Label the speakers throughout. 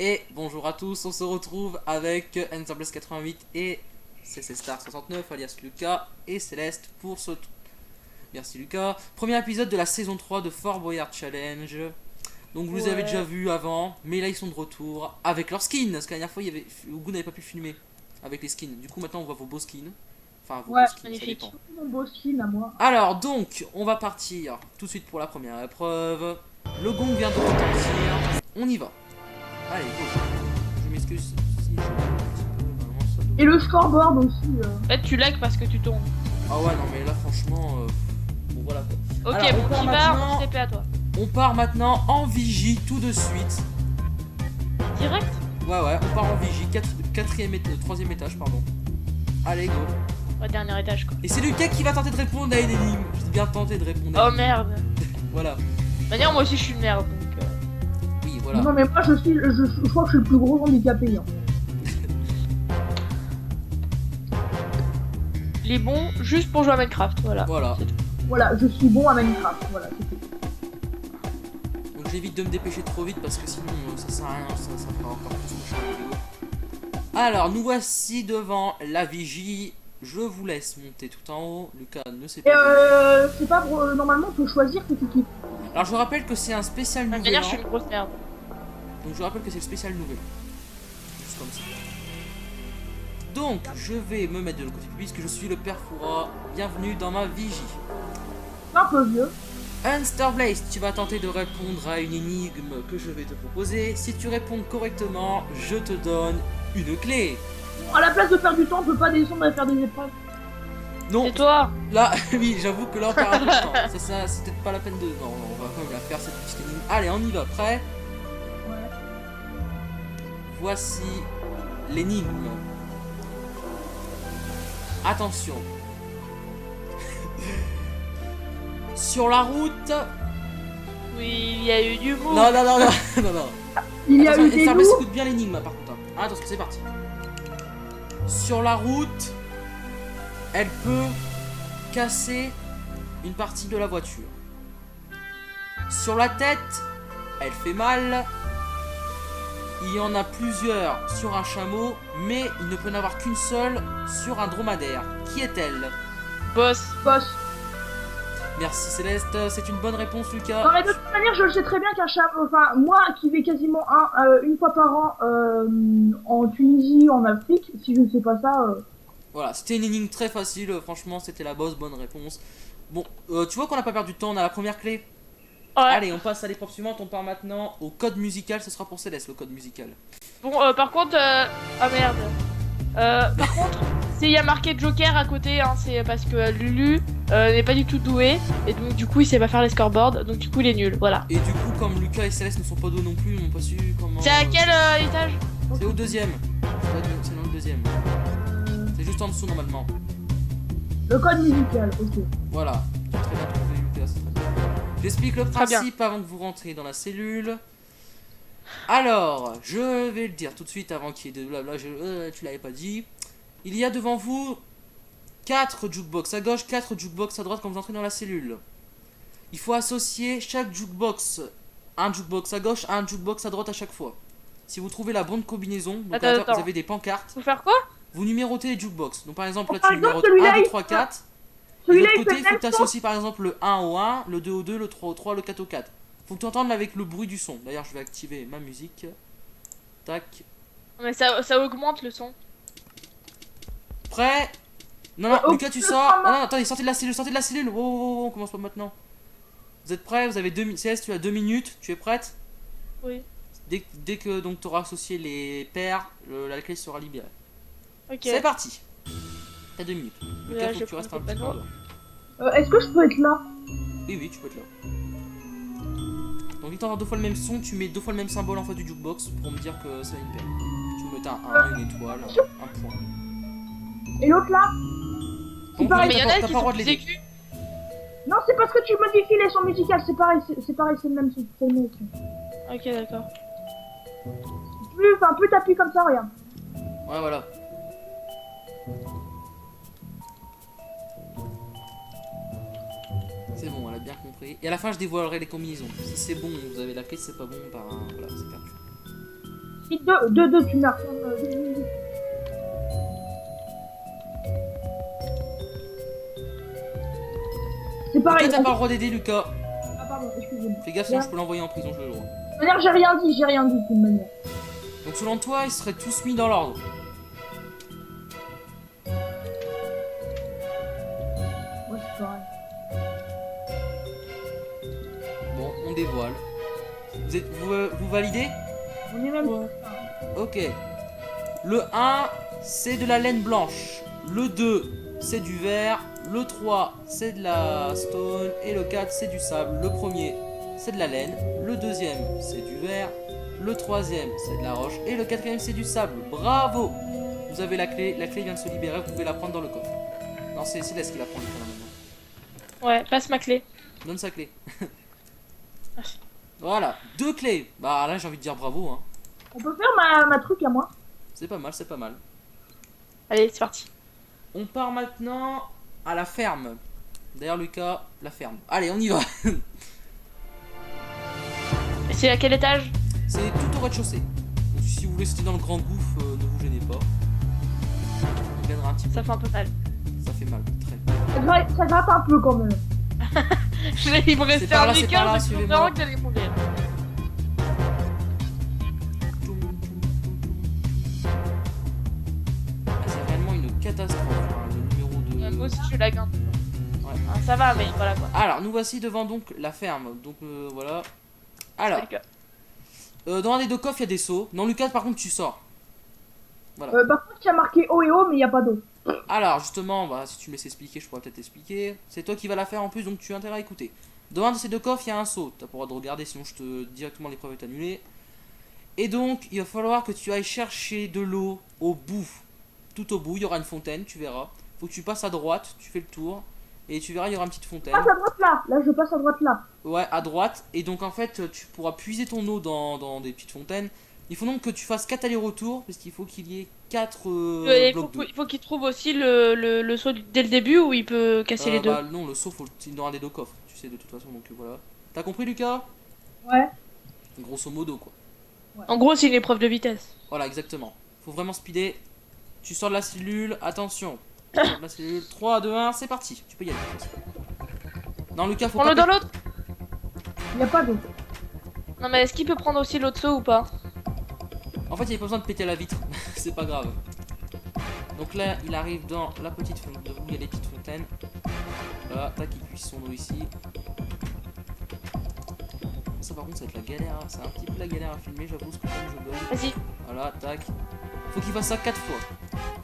Speaker 1: Et bonjour à tous, on se retrouve avec Enterblaze 88 et CC Star 69 alias Lucas et Céleste pour ce... Merci Lucas. Premier épisode de la saison 3 de Fort Boyard Challenge. Donc vous les avez déjà
Speaker 2: Ouais.
Speaker 1: vus avant, mais là ils sont de retour avec leurs skins. Parce que la dernière fois, Ugu n'avait pas pu filmer avec les skins. Du coup maintenant on voit vos beaux skins. Enfin vos
Speaker 2: Ouais,
Speaker 1: beaux skins, ça dépend.
Speaker 2: magnifique. Mon beau skin à moi.
Speaker 1: Alors donc, on va partir tout de suite pour la première épreuve. Le gong vient de retentir. On y va. Allez, go. Je m'excuse si je... normalement, ça
Speaker 2: Et
Speaker 1: devrait-
Speaker 2: le scoreboard aussi.
Speaker 3: En fait, tu lags parce que tu tombes.
Speaker 1: Ah ouais, non mais là franchement... Bon voilà quoi.
Speaker 3: Ok,
Speaker 1: Alors, on
Speaker 3: bon,
Speaker 1: part
Speaker 3: t'y vas,
Speaker 1: maintenant-
Speaker 3: TP à toi.
Speaker 1: On part maintenant en vigie tout de suite.
Speaker 3: Direct.
Speaker 1: Ouais, on part en vigie. Troisième étage, pardon. Allez, go.
Speaker 3: Ouais, dernier étage, quoi.
Speaker 1: Et c'est Lucas qui va tenter de répondre à une énigme. J'ai bien tenté de répondre à
Speaker 3: Oh
Speaker 1: une énigme.
Speaker 3: merde.
Speaker 1: Voilà.
Speaker 3: Manière, moi aussi, je suis une merde, donc...
Speaker 1: Oui, voilà.
Speaker 2: Non, mais moi, je crois que je suis le plus gros handicapé. Hein.
Speaker 3: Les bons, juste pour jouer à Minecraft, voilà.
Speaker 1: Voilà.
Speaker 3: C'est tout.
Speaker 2: Voilà, je suis bon à Minecraft. Voilà, c'est tout.
Speaker 1: Donc j'évite de me dépêcher trop vite parce que sinon ça sert à rien, ça fera encore plus de la vidéo. Alors nous voici devant la vigie. Je vous laisse monter tout en haut. Lucas ne sait
Speaker 2: Et
Speaker 1: pas.
Speaker 2: c'est pas pour, normalement, on peut choisir cette équipe.
Speaker 1: Alors je rappelle que c'est un spécial
Speaker 3: De toute
Speaker 1: nouvel
Speaker 3: manière, je
Speaker 1: an.
Speaker 3: suis une grosse merde.
Speaker 1: Donc je rappelle que c'est le spécial nouvel an. Juste comme ça. Donc je vais me mettre de l'autre côté puisque je suis le père Foura. Bienvenue dans ma vigie.
Speaker 2: C'est un peu vieux.
Speaker 1: Unsterblaze, tu vas tenter de répondre à une énigme que je vais te proposer. Si tu réponds correctement, je te donne une clé.
Speaker 2: À la place de perdre du temps, on peut pas descendre et faire des épreuves.
Speaker 1: Non,
Speaker 3: C'est toi.
Speaker 1: là, oui, j'avoue que là on perd un peu de temps. Ça, c'est peut-être pas la peine de... Non, on va quand même la faire cette petite énigme. Allez, on y va, prêt?
Speaker 2: Ouais.
Speaker 1: Voici l'énigme. Attention. Sur la route...
Speaker 3: Oui, il y a eu du mou.
Speaker 1: Non, non, non, non, non, non.
Speaker 2: Il y a
Speaker 1: Attention,
Speaker 2: eu des
Speaker 1: Unsterblaze,
Speaker 2: loups.
Speaker 1: écoute bien l'énigme par contre. Ah, attention, c'est parti. Sur la route, elle peut casser une partie de la voiture. Sur la tête, elle fait mal. Il y en a plusieurs sur un chameau, mais il ne peut en avoir qu'une seule sur un dromadaire. Qui est-elle?
Speaker 3: Boss.
Speaker 2: Boss.
Speaker 1: Merci Céleste, c'est une bonne réponse
Speaker 2: Non,
Speaker 1: Lucas.
Speaker 2: mais de toute manière, je le sais très bien qu'un chat. Enfin, moi qui vais quasiment une fois par an en Tunisie, en Afrique, si je ne sais pas ça.
Speaker 1: Voilà, c'était une énigme très facile, franchement c'était la bonne réponse. Bon, tu vois qu'on n'a pas perdu de temps, on a la première clé.
Speaker 3: Ouais.
Speaker 1: Allez, on passe à l'épreuve suivante, on part maintenant au code musical, ce sera pour Céleste le code musical.
Speaker 3: Bon, par contre... Ah merde. Par contre, s'il y a marqué Joker à côté, hein, c'est parce que Lulu n'est pas du tout doué. Et donc, du coup, il sait pas faire les scoreboards. Donc, du coup, il est nul. Voilà.
Speaker 1: Et du coup, comme Lucas et Céleste ne sont pas doués non plus, ils n'ont pas su comment...
Speaker 3: C'est à quel étage?
Speaker 1: C'est au deuxième. C'est dans le deuxième. C'est juste en dessous normalement.
Speaker 2: Le code musical, ok.
Speaker 1: Voilà. Tu as très bien trouvé Lucas, c'est très bien. J'explique le
Speaker 3: Très bien.
Speaker 1: principe avant que vous rentriez dans la cellule. Alors, je vais le dire tout de suite avant qu'il y ait de blabla, tu l'avais pas dit. Il y a devant vous 4 jukebox à gauche, 4 jukebox à droite quand vous entrez dans la cellule. Il faut associer chaque jukebox, un jukebox à gauche, un jukebox à droite à chaque fois. Si vous trouvez la bonne combinaison, donc
Speaker 3: Attends.
Speaker 1: vous avez des pancartes,
Speaker 3: Faut faire quoi?
Speaker 1: vous numérotez les jukebox. Donc par exemple là
Speaker 2: Par
Speaker 1: tu
Speaker 2: exemple,
Speaker 1: numérotes
Speaker 2: celui-là,
Speaker 1: 1, 2,
Speaker 2: il
Speaker 1: 3, 4. Et de
Speaker 2: Celui-là,
Speaker 1: l'autre
Speaker 2: il
Speaker 1: côté,
Speaker 2: fait
Speaker 1: il
Speaker 2: le
Speaker 1: faut
Speaker 2: même
Speaker 1: que tu
Speaker 2: son.
Speaker 1: associes par exemple le 1 au 1, le 2 au 2, le 3 au 3, le 4 au 4. Faut que tu entendes avec le bruit du son. D'ailleurs, je vais activer ma musique. Tac.
Speaker 3: Mais ça augmente le son.
Speaker 1: Prêt? Non, non,
Speaker 2: Oh,
Speaker 1: Lucas, tu
Speaker 2: je
Speaker 1: sors.
Speaker 2: prends ma-
Speaker 1: Non, non, attendez, sortez de la cellule, sortez de la cellule. Wow, wow, wow, on commence pas maintenant. Vous êtes prêts? Vous avez 2 minutes. Céleste, tu as 2 minutes. Tu es prête?
Speaker 3: Oui.
Speaker 1: Dès que donc tu auras associé les paires, la clé sera libérée.
Speaker 3: Ok.
Speaker 1: C'est parti. T'as 2 minutes. Lucas,
Speaker 3: Là,
Speaker 1: faut
Speaker 3: je
Speaker 1: que tu restes
Speaker 3: prends
Speaker 1: un
Speaker 3: le
Speaker 1: petit peu en
Speaker 3: panneau.
Speaker 1: dehors.
Speaker 2: Est-ce que je peux être là?
Speaker 1: Oui, oui, tu peux être là. Donc, dès que t'entends 2 fois le même son, tu mets 2 fois le même symbole en face du jukebox pour me dire que c'est une paire. Tu me mets un 1, une étoile, un point.
Speaker 2: Et l'autre là?
Speaker 1: Donc,
Speaker 2: pareil,
Speaker 3: Mais il y en
Speaker 1: t'as
Speaker 3: a
Speaker 1: pas
Speaker 3: qui
Speaker 1: le droit
Speaker 3: sont
Speaker 1: de
Speaker 3: plus
Speaker 1: l'aider.
Speaker 3: écus.
Speaker 2: Non, c'est parce que tu modifies les sons musicaux, c'est pareil, c'est pareil, c'est le même son. C'est le même son.
Speaker 3: Ok, d'accord.
Speaker 2: Plus t'appuies comme ça, regarde.
Speaker 1: Ouais, voilà. C'est bon, elle a bien compris. Et à la fin, je dévoilerai les combinaisons. Si c'est bon, vous avez la clé. Si c'est pas bon, bah voilà, c'est perdu.
Speaker 2: Si deux, tu meurs. C'est pareil.
Speaker 1: Lucas, t'as pas le droit d'aider Lucas.
Speaker 2: Ah pardon, excusez-moi.
Speaker 1: Fais gaffe, sinon je peux l'envoyer en prison, je le droit.
Speaker 2: De toute manière, j'ai rien dit de toute manière.
Speaker 1: Donc selon toi, ils seraient tous mis dans l'ordre.
Speaker 2: Ouais, c'est pareil.
Speaker 1: Bon, on dévoile. Vous validez?
Speaker 2: On est même.
Speaker 3: Ouais.
Speaker 1: Ok. Le 1, c'est de la laine blanche. Le 2, c'est du verre. Le 3, c'est de la stone. Et le 4, c'est du sable. Le premier, c'est de la laine. Le deuxième, c'est du verre. Le troisième, c'est de la roche. Et le quatrième, c'est du sable. Bravo! Vous avez la clé. La clé vient de se libérer. Vous pouvez la prendre dans le coffre. Non, c'est Céleste qui la prend maintenant.
Speaker 3: Ouais, passe ma clé.
Speaker 1: Donne sa clé.
Speaker 3: Merci.
Speaker 1: Voilà, 2 clés. Bah là, j'ai envie de dire bravo. Hein.
Speaker 2: On peut faire ma truc à moi.
Speaker 1: C'est pas mal, c'est pas mal.
Speaker 3: Allez, c'est parti.
Speaker 1: On part maintenant à la ferme. D'ailleurs, Lucas, la ferme. Allez, on y va.
Speaker 3: Et c'est à quel étage?
Speaker 1: C'est tout au rez-de-chaussée. Donc, si vous voulez rester dans le grand gouffre, ne vous gênez pas. On gagnera un petit peu.
Speaker 3: Ça fait un peu mal.
Speaker 1: Ça fait mal, très.
Speaker 2: Ça gratte un peu quand même.
Speaker 3: Il me restait
Speaker 1: par
Speaker 3: un
Speaker 1: là, c'est par là,
Speaker 3: écart, je me
Speaker 1: suivez-moi.
Speaker 3: demande que j'allais mourir.
Speaker 1: Ah, c'est réellement une catastrophe. Hein, le numéro 2.
Speaker 3: Moi aussi, je la gagne.
Speaker 1: Ouais.
Speaker 3: Ah, ça va, mais voilà quoi.
Speaker 1: Alors, nous voici devant donc la ferme. Donc voilà. Alors,
Speaker 3: C'est le cas.
Speaker 1: dans un des deux coffres, il y a des seaux. Non, Lucas, par contre, tu sors. Voilà.
Speaker 2: Par contre, il y a marqué haut et haut, mais il n'y a pas d'eau.
Speaker 1: Alors justement, bah, si tu me laisses expliquer, je pourrais peut-être t'expliquer. C'est toi qui vas la faire en plus, donc tu as intérêt à écouter. Dans un de ces deux coffres, il y a un seau. T'as pas le droit de regarder, sinon je te directement l'épreuve est annulée. Et donc, il va falloir que tu ailles chercher de l'eau au bout. Tout au bout, il y aura une fontaine, tu verras. Faut que tu passes à droite, tu fais le tour. Et tu verras, il y aura une petite fontaine.
Speaker 2: Passe à droite là. Là, je passe à droite là.
Speaker 1: Ouais, à droite. Et donc en fait, tu pourras puiser ton eau dans des petites fontaines. Il faut donc que tu fasses 4 allers-retours, parce qu'il faut qu'il y ait 4 blocs d'eau.
Speaker 3: Il faut qu'il trouve aussi le saut dès le début où il peut casser les deux.
Speaker 1: Bah, non, le seau, faut dans un des deux coffres, tu sais, de toute façon, donc voilà. T'as compris, Lucas?
Speaker 2: Ouais.
Speaker 1: Grosso modo, quoi.
Speaker 3: En gros, c'est une épreuve de vitesse.
Speaker 1: Voilà, exactement. Faut vraiment speeder. Tu sors de la cellule, attention. Tu sors de la cellule. 3, 2, 1, c'est parti. Tu peux y aller. Non, Lucas, faut
Speaker 3: Prends-le
Speaker 1: pas.
Speaker 3: dans l'autre.
Speaker 2: Il n'y a pas d'eau.
Speaker 3: Non, mais est-ce qu'il peut prendre aussi l'autre saut ou pas?
Speaker 1: En fait, il n'y a pas besoin de péter la vitre. C'est pas grave. Donc là, il arrive dans la petite fontaine. Où il y a les petites fontaines. Voilà, tac, il puise son eau ici. Ça, par contre, ça va être la galère. Hein. C'est un petit peu la galère à filmer, j'avoue, parce que comme je bug.
Speaker 3: Vas-y.
Speaker 1: Voilà, tac. Faut qu'il fasse ça 4 fois.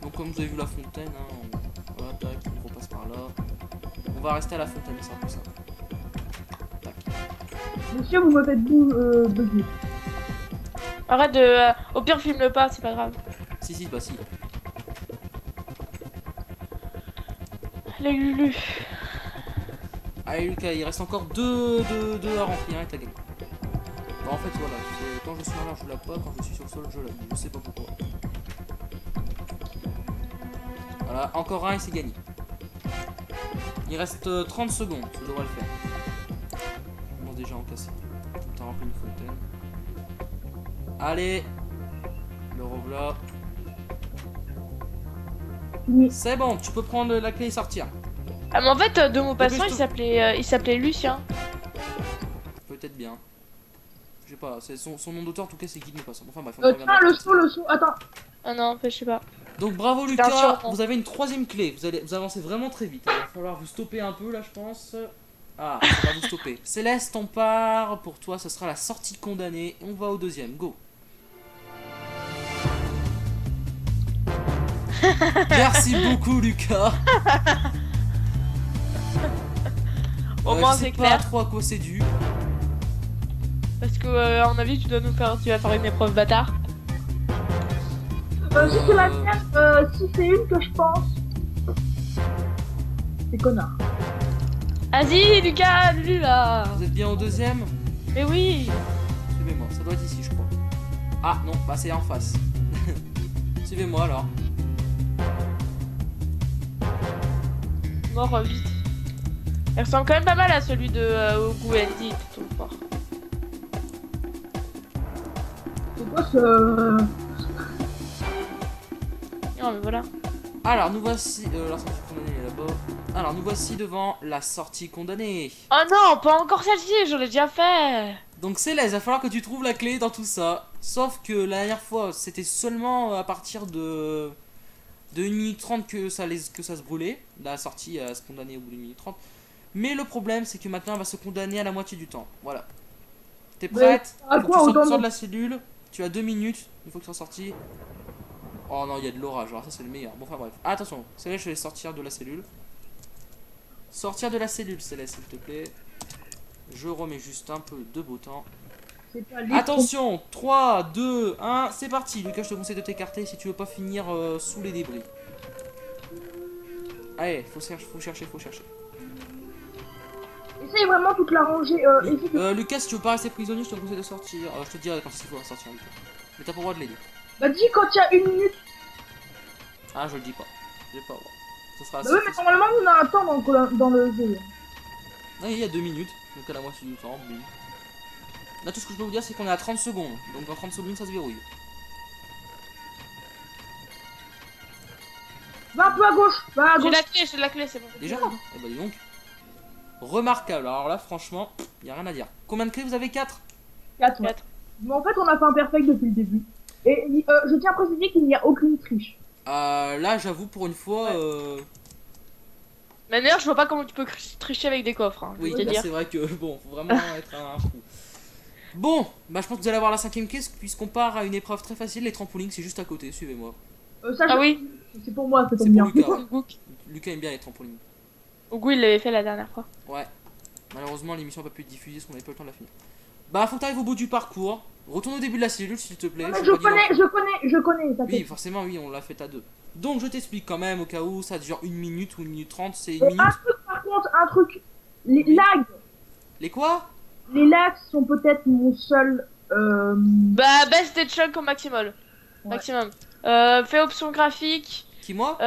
Speaker 1: Donc, comme vous avez vu la fontaine, hein, voilà, tac, on repasse par là. On va rester à la fontaine, c'est un peu ça. Tac.
Speaker 2: Monsieur, vous me faites bugger.
Speaker 3: Arrête de. Au pire, filme-le pas, c'est pas grave.
Speaker 1: Si, bah si.
Speaker 3: Les Lulu.
Speaker 1: Allez, Lucas, il reste encore deux à remplir et t'as gagné. Bah, en fait, voilà, quand je suis en l'air, je la pas, quand je suis sur le sol, je la je sais pas pourquoi. Voilà, encore un et c'est gagné. Il reste 30 secondes, ça devrait le faire. On commence déjà à en casser. T'as rempli une fontaine. Allez, le revoilà.
Speaker 2: Fini.
Speaker 1: C'est bon, tu peux prendre la clé et sortir.
Speaker 3: Ah, mais en fait, de mon passant,
Speaker 1: je
Speaker 3: il s'appelait Lucien.
Speaker 1: Peut-être bien. Je sais pas, c'est son nom d'auteur en tout cas c'est Guy de Maupassant. Enfin bref, on
Speaker 2: Tiens,
Speaker 1: reviendra.
Speaker 2: le saut, attends.
Speaker 3: Ah non, je sais pas.
Speaker 1: Donc bravo
Speaker 3: C'était un
Speaker 1: Lucas,
Speaker 3: surnom.
Speaker 1: vous avez une troisième clé. Vous avancez vraiment très vite. Il va falloir vous stopper un peu là, je pense. Ah, ça va vous stopper. Céleste, on part. Pour toi, ce sera la sortie condamnée. On va au deuxième. Go. Merci beaucoup Lucas.
Speaker 3: Au moins,
Speaker 1: je sais
Speaker 3: c'est
Speaker 1: pas
Speaker 3: clair.
Speaker 1: trop à quoi c'est dû.
Speaker 3: Parce que, à mon avis, tu vas faire une épreuve bâtard.
Speaker 2: Si c'est la mienne, si c'est une que je pense. C'est connard.
Speaker 3: Vas-y, Lucas, Lulu là.
Speaker 1: Vous êtes bien au deuxième?
Speaker 3: Mais oui.
Speaker 1: Suivez-moi, ça doit être ici je crois. Ah non, bah c'est en face. Suivez-moi alors.
Speaker 3: Mort vite. Elle ressemble quand même pas mal à celui de Ogu Andy, tout fort.
Speaker 2: Ce gosse,
Speaker 3: Non, mais voilà.
Speaker 1: Alors, nous voici... la sortie condamnée est là-bas. Alors, nous voici devant la sortie condamnée.
Speaker 3: Oh non, pas encore celle-ci, je l'ai déjà fait.
Speaker 1: Donc Céleste, il va falloir que tu trouves la clé dans tout ça. Sauf que la dernière fois, c'était seulement à partir de 1 minute 30 que ça se brûlait. La sortie se condamner au bout d'une minute 30. Mais le problème, c'est que maintenant, elle va se condamner à la moitié du temps. Voilà. T'es prête?
Speaker 2: à
Speaker 1: Faut
Speaker 2: quoi
Speaker 1: que tu
Speaker 2: autant
Speaker 1: sors
Speaker 2: de-
Speaker 1: de la cellule. Tu as 2 minutes. Il faut que tu sois sorti. Oh non, il y a de l'orage. Alors ça, c'est le meilleur. Bon, enfin bref. Ah, attention. Céleste, je vais sortir de la cellule. Sortir de la cellule, Céleste, s'il te plaît. Je remets juste un peu de beau temps.
Speaker 2: C'est pas lui.
Speaker 1: Attention, 3, 2, 1, c'est parti. Lucas, je te conseille de t'écarter si tu veux pas finir sous les débris. Allez, faut chercher.
Speaker 2: Essaye vraiment toute la rangée. Essaye de-
Speaker 1: Lucas, si tu veux pas rester prisonnier, je te conseille de sortir. Je te dirai quand il faut sortir, Lucas. Mais t'as pas le droit de l'aider.
Speaker 2: Bah dis quand il y a 1 minute.
Speaker 1: Ah, je le dis pas. Je vais pas voir. Ce sera
Speaker 2: Bah
Speaker 1: assez
Speaker 2: oui, mais
Speaker 1: facile.
Speaker 2: normalement on a un temps dans le jeu.
Speaker 1: Ah, il y a 2 minutes, donc à la moitié du temps. Bim. Là, tout ce que je peux vous dire, c'est qu'on est à 30 secondes. Donc dans 30 secondes, ça se verrouille.
Speaker 2: Va un peu à gauche. Va à
Speaker 3: J'ai
Speaker 2: gauche.
Speaker 3: la clé, c'est bon.
Speaker 1: Déjà Eh bah dis donc. Remarquable. Alors là, franchement, y a rien à dire. Combien de clés vous avez? 4?
Speaker 2: 4.
Speaker 3: Quatre.
Speaker 2: Mais en fait on a fait un perfect depuis le début. Et je tiens à préciser qu'il n'y a aucune triche.
Speaker 1: Là, j'avoue, pour une fois,
Speaker 3: Mais d'ailleurs, je vois pas comment tu peux tricher avec des coffres. Hein,
Speaker 1: oui,
Speaker 3: je vais te
Speaker 1: là,
Speaker 3: dire.
Speaker 1: c'est vrai que bon, faut vraiment être un fou. Bon, bah je pense que vous allez avoir la 5ème clé puisqu'on part à une épreuve très facile. Les trampolines, c'est juste à côté. Suivez-moi.
Speaker 2: Ça,
Speaker 3: Ah
Speaker 2: je-
Speaker 3: oui,
Speaker 2: C'est pour moi, ça
Speaker 1: C'est
Speaker 2: tombe
Speaker 1: pour
Speaker 2: bien.
Speaker 1: Lucas. Ouais.
Speaker 3: Gouk.
Speaker 1: Lucas aime bien les trampolines.
Speaker 3: Ougou, il l'avait fait la dernière fois.
Speaker 1: Ouais. Malheureusement, l'émission n'a pas pu être diffusée parce qu'on n'avait pas le temps de la finir. Bah, faut que t'arrives au bout du parcours. Retourne au début de la cellule, s'il te plaît.
Speaker 2: Non, mais
Speaker 1: C'est
Speaker 2: je
Speaker 1: pas dit
Speaker 2: connais, je connais. Ça
Speaker 1: Oui,
Speaker 2: fait.
Speaker 1: forcément, oui, on l'a fait à 2. Donc, je t'explique quand même, au cas où ça dure 1 minute ou 1 minute 30, c'est 1 minute.
Speaker 2: Un truc par contre, un truc. Les
Speaker 1: Oui.
Speaker 2: lags.
Speaker 1: Les quoi?
Speaker 2: Les lags sont peut-être mon seul.
Speaker 3: Bah, baisse tes chunks au maximum.
Speaker 2: Ouais.
Speaker 3: Maximum. Fais option graphique.
Speaker 1: Qui, moi?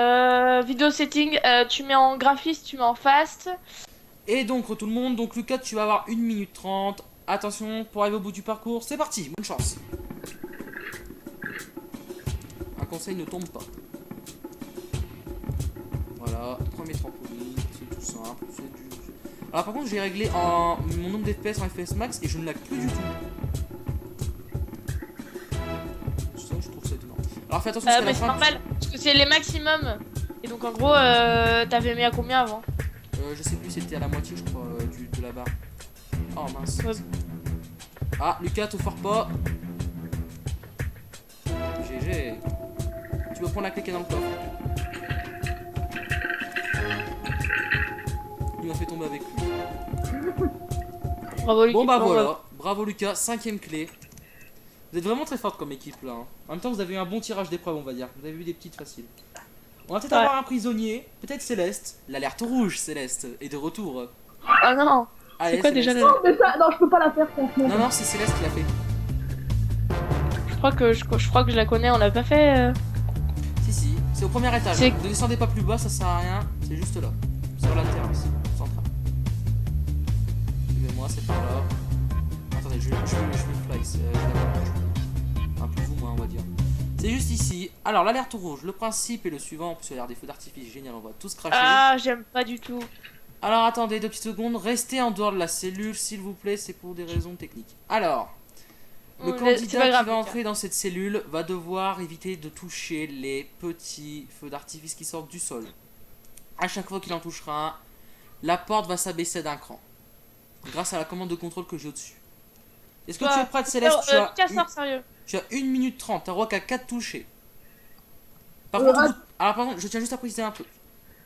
Speaker 3: Vidéo setting. Tu mets en graphiste, tu mets en fast.
Speaker 1: Et donc, tout le monde, donc Lucas, tu vas avoir 1 minute 30. Attention, pour arriver au bout du parcours, c'est parti, bonne chance. Un conseil, ne tombe pas. Voilà, premier trampoline, c'est tout simple, c'est du... Alors par contre, j'ai réglé mon nombre d'FPS en FPS max et je ne lag plus du tout. Ça, je trouve ça étonnant. Alors fais attention, parce qu'à
Speaker 3: Mais
Speaker 1: la
Speaker 3: c'est
Speaker 1: fin...
Speaker 3: normal. Parce que c'est les maximums. Et donc, en gros, t'avais mis à combien avant?
Speaker 1: Je sais plus, c'était à la moitié, je crois, de la barre. Oh mince.
Speaker 3: Ouais.
Speaker 1: Ah, Lucas, te foire pas. GG. Tu vas prendre la clé qui est dans le coffre. Il m'a fait tomber avec lui.
Speaker 3: Bravo, Lucie.
Speaker 1: Bon bah voilà, bravo Lucas, 5ème clé. Vous êtes vraiment très forte comme équipe là. Hein. En même temps, vous avez eu un bon tirage d'épreuve, on va dire. Vous avez eu des petites faciles. On va peut-être
Speaker 3: Ouais.
Speaker 1: avoir un prisonnier, peut-être Céleste. L'alerte rouge, Céleste, est de retour.
Speaker 3: Ah non.
Speaker 1: Allez,
Speaker 3: C'est quoi
Speaker 1: Céleste.
Speaker 3: déjà
Speaker 2: Non, mais ça, non, je peux pas la faire franchement.
Speaker 1: Non, non, c'est Céleste qui l'a fait.
Speaker 3: Je crois que je la connais, on l'a pas fait.
Speaker 1: Si, c'est au premier étage.
Speaker 3: C'est-
Speaker 1: Ne descendez pas plus bas, ça sert à rien. C'est juste là, sur la terrasse centrale. Suivez-moi, c'est par là. Attendez, je fly. Un peu vous, moi, on va dire. C'est juste ici. Alors, l'alerte rouge, le principe est le suivant. En plus, il y a l'air des feux d'artifice génial, on va tous cracher.
Speaker 3: Ah, j'aime pas du tout.
Speaker 1: Alors, attendez 2 petites secondes. Restez en dehors de la cellule, s'il vous plaît. C'est pour des raisons techniques. Alors. Le
Speaker 3: C'est
Speaker 1: candidat
Speaker 3: pas grave,
Speaker 1: qui va
Speaker 3: Lucas.
Speaker 1: entrer dans cette cellule va devoir éviter de toucher les petits feux d'artifice qui sortent du sol. À chaque fois qu'il en touchera un, la porte va s'abaisser d'un cran. Grâce à la commande de contrôle que j'ai au-dessus. Est-ce que tu es prête, Céleste?
Speaker 3: Lucas, sors sérieux.
Speaker 1: Tu as 1 minute 30, t'as droit qu'à 4 touchés. Par
Speaker 2: Euh,
Speaker 1: contre,
Speaker 2: att-
Speaker 1: alors par contre, je tiens juste à préciser un truc.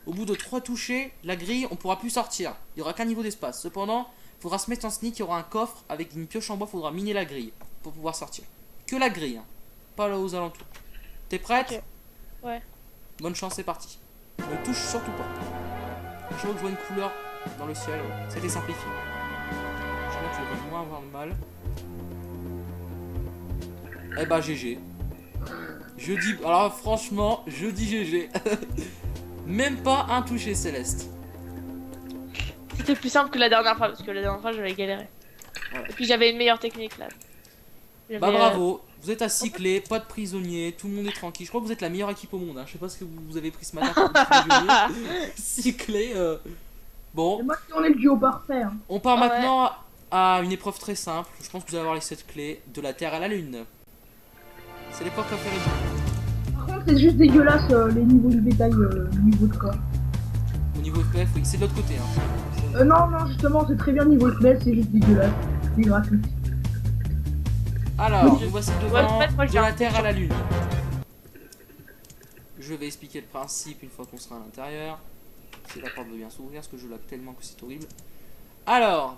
Speaker 1: Au bout de 3 touchés, la grille, on pourra plus sortir. Il n'y aura qu'un niveau d'espace. Cependant, il faudra se mettre en sneak, il y aura un coffre avec une pioche en bois, il faudra miner la grille pour pouvoir sortir. Que la grille, hein. Pas là aux alentours. T'es prête?
Speaker 3: Ok. Ouais.
Speaker 1: Bonne chance, c'est parti. Ne touche surtout pas. Je vois que je vois une couleur dans le ciel, c'était simplifié. Je vois que tu devrais moins avoir de mal. Eh bah GG. Je dis, alors franchement, je dis GG. Même pas un touché, Céleste.
Speaker 3: C'était plus simple que la dernière fois, parce que la dernière fois, j'avais galéré.
Speaker 1: Voilà.
Speaker 3: Et puis j'avais une meilleure technique là.
Speaker 1: Bah bravo, vous êtes à 6 clés, pas de prisonniers, tout le monde est tranquille. Je crois que vous êtes la meilleure équipe au monde. Hein. Je sais pas ce que vous avez pris ce matin pour vous 6 clés. Bon.
Speaker 2: Et moi, on est le duo parfait. Hein.
Speaker 1: On part maintenant à une épreuve très simple. Je pense que vous allez avoir les 7 clés de la Terre à la Lune. C'est l'épreuve préférée.
Speaker 2: Par contre, c'est juste dégueulasse les niveaux de détail, niveau de corps.
Speaker 1: Au niveau FPF, oui, c'est de l'autre côté. Hein.
Speaker 2: Non, justement, c'est très bien niveau de c'est juste dégueulasse. C'est gratuit.
Speaker 1: Alors, nous voici devant de la Terre à la Lune. Je vais expliquer le principe une fois qu'on sera à l'intérieur. Si la porte veut bien s'ouvrir, parce que je lag tellement que c'est horrible. Alors,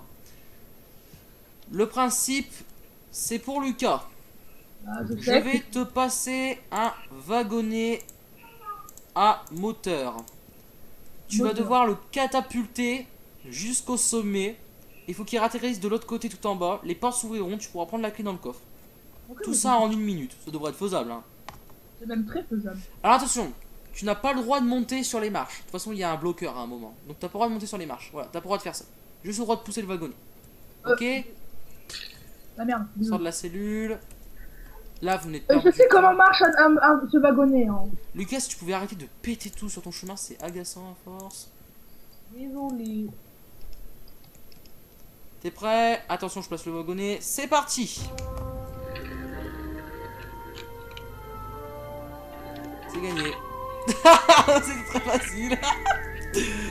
Speaker 1: le principe, c'est pour Lucas. Je vais te passer un wagonnet à moteur. Tu vas devoir le catapulter jusqu'au sommet. Il faut qu'il atterrisse de l'autre côté tout en bas. Les portes s'ouvriront, tu pourras prendre la clé dans le coffre.
Speaker 2: Okay,
Speaker 1: tout ça en 1 minute. Ça devrait être faisable. Hein.
Speaker 2: C'est même très faisable.
Speaker 1: Alors attention, tu n'as pas le droit de monter sur les marches. De toute façon, il y a un bloqueur à un moment. Donc t'as pas le droit de monter sur les marches. Voilà, t'as pas le droit de faire ça. Juste le droit de pousser le wagonnet. Ok.
Speaker 2: La merde.
Speaker 1: Sors de la cellule. Là, vous n'êtes pas.
Speaker 2: Je sais comment marche ce wagonnet. Hein.
Speaker 1: Lucas, si tu pouvais arrêter de péter tout sur ton chemin, c'est agaçant à force.
Speaker 2: Désolé.
Speaker 1: T'es prêt? Attention, je place le wagonnet. C'est parti! C'est gagné. C'est très facile.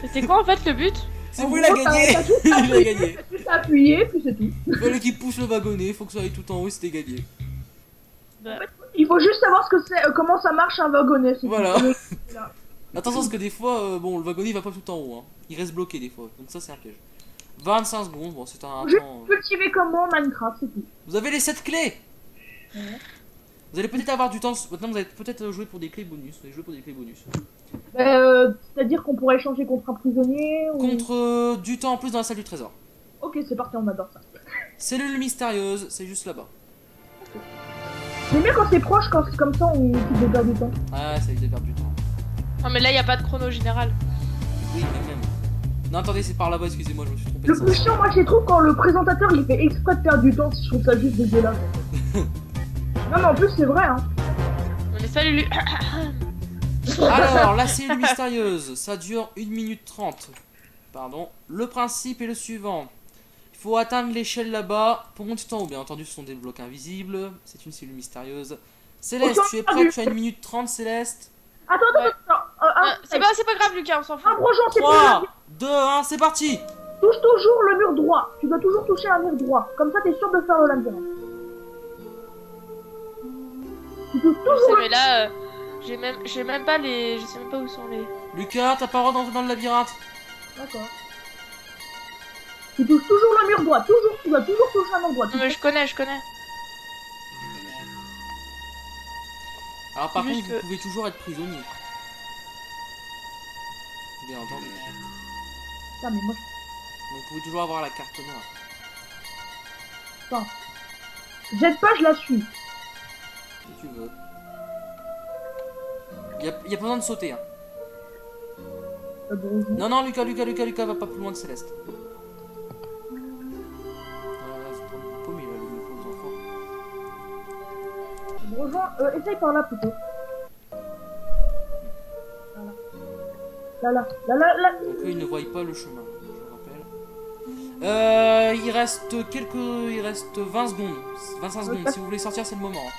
Speaker 3: C'était quoi en fait le but?
Speaker 1: C'est vous, il a gagné. Il a gagné.
Speaker 2: Tu t'as appuyé, puis c'est tout.
Speaker 1: Il fallait qu'il pousse le wagonnet, il faut que ça aille tout en haut et c'était gagné.
Speaker 2: Il faut juste savoir ce que c'est, comment ça marche un wagonnet.
Speaker 1: Voilà. Attention, parce que des fois, bon, le wagonnet il va pas tout en haut. Hein. Il reste bloqué des fois, donc ça c'est un piège. 25 secondes, bon, c'est un temps.
Speaker 2: Cultiver comme moi en Minecraft, c'est tout.
Speaker 1: Vous avez les 7 clés.
Speaker 2: Ouais.
Speaker 1: Vous allez peut-être avoir du temps. Maintenant, vous allez peut-être jouer pour des clés bonus. Vous allez jouer pour des clés bonus.
Speaker 2: C'est-à-dire qu'on pourrait échanger contre un prisonnier ou...
Speaker 1: Contre du temps en plus dans la salle du trésor.
Speaker 2: Ok, c'est parti, on adore ça.
Speaker 1: Cellule mystérieuse, c'est juste là-bas.
Speaker 2: J'aime bien quand c'est proche, quand c'est comme ça, on peut perdre du temps.
Speaker 1: Ah, ça évite de perdre du temps.
Speaker 3: Non mais là y a pas de chrono général.
Speaker 1: Oui, mais même. Non, attendez, c'est par là-bas, excusez-moi, je me suis trompé.
Speaker 2: Le plus chiant, moi, je trouve quand le présentateur il fait exprès de perdre du temps, je trouve ça juste dégueulasse. Non, mais en plus, c'est vrai, hein.
Speaker 3: On est salut Lu.
Speaker 1: Alors, la cellule mystérieuse, ça dure 1 minute 30. Pardon. Le principe est le suivant. Il faut atteindre l'échelle là-bas. Pour monter en haut, bien entendu, ce sont des blocs invisibles. C'est une cellule mystérieuse. Céleste, tu es prêt? Tu as 1 minute 30, Céleste.
Speaker 2: Attends.
Speaker 3: C'est pas grave Lucas, on s'en fout.
Speaker 2: Un brochon, c'est
Speaker 1: 3, 2, 1, c'est parti.
Speaker 2: Touche toujours le mur droit. Tu dois toujours toucher un mur droit. Comme ça, t'es sûr de faire le labyrinthe. Tu touches
Speaker 3: Je
Speaker 2: toujours
Speaker 3: sais,
Speaker 2: le...
Speaker 3: mais là, j'ai même pas les. Je sais même pas où sont les.
Speaker 1: Lucas, t'as pas le droit d'entrer dans le labyrinthe.
Speaker 2: D'accord. Tu touches toujours le mur droit. Toujours, tu dois toujours toucher un mur droit.
Speaker 3: Non mais je connais.
Speaker 1: Alors par contre,
Speaker 3: Juste
Speaker 1: vous
Speaker 3: que-
Speaker 1: pouvez toujours être prisonnier. Bien entendu.
Speaker 2: Putain, mais moi,
Speaker 1: Donc vous pouvez toujours avoir la carte noire.
Speaker 2: jette pas, je la suis.
Speaker 1: Si tu veux. Y a pas besoin de sauter. Hein.
Speaker 2: Brochon.
Speaker 1: Non, Lucas, va pas plus loin que Céleste. C'est trop paumé là, les pauvres enfants.
Speaker 2: Brochon, essaye par là plutôt. Là.
Speaker 1: Donc eux, ils ne voient pas le chemin, je rappelle. Il reste 20 secondes. 25 secondes. Si vous voulez sortir, c'est le moment. Hein.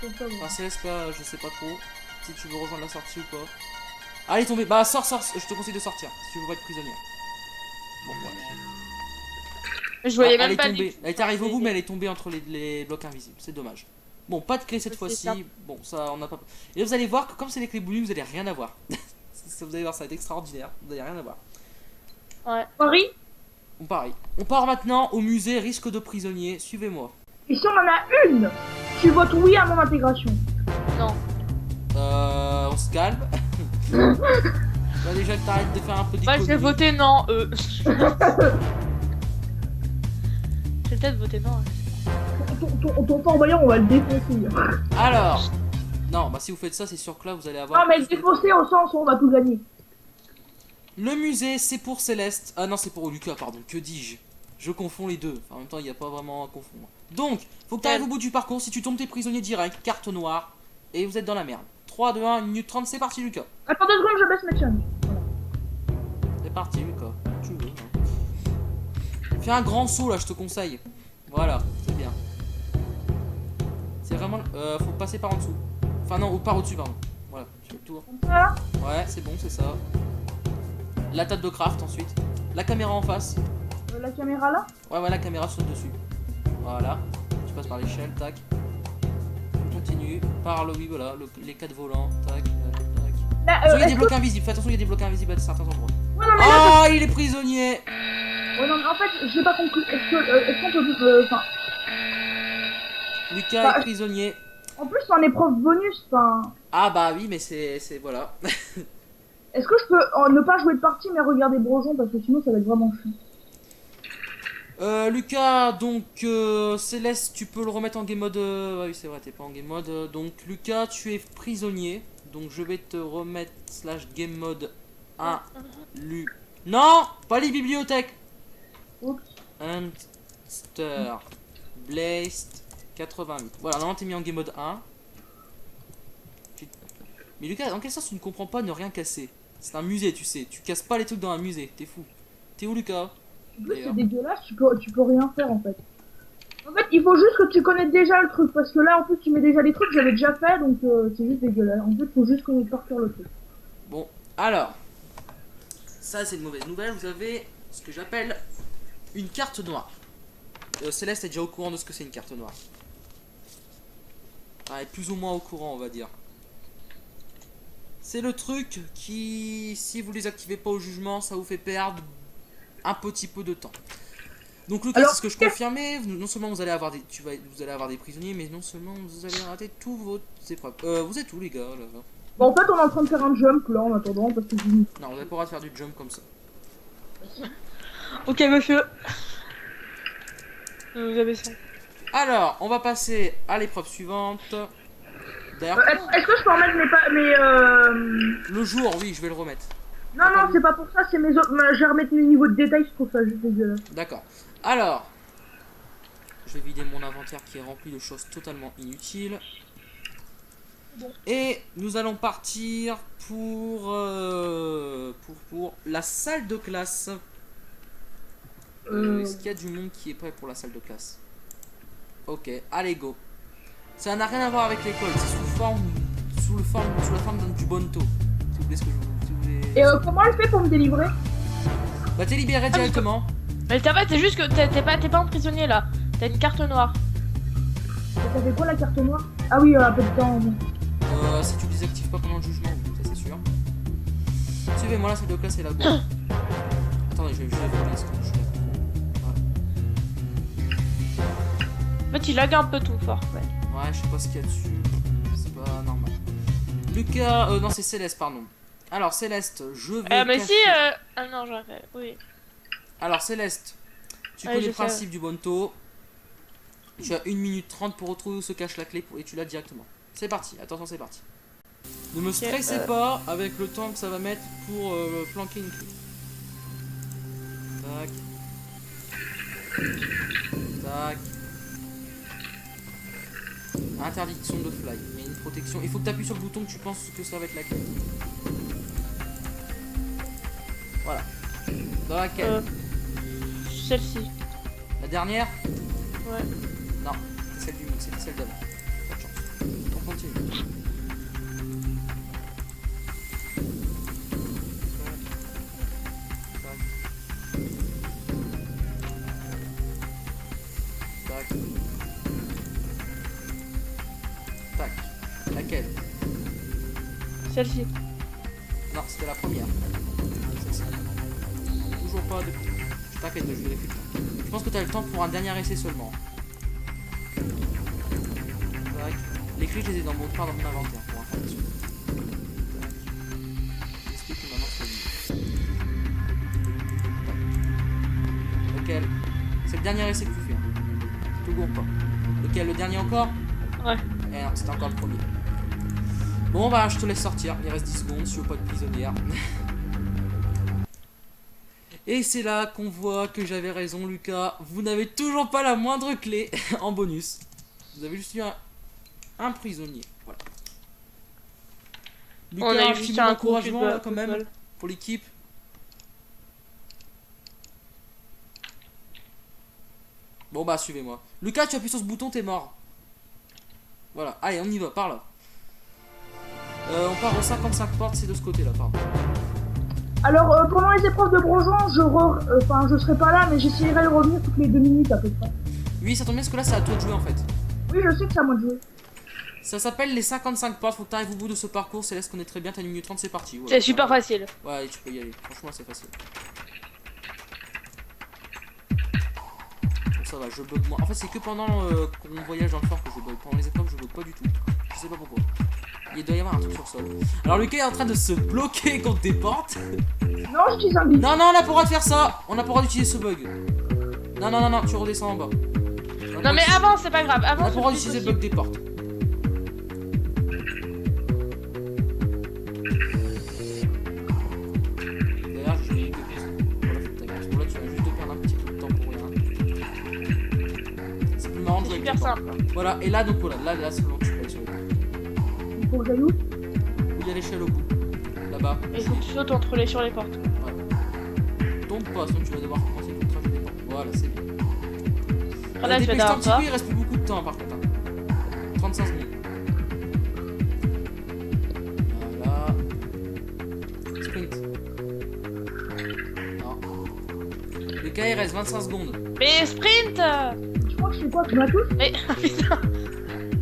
Speaker 1: Enfin, Céleste, là, je sais pas trop. Si tu veux rejoindre la sortie ou pas. Allez, tombez. Bah, sors. Je te conseille de sortir. Si tu veux pas être prisonnière. Bon, voilà.
Speaker 3: Je voyais
Speaker 1: Elle
Speaker 3: même
Speaker 1: est
Speaker 3: pas.
Speaker 1: tombée. Elle est arrivée au bout, mais elle est tombée entre les blocs invisibles. C'est dommage. Bon, pas de clé cette
Speaker 3: C'est
Speaker 1: fois-ci.
Speaker 3: ça.
Speaker 1: Bon, ça, on n'a pas. Et là, vous allez voir que comme c'est les clés bonus, vous allez rien avoir. Vous allez voir, ça va être extraordinaire. Vous allez rien avoir.
Speaker 2: Paris.
Speaker 1: On pareil. On part maintenant au musée risque de prisonnier. Suivez-moi.
Speaker 2: Et si on en a une, tu votes oui à mon intégration.
Speaker 3: Non.
Speaker 1: On se calme. Bah, déjà que t'arrêtes de faire un peu
Speaker 3: Moi
Speaker 1: d'économie.
Speaker 3: j'ai voté non. J'ai peut-être voté non.
Speaker 2: Ton Fort Boyard, on va le défoncer.
Speaker 1: Alors. Non, bah si vous faites ça, c'est sûr que là, vous allez avoir...
Speaker 2: Non, mais le défoncer au sens où on va tout gagner.
Speaker 1: Le musée, c'est pour Céleste. Ah non, c'est pour Lucas, pardon. Que dis-je? Je confonds les deux. Enfin, en même temps, il n'y a pas vraiment à confondre. Donc, faut que tu arrives au bout du parcours. Si tu tombes, t'es prisonnier direct. Carte noire. Et vous êtes dans la merde. 3, 2, 1, 1 minute 30, c'est parti, Lucas.
Speaker 2: Attends 2 secondes, je baisse mes chums. Voilà.
Speaker 1: C'est parti, Lucas. Tu veux. Hein. Fais un grand saut, là, je te conseille. Voilà, c'est bien. C'est vraiment... faut passer par en dessous. Enfin, non, ou par au-dessus, pardon. Voilà, tu fais le tour.
Speaker 2: Comme ça.
Speaker 1: Ouais, c'est bon, c'est ça. La table de craft, ensuite. La caméra en face.
Speaker 2: La caméra là.
Speaker 1: Ouais, la caméra saute dessus. Voilà. Tu passes par l'échelle, tac. Tu continues par le, oui, voilà, les 4 volants, tac, tac.
Speaker 2: Là,
Speaker 1: Attention, il y a des blocs invisibles. Fais attention, il y a des blocs invisibles à certains endroits.
Speaker 2: Ouais, non, mais là,
Speaker 1: Oh, il est prisonnier.
Speaker 2: ouais, non, mais en fait, j'ai pas compris. Est-ce qu'on peut. Enfin.
Speaker 1: Lucas
Speaker 2: Bah,
Speaker 1: est prisonnier.
Speaker 2: En plus, c'est en épreuve bonus. Enfin.
Speaker 1: Ah bah oui, mais c'est voilà.
Speaker 2: Est-ce que je peux ne pas jouer de partie mais regarder Brojon parce que sinon ça va être vraiment chiant.
Speaker 1: Lucas, donc Céleste, tu peux le remettre en game mode. Oui, c'est vrai, t'es pas en game mode. Donc Lucas, tu es prisonnier. Donc je vais te remettre /game mode 1. Non, pas les bibliothèques.
Speaker 2: Oups.
Speaker 1: Hunter Blast 88. Voilà, non, t'es mis en game mode 1. Mais Lucas, dans quel sens tu ne comprends pas ne rien casser? C'est un musée, tu sais. Tu casses pas les trucs dans un musée. T'es fou. T'es où, Lucas?
Speaker 2: En plus, c'est dégueulasse, tu peux rien faire en fait. En fait, il faut juste que tu connaisses déjà le truc, parce que là, en plus, tu mets déjà les trucs, j'avais déjà fait, donc c'est juste dégueulasse. En fait, il faut juste connaître par cœur le truc.
Speaker 1: Bon, alors, ça c'est une mauvaise nouvelle, vous avez ce que j'appelle une carte noire. Céleste est déjà au courant de ce que c'est une carte noire. Elle est plus ou moins au courant, on va dire. C'est le truc qui, si vous les activez pas au jugement, ça vous fait perdre un petit peu de temps. Donc Lucas, c'est ce que je confirmais. Non seulement vous allez avoir des, vous allez avoir des prisonniers, mais non seulement vous allez rater tous vos épreuves. Vous êtes où les gars là?
Speaker 2: Bon, en fait, on est en train de faire un jump là en attendant parce que
Speaker 1: non, vous n'avez pas le droit de faire du jump comme ça.
Speaker 3: Ok, monsieur. Vous avez ça.
Speaker 1: Alors, on va passer à l'épreuve suivante. D'ailleurs,
Speaker 2: est-ce que je peux remettre mes
Speaker 1: le jour, oui, je vais le remettre.
Speaker 2: Non, non, c'est pas pour ça, c'est mes autres. Je vais remettre mes niveaux de détail, je trouve ça juste dégueulasse.
Speaker 1: D'accord. Alors, je vais vider mon inventaire qui est rempli de choses totalement inutiles. Et nous allons partir pour la salle de classe. Est-ce qu'il y a du monde qui est prêt pour la salle de classe? Ok, allez go. Ça n'a rien à voir avec l'école, c'est sous la forme du bonto. Si vous voulez ce que je vous...
Speaker 2: Et comment elle fait pour me délivrer?
Speaker 1: Bah t'es libéré directement.
Speaker 3: Mais t'as pas, c'est juste que t'es pas un prisonnier là. T'as une carte noire.
Speaker 2: Ça fait quoi la carte noire? Ah oui, un peu de temps.
Speaker 1: Si tu désactives pas pendant le jugement, ça c'est sûr. Suivez-moi, la salle de classe est là-bas. Attendez, je vais voler ce que je fais.
Speaker 3: En fait, il lag un peu tout fort. Ouais.
Speaker 1: Ouais, je sais pas ce qu'il y a dessus. C'est pas normal. Lucas, non, c'est Céleste, pardon. Alors, Céleste, je vais.
Speaker 3: Mais
Speaker 1: cacher...
Speaker 3: si. Ah non, j'aurais fait. Oui.
Speaker 1: Alors, Céleste, tu connais le principe du bonto. Tu as 1 minute 30 pour retrouver où se cache la clé et tu l'as directement. C'est parti, attention, c'est parti. Ne me stressez pas avec le temps que ça va mettre pour planquer une clé. Tac. Tac. Interdiction de fly, mais une protection. Il faut que tu appuies sur le bouton que tu penses que ça va être la clé. Voilà. Dans laquelle?
Speaker 3: Celle-ci.
Speaker 1: La dernière?
Speaker 3: Ouais.
Speaker 1: Non, c'était celle d'avant. Pas de chance. On continue. Tac. Tac. Laquelle?
Speaker 3: Celle-ci.
Speaker 1: Non, c'était la première. Toujours pas de... Je t'inquiète, je vérifie. Je pense que tu as le temps pour un dernier essai seulement. Tac. Les clés, je les ai dans mon inventaire pour information. Tac. J'explique que maintenant c'est lui. Lequel? C'est le dernier essai que tu fais. Hein. Tout gourd pas. Lequel? Le dernier encore?
Speaker 3: Ouais.
Speaker 1: Eh non, c'était encore le premier. Bon bah je te laisse sortir, il reste 10 secondes si je veux pas de prisonnière. Et c'est là qu'on voit que j'avais raison, Lucas. Vous n'avez toujours pas la moindre clé en bonus. Vous avez juste eu un prisonnier. Voilà.
Speaker 3: On
Speaker 1: Lucas,
Speaker 3: a eu
Speaker 1: un
Speaker 3: juste
Speaker 1: petit mot
Speaker 3: un
Speaker 1: d'encouragement
Speaker 3: coup de
Speaker 1: là, quand même
Speaker 3: bol.
Speaker 1: pour l'équipe. Bon bah suivez-moi. Lucas, tu appuies sur ce bouton, t'es mort. Voilà, allez on y va, par là. On part aux 55 portes, c'est de ce côté là, pardon.
Speaker 2: Alors, pendant les épreuves de Grosjean, je serai pas là, mais j'essaierai de revenir toutes les 2 minutes à peu près.
Speaker 1: Oui, ça tombe bien parce que là c'est à toi de jouer en fait.
Speaker 2: Oui, je sais que c'est à moi de jouer.
Speaker 1: Ça s'appelle les 55 portes, faut que t'arrives au bout de ce parcours, Céleste connaît très bien, t'as 1 minute 30, c'est parti. Voilà,
Speaker 3: C'est super facile.
Speaker 1: Ouais, tu peux y aller, franchement c'est facile. Bon, ça va, je bug moi. En fait, c'est que pendant qu'on voyage dans le fort que je bug. Pendant les épreuves, je bug pas du tout. Je sais pas pourquoi. Il doit y avoir un truc sur le sol. Alors, Lucas est en train de se bloquer contre des portes.
Speaker 2: Non, j'utilise un bip.
Speaker 1: Non, non, on a pas le droit de faire ça. On a pas le droit d'utiliser ce bug. Non, non, non, non, tu redescends en bas.
Speaker 3: Non mais avant c'est pas grave,
Speaker 1: On a
Speaker 3: avant
Speaker 1: pas le droit
Speaker 3: c'est
Speaker 1: d'utiliser le bug des portes. D'ailleurs, je vais voilà, faut que t'ailles. Parce que là, tu vas juste te perdre un petit peu de temps pour rien. C'est plus marrant de jouer avec
Speaker 3: super
Speaker 1: les portes.
Speaker 3: simple.
Speaker 1: Voilà, et là, donc voilà, là c'est bon, tu peux aller sur les portes.
Speaker 2: Il faut que j'aille où?
Speaker 1: Il y a l'échelle au bout. Là-bas.
Speaker 3: Il faut que tu sautes entre les sur les portes.
Speaker 1: Tombe pas, sinon tu vas devoir commencer le trajet des portes. Voilà, c'est bien.
Speaker 3: Après là tu vas
Speaker 1: Dépêche-toi un
Speaker 3: d'avoir
Speaker 1: petit
Speaker 3: ça.
Speaker 1: peu, il reste plus beaucoup de temps par contre. Hein. 35 secondes. Voilà. Sprint. Non. Le cas il reste 25 secondes.
Speaker 3: Mais sprint.
Speaker 2: Je crois que je fais quoi? Tu m'as touché?
Speaker 3: Mais putain.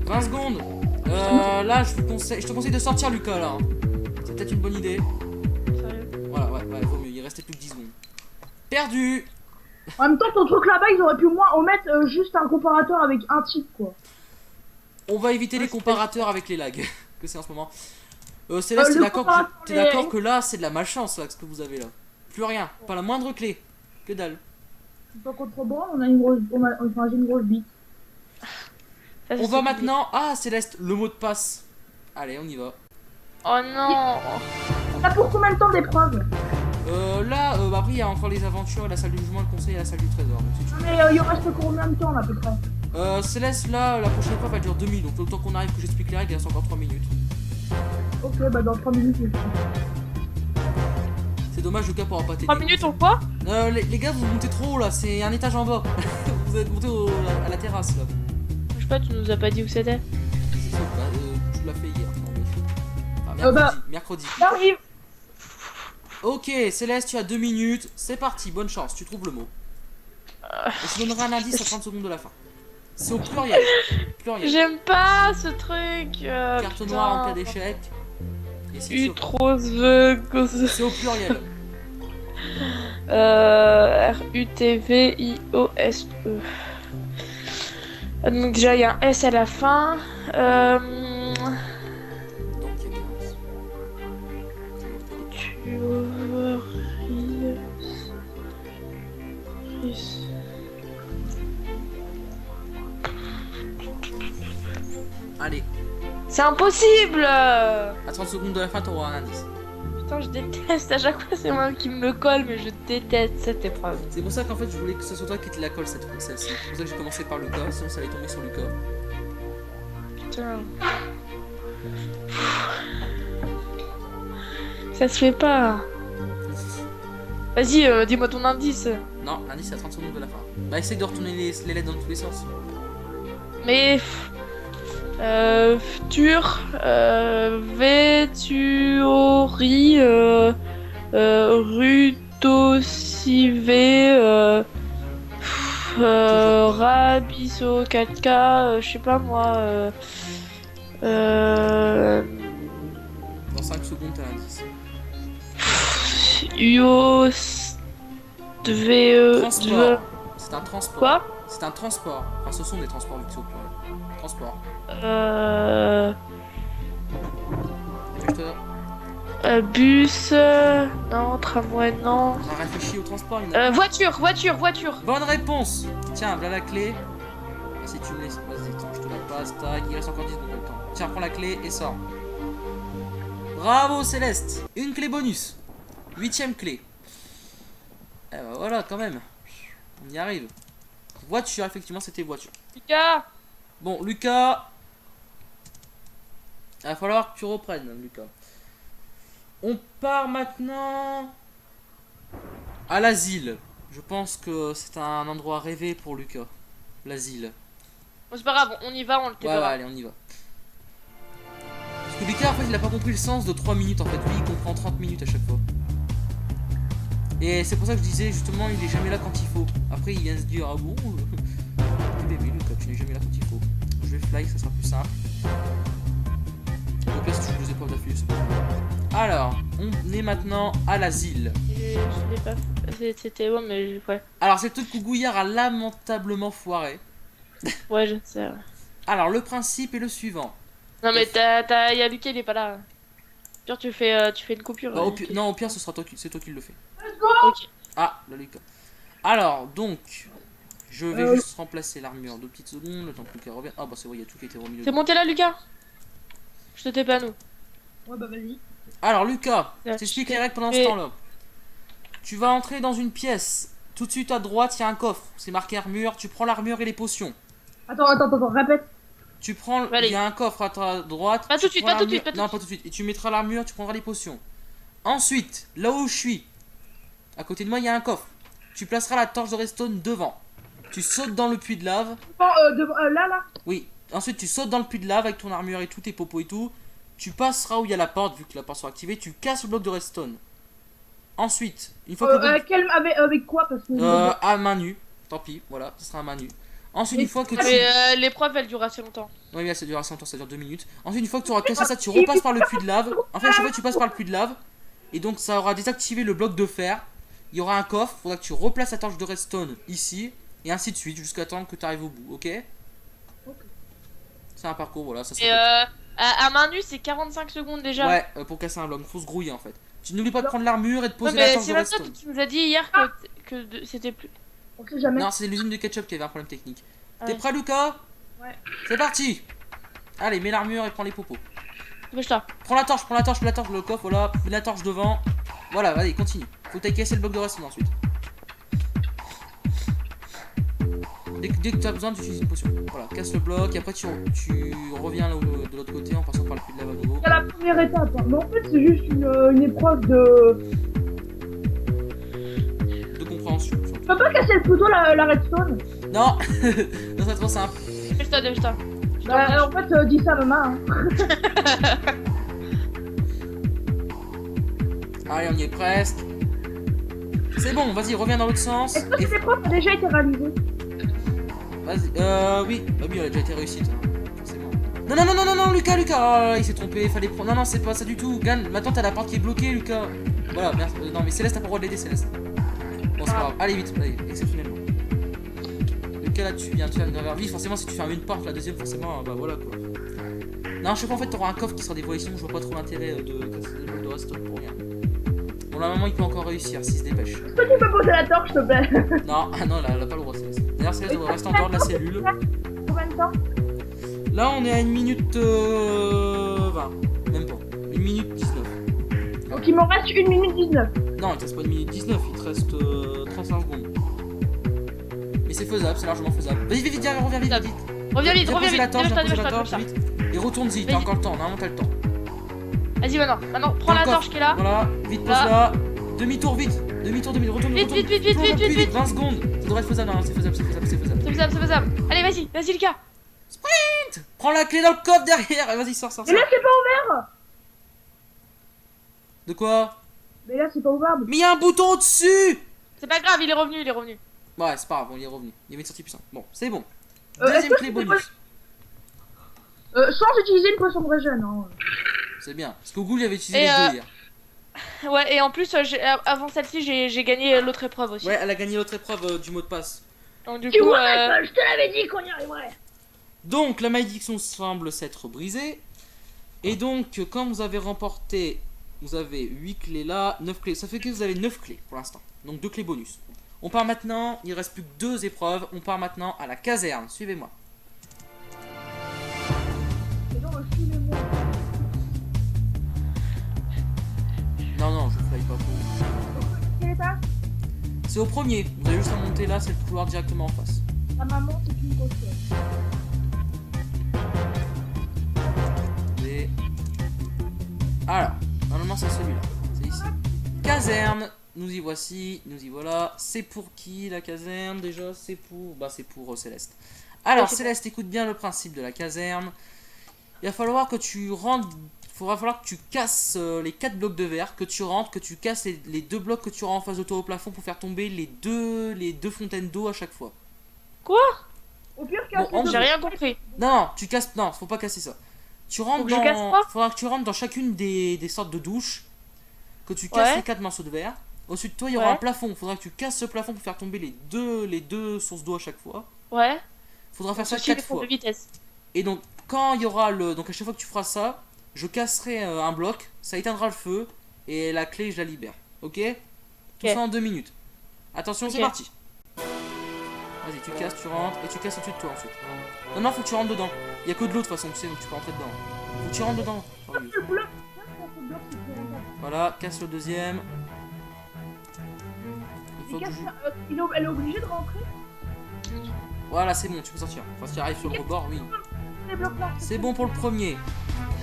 Speaker 1: 20 secondes. Là je te conseille de sortir Lucas là. Hein. C'est peut-être une bonne idée.
Speaker 3: Sérieux.
Speaker 1: Voilà, ouais, vaut mieux, il restait plus que 10 secondes. Perdu.
Speaker 2: En même temps, ton truc là-bas, ils auraient pu au moins omettre juste un comparateur avec un type, quoi.
Speaker 1: On va éviter les comparateurs avec les lags que c'est en ce moment. Céleste, t'es
Speaker 2: Le
Speaker 1: d'accord
Speaker 2: comparateur
Speaker 1: t'es d'accord que là c'est de la malchance là ce que vous avez là. Plus rien, pas la moindre clé. Que dalle.
Speaker 2: Pas contre bon, on a une grosse, enfin j'ai une grosse bite.
Speaker 3: Ça, c'est
Speaker 1: On va
Speaker 3: ce
Speaker 1: maintenant. Ah Céleste, le mot de passe. Allez, on y va.
Speaker 3: Oh non.
Speaker 2: T'as pour combien de temps d'épreuve?
Speaker 1: Là, après il y a encore les aventures, la salle du jugement, le conseil et la salle du trésor. Donc, si tu veux.
Speaker 2: Mais il reste combien de temps là, à peu près?
Speaker 1: Céleste, là, la prochaine fois va durer 2 minutes. Donc le temps qu'on arrive que j'explique les règles, il reste encore 3 minutes.
Speaker 2: Ok, bah dans 3 minutes, je
Speaker 1: C'est dommage, le gars pourra pas t'aider.
Speaker 3: 3 minutes on le voit.
Speaker 1: Les gars, vous montez trop haut là, c'est un étage en bas. Vous êtes monté à la terrasse là.
Speaker 3: Je sais pas, tu nous as pas dit où c'était.
Speaker 1: Tu l'as fait hier. Non, mais... Enfin,
Speaker 2: bah.
Speaker 1: mercredi.
Speaker 2: J'arrive.
Speaker 1: Ok, Céleste, tu as 2 minutes. C'est parti, bonne chance, tu trouves le mot. Et je donnerai un indice à 30 secondes de la fin. C'est au pluriel. Pluriel.
Speaker 3: J'aime pas ce truc.
Speaker 1: Carte noire en cas d'échec. Et si tu-
Speaker 3: Utrosvegos.
Speaker 1: C'est au pluriel.
Speaker 3: RUTVIOSE. Donc déjà il y a un S à la fin.
Speaker 1: Donc, il y a 15. Allez,
Speaker 3: C'est impossible.
Speaker 1: à 30 secondes de la fin, t'auras un indice.
Speaker 3: Putain, je déteste à chaque fois, c'est moi qui me colle, mais je déteste cette épreuve.
Speaker 1: C'est pour ça qu'en fait, je voulais que ce soit toi qui te la colle cette fois, celle-ci. C'est pour ça que j'ai commencé par Lucas, sinon ça allait tomber sur Lucas.
Speaker 3: Putain. Ça se fait pas. Vas-y, dis-moi ton indice.
Speaker 1: Non, l'indice c'est à 30 secondes de la fin. Bah, essaye de retourner les lettres dans tous les sens.
Speaker 3: Mais. Futur. Vétuori. Rutocivé. Rabiso 4K. Je sais pas moi.
Speaker 1: Dans 5 secondes, t'as l'indice.
Speaker 3: Uos. Dve.
Speaker 1: Transport. C'est un transport.
Speaker 3: Quoi?
Speaker 1: C'est un transport. Enfin, ce sont des transports vu que c'est au pluriel. Transport. Dépêche-toi.
Speaker 3: Bus. Non, tramway, non.
Speaker 1: On a réfléchi au transport, il y en a.
Speaker 3: Voiture.
Speaker 1: Bonne réponse. Tiens, voilà la clé. Ah, si tu me laisses. Vas-y, attends, je te la passe. Tac, il reste encore 10 secondes de temps. Tiens, prends la clé et sors. Bravo Céleste. Une clé bonus. 8ème clé. Eh ben voilà, quand même. On y arrive. Voiture, effectivement, c'était voiture.
Speaker 3: Lucas.
Speaker 1: Bon, Lucas. Il va falloir que tu reprennes, Lucas. On part maintenant à l'asile. Je pense que c'est un endroit rêvé pour Lucas. L'asile.
Speaker 3: Bon, c'est pas grave, on y va, on le
Speaker 1: Ouais,
Speaker 3: tépera.
Speaker 1: ouais, allez, on y va. Parce que Lucas, en fait, il a pas compris le sens de 3 minutes. En fait, lui, il comprend 30 minutes à chaque fois. Et c'est pour ça que je disais, justement, il est jamais là quand il faut. Après, il vient se dire, ah bon bébé, Lucas, tu n'es jamais là quand il faut. Je vais fly, ça sera plus simple. Donc là, si tu joues les épreuves d'affilée, c'est pas grave. Alors, on est maintenant à l'asile.
Speaker 3: Je l'ai pas fait. C'était bon, mais ouais.
Speaker 1: Alors, cette cougouillard a lamentablement foiré.
Speaker 3: Ouais, je sais. Ouais.
Speaker 1: Alors, le principe est le suivant.
Speaker 3: Non, mais y'a Lucas, il est pas là. Pire, tu fais une coupure.
Speaker 1: Bah, non, au pire, ce sera toi, c'est toi qui le fais.
Speaker 3: Ok.
Speaker 1: Ah, là, Lucas. Alors, donc, je vais juste remplacer l'armure 2 petites secondes, le temps que Lucas revienne. Ah, bah, c'est vrai, il y a tout qui a été remis.
Speaker 3: T'es monté là, Lucas? Je te t'ai pas, nous.
Speaker 2: Ouais, bah vas-y.
Speaker 1: Alors, Lucas, je
Speaker 3: Ouais.
Speaker 1: t'explique les règles pendant ce temps-là. Tu vas entrer dans une pièce. Tout de suite à droite, il y a un coffre. C'est marqué armure. Tu prends l'armure et les potions.
Speaker 2: Attends, répète.
Speaker 1: Tu prends.
Speaker 3: Allez.
Speaker 1: Il y a un coffre à ta droite.
Speaker 3: Pas
Speaker 1: tu
Speaker 3: tout de suite,
Speaker 1: prends
Speaker 3: pas tout de
Speaker 1: l'armure-
Speaker 3: suite, pas tout de
Speaker 1: Non, pas tout de suite. Et tu mettras l'armure, tu prendras les potions. Ensuite, là où je suis, à côté de moi, il y a un coffre. Tu placeras la torche de redstone devant. Tu sautes dans le puits de lave.
Speaker 2: Bon, là.
Speaker 1: Oui. Ensuite, tu sautes dans le puits de lave avec ton armure et tout, tes popos et tout. Tu passeras où il y a la porte, vu que la porte sera activée. Tu casses le bloc de redstone. Ensuite, une fois que le bloc-
Speaker 2: Avec quoi parce que
Speaker 1: à main nue. Tant pis, voilà, ce sera à main nue. Ensuite, une fois que tu.
Speaker 3: Mais l'épreuve, elle dure assez longtemps.
Speaker 1: Oui, mais ça dure assez longtemps, ça dure 2 minutes. Ensuite, une fois que tu auras cassé ça, tu repasses par le puits de lave. En fait, à chaque fois, tu passes par le puits de lave. Et donc, ça aura désactivé le bloc de fer. Il y aura un coffre. Faudra que tu replaces la torche de redstone ici. Et ainsi de suite, jusqu'à temps que tu arrives au bout, ok? C'est un parcours, voilà. Ça
Speaker 3: Et à main nue, c'est 45 secondes déjà.
Speaker 1: Ouais, pour casser un bloc. Faut se grouiller en fait. Tu n'oublies pas de prendre l'armure et de
Speaker 3: Ouais,
Speaker 1: poser la
Speaker 3: mais
Speaker 1: torche
Speaker 3: c'est
Speaker 1: de
Speaker 3: même ça
Speaker 1: redstone.
Speaker 3: que tu nous as dit hier que c'était plus.
Speaker 2: on sait jamais.
Speaker 1: Non, c'est l'usine de ketchup qui avait un problème technique.
Speaker 3: Ah
Speaker 1: T'es
Speaker 3: ouais.
Speaker 1: prêt, Lucas?
Speaker 2: Ouais.
Speaker 1: C'est parti! Allez, mets l'armure et prends les popos.
Speaker 3: Dépêche-toi.
Speaker 1: Prends la torche, le coffre, voilà. Mets la torche devant. Voilà, allez, continue. Faut que t'ailles casser le bloc de redstone ensuite. Dès que tu as besoin, tu utilises une potion. Voilà, casse le bloc et après tu reviens là de l'autre côté en passant par le puits de lave à nouveau.
Speaker 2: C'est la première étape. Hein. Mais en fait, c'est juste une épreuve de.
Speaker 1: De compréhension. surtout.
Speaker 2: Tu peux pas casser plutôt la redstone?
Speaker 1: Non, ça serait trop simple.
Speaker 3: Dépêche-toi, dépêche-toi.
Speaker 2: Bah, en fait, dis ça à maman. Hein.
Speaker 1: Allez, on y est presque. C'est bon, vas-y, reviens dans l'autre sens.
Speaker 2: Est-ce que
Speaker 1: Et...
Speaker 2: cette épreuve a déjà été réalisée?
Speaker 1: Vas-y, oui. Bah oui, elle a déjà été réussite, hein, forcément. Non, Lucas, oh, il s'est trompé, fallait prendre... Non, c'est pas ça du tout. Gan, maintenant t'as la porte qui est bloquée, Lucas. Voilà, merci. Non, mais Céleste, t'as pas le droit de l'aider, Céleste. Bon, c'est pas grave. Allez, vite, allez, exceptionnellement. Lucas, là, tu viens de faire une erreur vite. Forcément, si tu fermes une porte, la deuxième, forcément, bah voilà, quoi. Non, je sais pas, en fait, t'auras un coffre qui sera dévoilé, sinon je vois pas trop l'intérêt de casser des blocs de redstone pour rien. Bon, normalement, il peut encore réussir s'il se dépêche.
Speaker 2: Est-ce que tu peux poser la torche, s'il te plaît?
Speaker 1: Non, ah non, elle a pas le droit, Céleste. D'ailleurs, Céleste devrait rester en dehors de la cellule.
Speaker 2: Combien de temps?
Speaker 1: Là, on est à 1 minute 20. Même pas. 1 minute 19.
Speaker 2: Donc il m'en reste 1 minute 19.
Speaker 1: Non, il te reste pas 1 minute 19, il te reste 35 secondes. Mais c'est faisable, c'est largement faisable. Vas-y, vite, viens, reviens vite, vite.
Speaker 3: Reviens vite,
Speaker 1: Viens
Speaker 3: reviens
Speaker 1: poser la
Speaker 3: vite.
Speaker 1: torche, viens poser la
Speaker 3: Dépêche-toi,
Speaker 1: torche,
Speaker 3: dépêche-toi.
Speaker 1: vite. Et retourne-y, t'as
Speaker 3: Vas-y.
Speaker 1: encore le temps, normalement t'as le temps.
Speaker 3: Vas-y, maintenant, prends la
Speaker 1: Encore.
Speaker 3: torche qui est là.
Speaker 1: Voilà, vite, pose-la. Demi-tour, vite. Demi-tour, retourne,
Speaker 3: Vite,
Speaker 1: retourne.
Speaker 3: vite, vite,
Speaker 1: Plus
Speaker 3: vite, vite.
Speaker 1: 20 secondes. Ça devrait être faisable, non, c'est faisable.
Speaker 3: C'est faisable, c'est faisable. Allez, vas-y, Lucas.
Speaker 1: Prends la clé dans le coffre derrière. Vas-y, sors.
Speaker 2: Mais là, c'est pas ouvert.
Speaker 1: De quoi?
Speaker 2: Mais là, c'est pas ouvert.
Speaker 1: Mais il y a un bouton au-dessus.
Speaker 3: C'est pas grave, il est revenu.
Speaker 1: Ouais, c'est pas grave, bon, il est revenu. Il y avait une sortie puissante. Bon, c'est bon.
Speaker 2: Est-ce
Speaker 1: Deuxième
Speaker 2: que
Speaker 1: clé
Speaker 2: tu
Speaker 1: bonus.
Speaker 2: Sans utiliser une potion de régène. Hein.
Speaker 1: C'est bien. Parce qu'au goût, il avait utilisé
Speaker 3: Et,
Speaker 1: les deux hier.
Speaker 3: Ouais, et en plus, avant celle-ci, j'ai gagné l'autre épreuve aussi.
Speaker 1: Ouais, elle a gagné l'autre épreuve du mot de passe.
Speaker 3: Donc, du
Speaker 2: Tu
Speaker 3: coup,
Speaker 2: vois, je te l'avais dit qu'on y arriverait.
Speaker 1: Donc, la malédiction semble s'être brisée. Et donc, quand vous avez remporté, vous avez 8 clés là, 9 clés. Ça fait que vous avez 9 clés pour l'instant. Donc, 2 clés bonus. On part maintenant, il reste plus que 2 épreuves. On part maintenant à la caserne. Suivez-moi.
Speaker 2: Mais non, suivez-moi.
Speaker 1: Non, je fly pas pour.
Speaker 2: Quel état?
Speaker 1: C'est au premier. Vous avez juste à monter là, c'est le couloir directement en face.
Speaker 2: Ta maman, c'est une cochonne.
Speaker 1: Et... Alors, normalement c'est celui-là. C'est ici. Caserne. Nous y voici, nous y voilà. C'est pour qui la caserne déjà? C'est pour... Bah c'est pour Céleste. Alors Céleste, écoute bien le principe de la caserne. Il va falloir que tu rentres... Il faudra falloir que tu casses les 4 blocs de verre, que tu rentres, que tu casses les 2 blocs que tu auras en face de toi au plafond pour faire tomber les deux fontaines d'eau à chaque fois.
Speaker 3: Quoi?
Speaker 2: Au pire,
Speaker 1: Bon,
Speaker 3: J'ai rien compris.
Speaker 1: Non, tu casses... Non, faut pas casser ça. Tu rentres
Speaker 3: Faut que je casse
Speaker 1: dans...
Speaker 3: pas
Speaker 1: Faudra que tu rentres dans chacune des sortes de douches. Que tu casses
Speaker 3: Ouais.
Speaker 1: les 4 morceaux de verre. Au-dessus de toi, il y aura
Speaker 3: Ouais.
Speaker 1: un plafond. Il faudra que tu casses ce plafond pour faire tomber les deux sources d'eau à chaque fois.
Speaker 3: Ouais.
Speaker 1: Faudra faire ça
Speaker 3: Ceci, les
Speaker 1: 4
Speaker 3: pompes
Speaker 1: fois.
Speaker 3: de vitesse.
Speaker 1: Et donc, quand il y aura le... Donc à chaque fois que tu feras ça, je casserai un bloc. Ça éteindra le feu. Et la clé, je la libère. Ok? Tout
Speaker 3: Ok.
Speaker 1: ça en 2 minutes. Attention, c'est
Speaker 3: Ok.
Speaker 1: parti. Vas-y, tu casses, tu rentres. Et tu casses au-dessus de toi ensuite. Non, non, faut que tu rentres dedans. Il y a que de l'eau de toute façon, tu sais, donc tu peux rentrer dedans. Faut que tu rentres dedans. Sérieux.
Speaker 2: Le bloc. Ce bloc, c'est plus rentable.
Speaker 1: Voilà, casse le deuxième. Il faut
Speaker 2: Et
Speaker 1: que
Speaker 2: casse
Speaker 1: je-
Speaker 2: ça, elle est obligée de rentrer.
Speaker 1: Voilà, c'est bon, tu peux sortir. Enfin, si tu arrives sur le rebord, oui.
Speaker 2: Les blocs là.
Speaker 1: C'est bon pour le premier.
Speaker 2: Le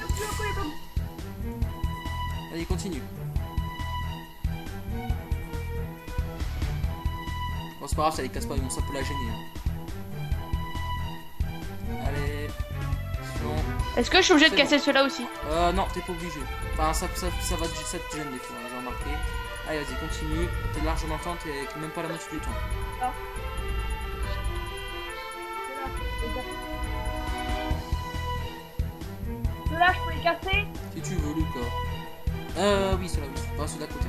Speaker 2: bloc, les blocs.
Speaker 1: Allez, continue. Bon, c'est pas grave, ça les casse pas, ils vont ça peut la gêner. Allez. Attention.
Speaker 3: Est-ce que je suis obligé de
Speaker 1: C'est
Speaker 3: casser ceux-là aussi?
Speaker 1: Non, t'es pas obligé. Enfin, ça te gêne des fois, hein, j'ai remarqué. Allez, vas-y, continue. T'es largement temps, t'es même pas la moitié du temps.
Speaker 2: Ceux-là, je peux les casser.
Speaker 1: Si tu veux, Lucas. Oui, ceux-là, oui. Pas ceux d'à côté.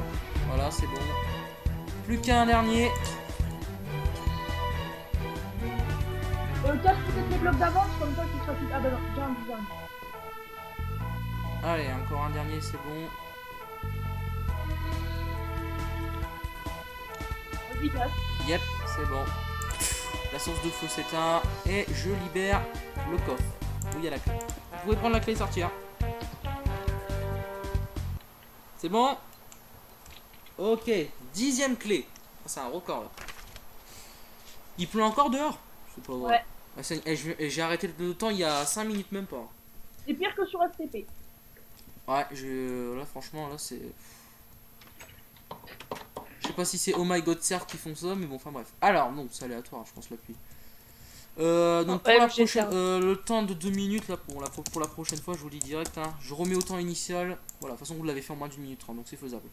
Speaker 1: Voilà, c'est bon. Plus qu'un dernier.
Speaker 2: Casse peut-être les blocs d'avance, comme ça tu seras plus. Ah bah non, j'ai un.
Speaker 1: Allez, encore un dernier, c'est bon.
Speaker 2: Vas-y, casse.
Speaker 1: Yep, c'est bon. La source de feu s'éteint. Et je libère le coffre. Où il y a la clé. Vous pouvez prendre la clé et sortir. C'est bon? Ok, 10ème clé. C'est un record là. Il pleut encore dehors? C'est pas vrai.
Speaker 2: Ouais.
Speaker 1: J'ai arrêté le temps il y a 5 minutes même pas.
Speaker 2: C'est pire que sur STP.
Speaker 1: Ouais, là franchement là c'est... Je sais pas si c'est Oh My God Serve qui font ça, mais bon, enfin bref. Alors, non, c'est aléatoire, je pense, la pluie. Donc pour
Speaker 3: Ouais,
Speaker 1: la
Speaker 3: j'ai
Speaker 1: prochaine,
Speaker 3: ça.
Speaker 1: le temps de 2 minutes, là, pour la prochaine fois, je vous le dis direct, hein, je remets au temps initial. Voilà, de toute façon, vous l'avez fait en moins d'1 minute 30, donc c'est faisable.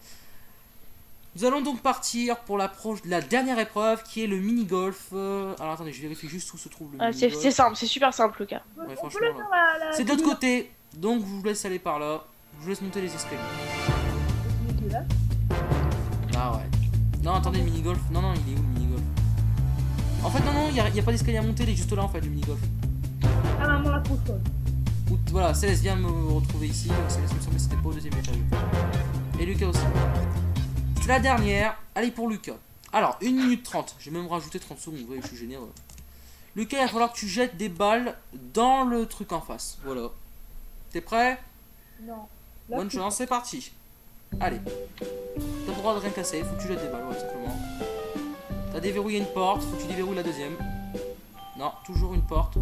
Speaker 1: Nous allons donc partir pour la dernière épreuve, qui est le mini-golf. Alors attendez, je vérifie juste où se trouve le
Speaker 3: Ah,
Speaker 1: mini-golf.
Speaker 3: c'est simple, c'est super simple, Lucas.
Speaker 1: Ouais,
Speaker 2: On
Speaker 1: franchement,
Speaker 2: peut le
Speaker 1: là.
Speaker 2: faire la.
Speaker 1: C'est de l'autre côté, donc je vous laisse aller par là. Je vous laisse monter les escaliers.
Speaker 2: Là.
Speaker 1: Ah ouais. Non, attendez, le mini-golf. Non, non, il est où le mini-golf? En fait, non, il n'y a pas d'escalier à monter, il est juste là en fait, le mini-golf.
Speaker 2: Ah, maman, la cochonne.
Speaker 1: Voilà, Céleste vient de me retrouver ici, donc Céleste me semblait que c'était pas au deuxième étage. Et Lucas aussi. C'est la dernière. Allez pour Lucas. Alors, 1 minute 30. J'ai même rajouté 30 secondes, vous voyez, je suis généreux. Lucas, il va falloir que tu jettes des balles dans le truc en face. Voilà. T'es prêt?
Speaker 2: Non. Là,
Speaker 1: Bonne chance, c'est parti. Allez. T'as le droit de rien casser, faut que tu jettes des balles, ouais, simplement. T'as déverrouillé une porte, faut que tu déverrouilles la deuxième. Non, toujours une porte.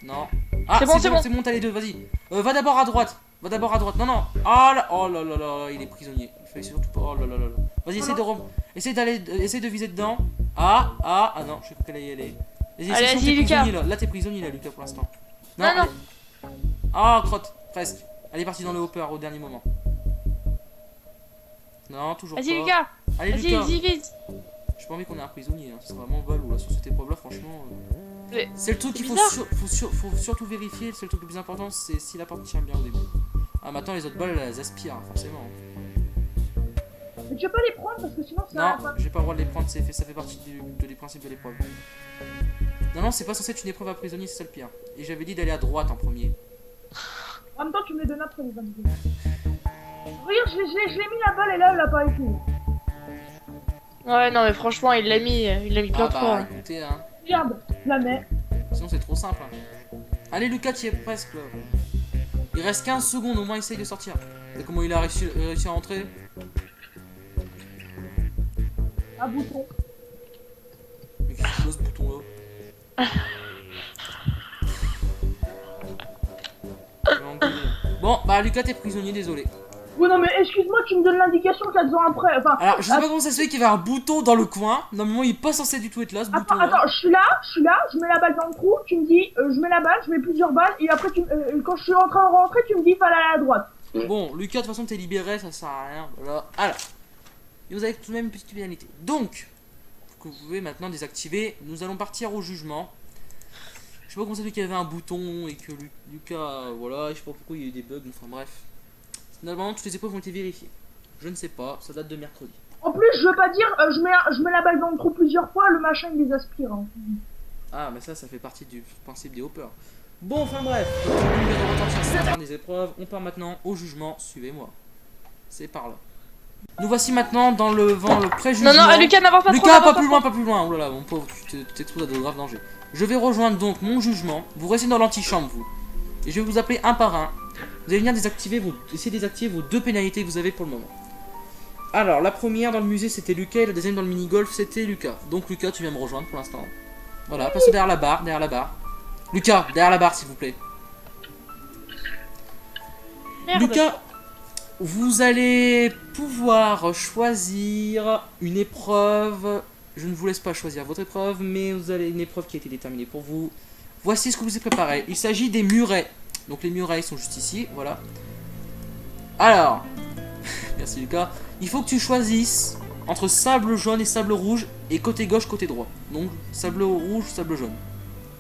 Speaker 1: Non. Ah,
Speaker 3: C'est bon, c'est bon.
Speaker 1: c'est bon, t'as les deux, vas-y. Va d'abord à droite. Va d'abord à droite. Non, non. Oh là là là, il est prisonnier. Il fallait surtout pas. Oh là là là là. Vas-y, essaye de viser dedans. Ah non, je sais pas qu'elle allait y aller.
Speaker 3: Allez,
Speaker 1: essaye,
Speaker 3: vas-y,
Speaker 1: t'es
Speaker 3: Lucas.
Speaker 1: prisonnier, là t'es prisonnier là, Lucas, pour l'instant.
Speaker 3: Non,
Speaker 1: allez. Ah, crotte, presque. Elle est partie dans le hopper au dernier moment. Non, toujours pas.
Speaker 3: Vas-y, Lucas.
Speaker 1: Allez,
Speaker 3: Vas-y,
Speaker 1: Lucas.
Speaker 3: vas-y, vite.
Speaker 1: J'ai pas envie qu'on ait un prisonnier, hein. C'est vraiment balou là sur cette épreuve là, franchement.
Speaker 3: Mais
Speaker 1: C'est le truc qu'il faut,
Speaker 3: bizarre.
Speaker 1: faut surtout vérifier. C'est le truc le plus important, c'est si la porte tient bien au début. Ah, maintenant les autres balles elles aspirent, hein, forcément.
Speaker 2: Mais tu peux pas les prendre parce que sinon ça
Speaker 1: Non,
Speaker 2: va pas.
Speaker 1: j'ai pas le droit de les prendre, ça fait partie des principes de l'épreuve. Non, c'est pas censé être une épreuve à prisonnier, c'est ça le pire. Et j'avais dit d'aller à droite en premier.
Speaker 2: En même temps, tu me les donnes après les 22. Regarde, je l'ai mis la balle et là, elle l'a pas été.
Speaker 3: Ouais, non, mais franchement, il l'a mis plein
Speaker 1: Ah
Speaker 3: de
Speaker 1: bah
Speaker 3: fois.
Speaker 1: écoutez, hein.
Speaker 2: Regarde, je la mets.
Speaker 1: Sinon c'est trop simple. Hein. Allez Lucas, tu y es presque là. Il reste 15 secondes, au moins essaye de sortir. Et comment il a réussi à rentrer?
Speaker 2: Un bouton.
Speaker 1: Mais qu'est-ce que c'est ce bouton là? Je vais engueuler. Bon, bah Lucas, t'es prisonnier, désolé.
Speaker 2: Oui, non, mais excuse-moi, tu me donnes l'indication 4 ans après. Enfin,
Speaker 1: Alors, je sais pas comment ça se fait qu'il y avait un bouton dans le coin. Normalement, il est pas censé du tout être là, ce bouton là.
Speaker 2: attends, je suis là, je mets la balle dans le trou, tu me dis, je mets la balle, je mets plusieurs balles, et après, quand je suis en train de rentrer, tu me dis, il faut aller à la droite.
Speaker 1: Bon, Lucas, de toute façon, t'es libéré, ça sert à rien. Voilà. Alors, et vous avez tout de même une petite pénalité. Donc, que vous pouvez maintenant désactiver, nous allons partir au jugement. Je sais pas comment ça fait qu'il y avait un bouton et que Lucas, voilà, je sais pas pourquoi il y a eu des bugs, enfin bref. Normalement, toutes les épreuves ont été vérifiées. Je ne sais pas, ça date de mercredi.
Speaker 2: En plus, je veux pas dire, je mets la balle dans le trou plusieurs fois, le machin il les aspire. Hein.
Speaker 1: Ah, mais ça fait partie du principe des hoppers. Bon, enfin bref, c'est la fin des épreuves. On part maintenant au jugement. Suivez-moi. C'est par là. Nous voici maintenant dans le pré-jugement.
Speaker 3: Non, Lucas, n'avance pas trop.
Speaker 1: Lucas, pas plus loin, pas plus loin. Oh là là, mon pauvre, tu t'exposes à de graves dangers. Je vais rejoindre donc mon jugement. Vous restez dans l'antichambre, vous. Et je vais vous appeler un par un. Vous allez venir essayer de désactiver vos 2 pénalités que vous avez pour le moment. Alors, la première dans le musée, c'était Lucas. Et la deuxième dans le mini-golf, c'était Lucas. Donc, Lucas, tu viens me rejoindre pour l'instant. Voilà, passe derrière la barre, Lucas, derrière la barre, s'il vous plaît.
Speaker 3: Merde.
Speaker 1: Lucas, vous allez pouvoir choisir une épreuve. Je ne vous laisse pas choisir votre épreuve, mais vous avez une épreuve qui a été déterminée pour vous. Voici ce que vous avez préparé. Il s'agit des murets. Donc les murets sont juste ici, voilà. Alors, merci Lucas. Il faut que tu choisisses entre sable jaune et sable rouge et côté gauche, côté droit. Donc sable rouge, sable jaune.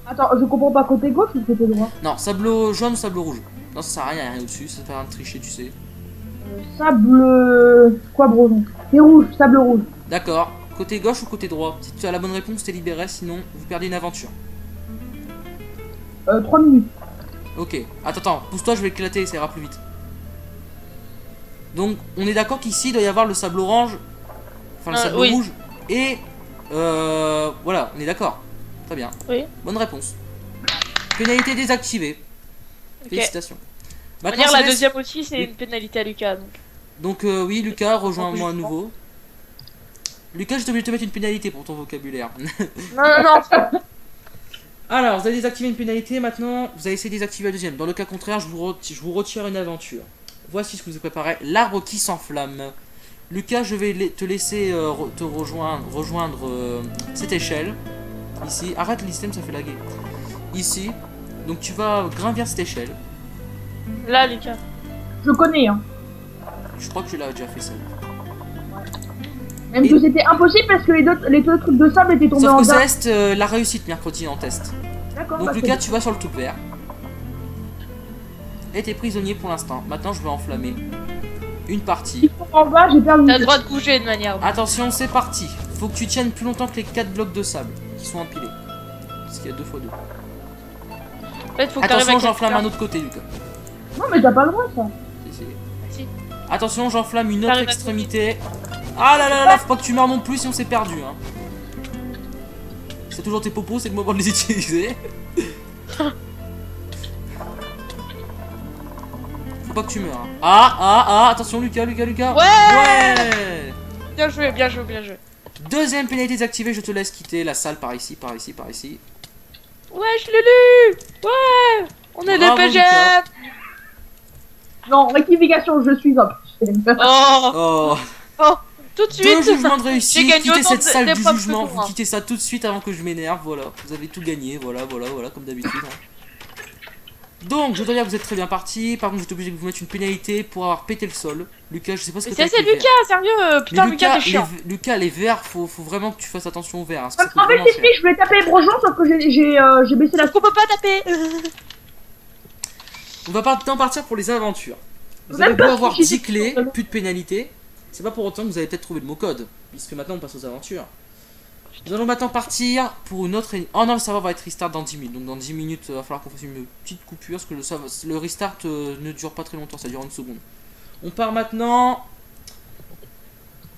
Speaker 2: Attends, je comprends pas côté gauche ou côté droit.
Speaker 1: Non, sable jaune ou sable rouge. Non, ça sert à rien, il y a rien au-dessus, ça sert à rien de tricher, tu sais.
Speaker 2: Sable... Quoi, breton? C'est rouge, sable rouge.
Speaker 1: D'accord. Côté gauche ou côté droit? Si tu as la bonne réponse, t'es libéré, sinon vous perdez une aventure.
Speaker 2: 3 minutes.
Speaker 1: Ok. Attends, pousse-toi, je vais éclater, ça ira plus vite. Donc, on est d'accord qu'ici, il doit y avoir le sable orange, enfin le sable
Speaker 3: oui.
Speaker 1: rouge, et... voilà, on est d'accord. Très bien.
Speaker 3: Oui.
Speaker 1: Bonne réponse. Pénalité désactivée.
Speaker 3: Ok.
Speaker 1: Félicitations.
Speaker 3: On va
Speaker 1: Maintenant,
Speaker 3: dire
Speaker 1: ça
Speaker 3: la
Speaker 1: laisse-
Speaker 3: deuxième aussi, c'est une pénalité à Lucas. Donc.
Speaker 1: Oui, Lucas, rejoins-moi à nouveau. Lucas, je t'ai obligé de te mettre une pénalité pour ton vocabulaire.
Speaker 3: Non.
Speaker 1: Alors, vous avez désactivé une pénalité, maintenant, vous allez essayer de désactiver la deuxième. Dans le cas contraire, je vous retire une aventure. Voici ce que vous avez préparé. L'arbre qui s'enflamme. Lucas, je vais te laisser te rejoindre cette échelle. Ici. Arrête le système, ça fait laguer. Ici. Donc tu vas gravir cette échelle.
Speaker 3: Là, Lucas.
Speaker 2: Je connais, hein.
Speaker 1: Je crois que tu l'as déjà fait ça.
Speaker 2: Même que c'était impossible parce que les deux trucs de sable étaient tombés
Speaker 1: Sauf
Speaker 2: en
Speaker 1: que
Speaker 2: bas.
Speaker 1: Céleste l'a réussite mercredi en test.
Speaker 2: D'accord,
Speaker 1: Donc
Speaker 2: bah,
Speaker 1: Lucas,
Speaker 2: c'est
Speaker 1: tu vas sur le truc vert. Et t'es prisonnier pour l'instant. Maintenant, je vais enflammer une
Speaker 2: bon.
Speaker 1: partie.
Speaker 2: S'ils sont en bas, j'ai perdu.
Speaker 3: T'as le droit de bouger de manière.
Speaker 1: Attention, c'est parti. Faut que tu tiennes plus longtemps que les 4 blocs de sable qui sont empilés. Parce qu'il y a 2 x 2.
Speaker 3: En fait, faut que t'arrives
Speaker 1: Attention,
Speaker 3: à
Speaker 1: j'enflamme
Speaker 3: quelqu'un.
Speaker 1: un autre côté, Lucas.
Speaker 2: Non, mais t'as pas le droit, ça.
Speaker 1: Si, si.
Speaker 3: Si.
Speaker 1: Attention, j'enflamme une autre
Speaker 3: T'arrives à
Speaker 1: extrémité. Ah là là là, faut pas que tu meurs non plus, sinon c'est perdu. Hein. C'est toujours tes popos, c'est le moment de les utiliser. Faut pas que tu meurs. Hein. Ah, attention Lucas. Ouais.
Speaker 3: Bien joué, bien joué, bien joué.
Speaker 1: Deuxième pénalité désactivée, je te laisse quitter la salle par ici.
Speaker 3: Ouais, je l'ai lu. Ouais. On est des
Speaker 1: Bravo,
Speaker 3: PGF.
Speaker 1: Lucas.
Speaker 2: Non, rectification, je suis up.
Speaker 3: Oh.
Speaker 1: Oh,
Speaker 3: Tout de
Speaker 1: deux
Speaker 3: suite.
Speaker 1: jugements de réussite.
Speaker 3: J'ai gagné
Speaker 1: Quittez
Speaker 3: autant
Speaker 1: cette salle du
Speaker 3: d'épreuves que
Speaker 1: jugement.
Speaker 3: toi,
Speaker 1: Vous
Speaker 3: hein.
Speaker 1: quittez ça tout de suite avant que je m'énerve. Voilà, vous avez tout gagné. Voilà, comme d'habitude. Hein. Donc, je dois dire que vous êtes très bien parti. Par contre, je suis obligé de vous mettre une pénalité pour avoir pété le sol. Lucas, je sais pas ce que
Speaker 3: Mais
Speaker 1: t'as
Speaker 3: c'est
Speaker 1: avec les
Speaker 3: Lucas, sérieux. Putain,
Speaker 1: Mais
Speaker 3: Lucas, t'es chiant.
Speaker 1: Lucas, les verts, faut vraiment que tu fasses attention aux verts. Hein, parce que ça
Speaker 2: En
Speaker 1: coûte
Speaker 2: fait,
Speaker 1: vraiment cher.
Speaker 2: je voulais taper les brochons, sauf que j'ai baissé la...
Speaker 3: Sauf qu'on peut pas taper.
Speaker 1: On va maintenant partir pour les aventures. Vous
Speaker 2: Même
Speaker 1: allez beau
Speaker 2: pas
Speaker 1: avoir
Speaker 2: si j'ai
Speaker 1: 10 clés,
Speaker 2: fait-
Speaker 1: plus de pénalité. C'est pas pour autant que vous allez peut-être trouver le mot code. Puisque maintenant on passe aux aventures. Nous allons maintenant partir pour une autre... Oh non, le serveur va être restart dans 10 minutes. Donc dans 10 minutes, il va falloir qu'on fasse une petite coupure. Parce que le restart ne dure pas très longtemps, ça dure une seconde. On part maintenant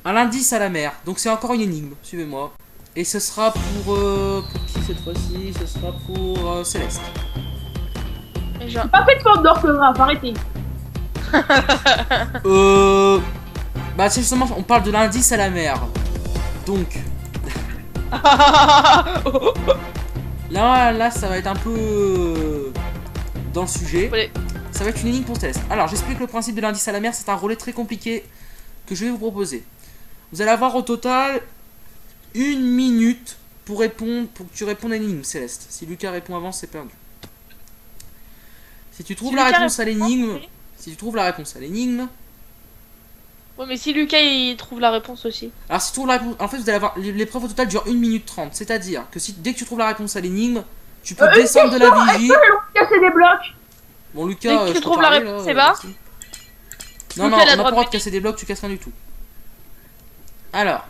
Speaker 1: à l'indice à la mer. Donc c'est encore une énigme, suivez-moi. Et ce sera pour qui cette fois-ci? Ce sera pour Céleste.
Speaker 3: Genre,
Speaker 2: Pas fait de faute d'orthographe, arrêtez.
Speaker 1: Bah c'est justement, on parle de l'indice à la mer. Donc, là, ça va être un peu dans le sujet.
Speaker 3: Ouais.
Speaker 1: Ça va être une énigme pour Céleste. Alors, j'explique le principe de l'indice à la mer. C'est un relais très compliqué que je vais vous proposer. Vous allez avoir au total 1 minute pour répondre, pour que tu répondes à l'énigme, Céleste. Si Lucas répond avant, c'est perdu. Si tu trouves la réponse à l'énigme, si tu trouves la réponse à l'énigme,
Speaker 3: Ouais, mais si Lucas il trouve la réponse aussi.
Speaker 1: alors si tu trouves la réponse, en fait, vous allez avoir l'épreuve au total dure 1 minute 30. C'est-à-dire que si dès que tu trouves la réponse à l'énigme, tu peux descendre de la vigie.
Speaker 2: Casser des blocs.
Speaker 1: Bon,
Speaker 3: Dès
Speaker 1: Lucas,
Speaker 3: que tu
Speaker 1: je
Speaker 3: trouves
Speaker 1: peux
Speaker 3: la
Speaker 1: parler,
Speaker 3: réponse,
Speaker 1: là,
Speaker 3: c'est bas.
Speaker 1: merci. Non, non,
Speaker 3: Lucas,
Speaker 1: on
Speaker 3: il a
Speaker 1: n'a pas le
Speaker 3: droit
Speaker 1: droit
Speaker 3: de
Speaker 1: de casser des blocs, tu casses rien du tout. Alors,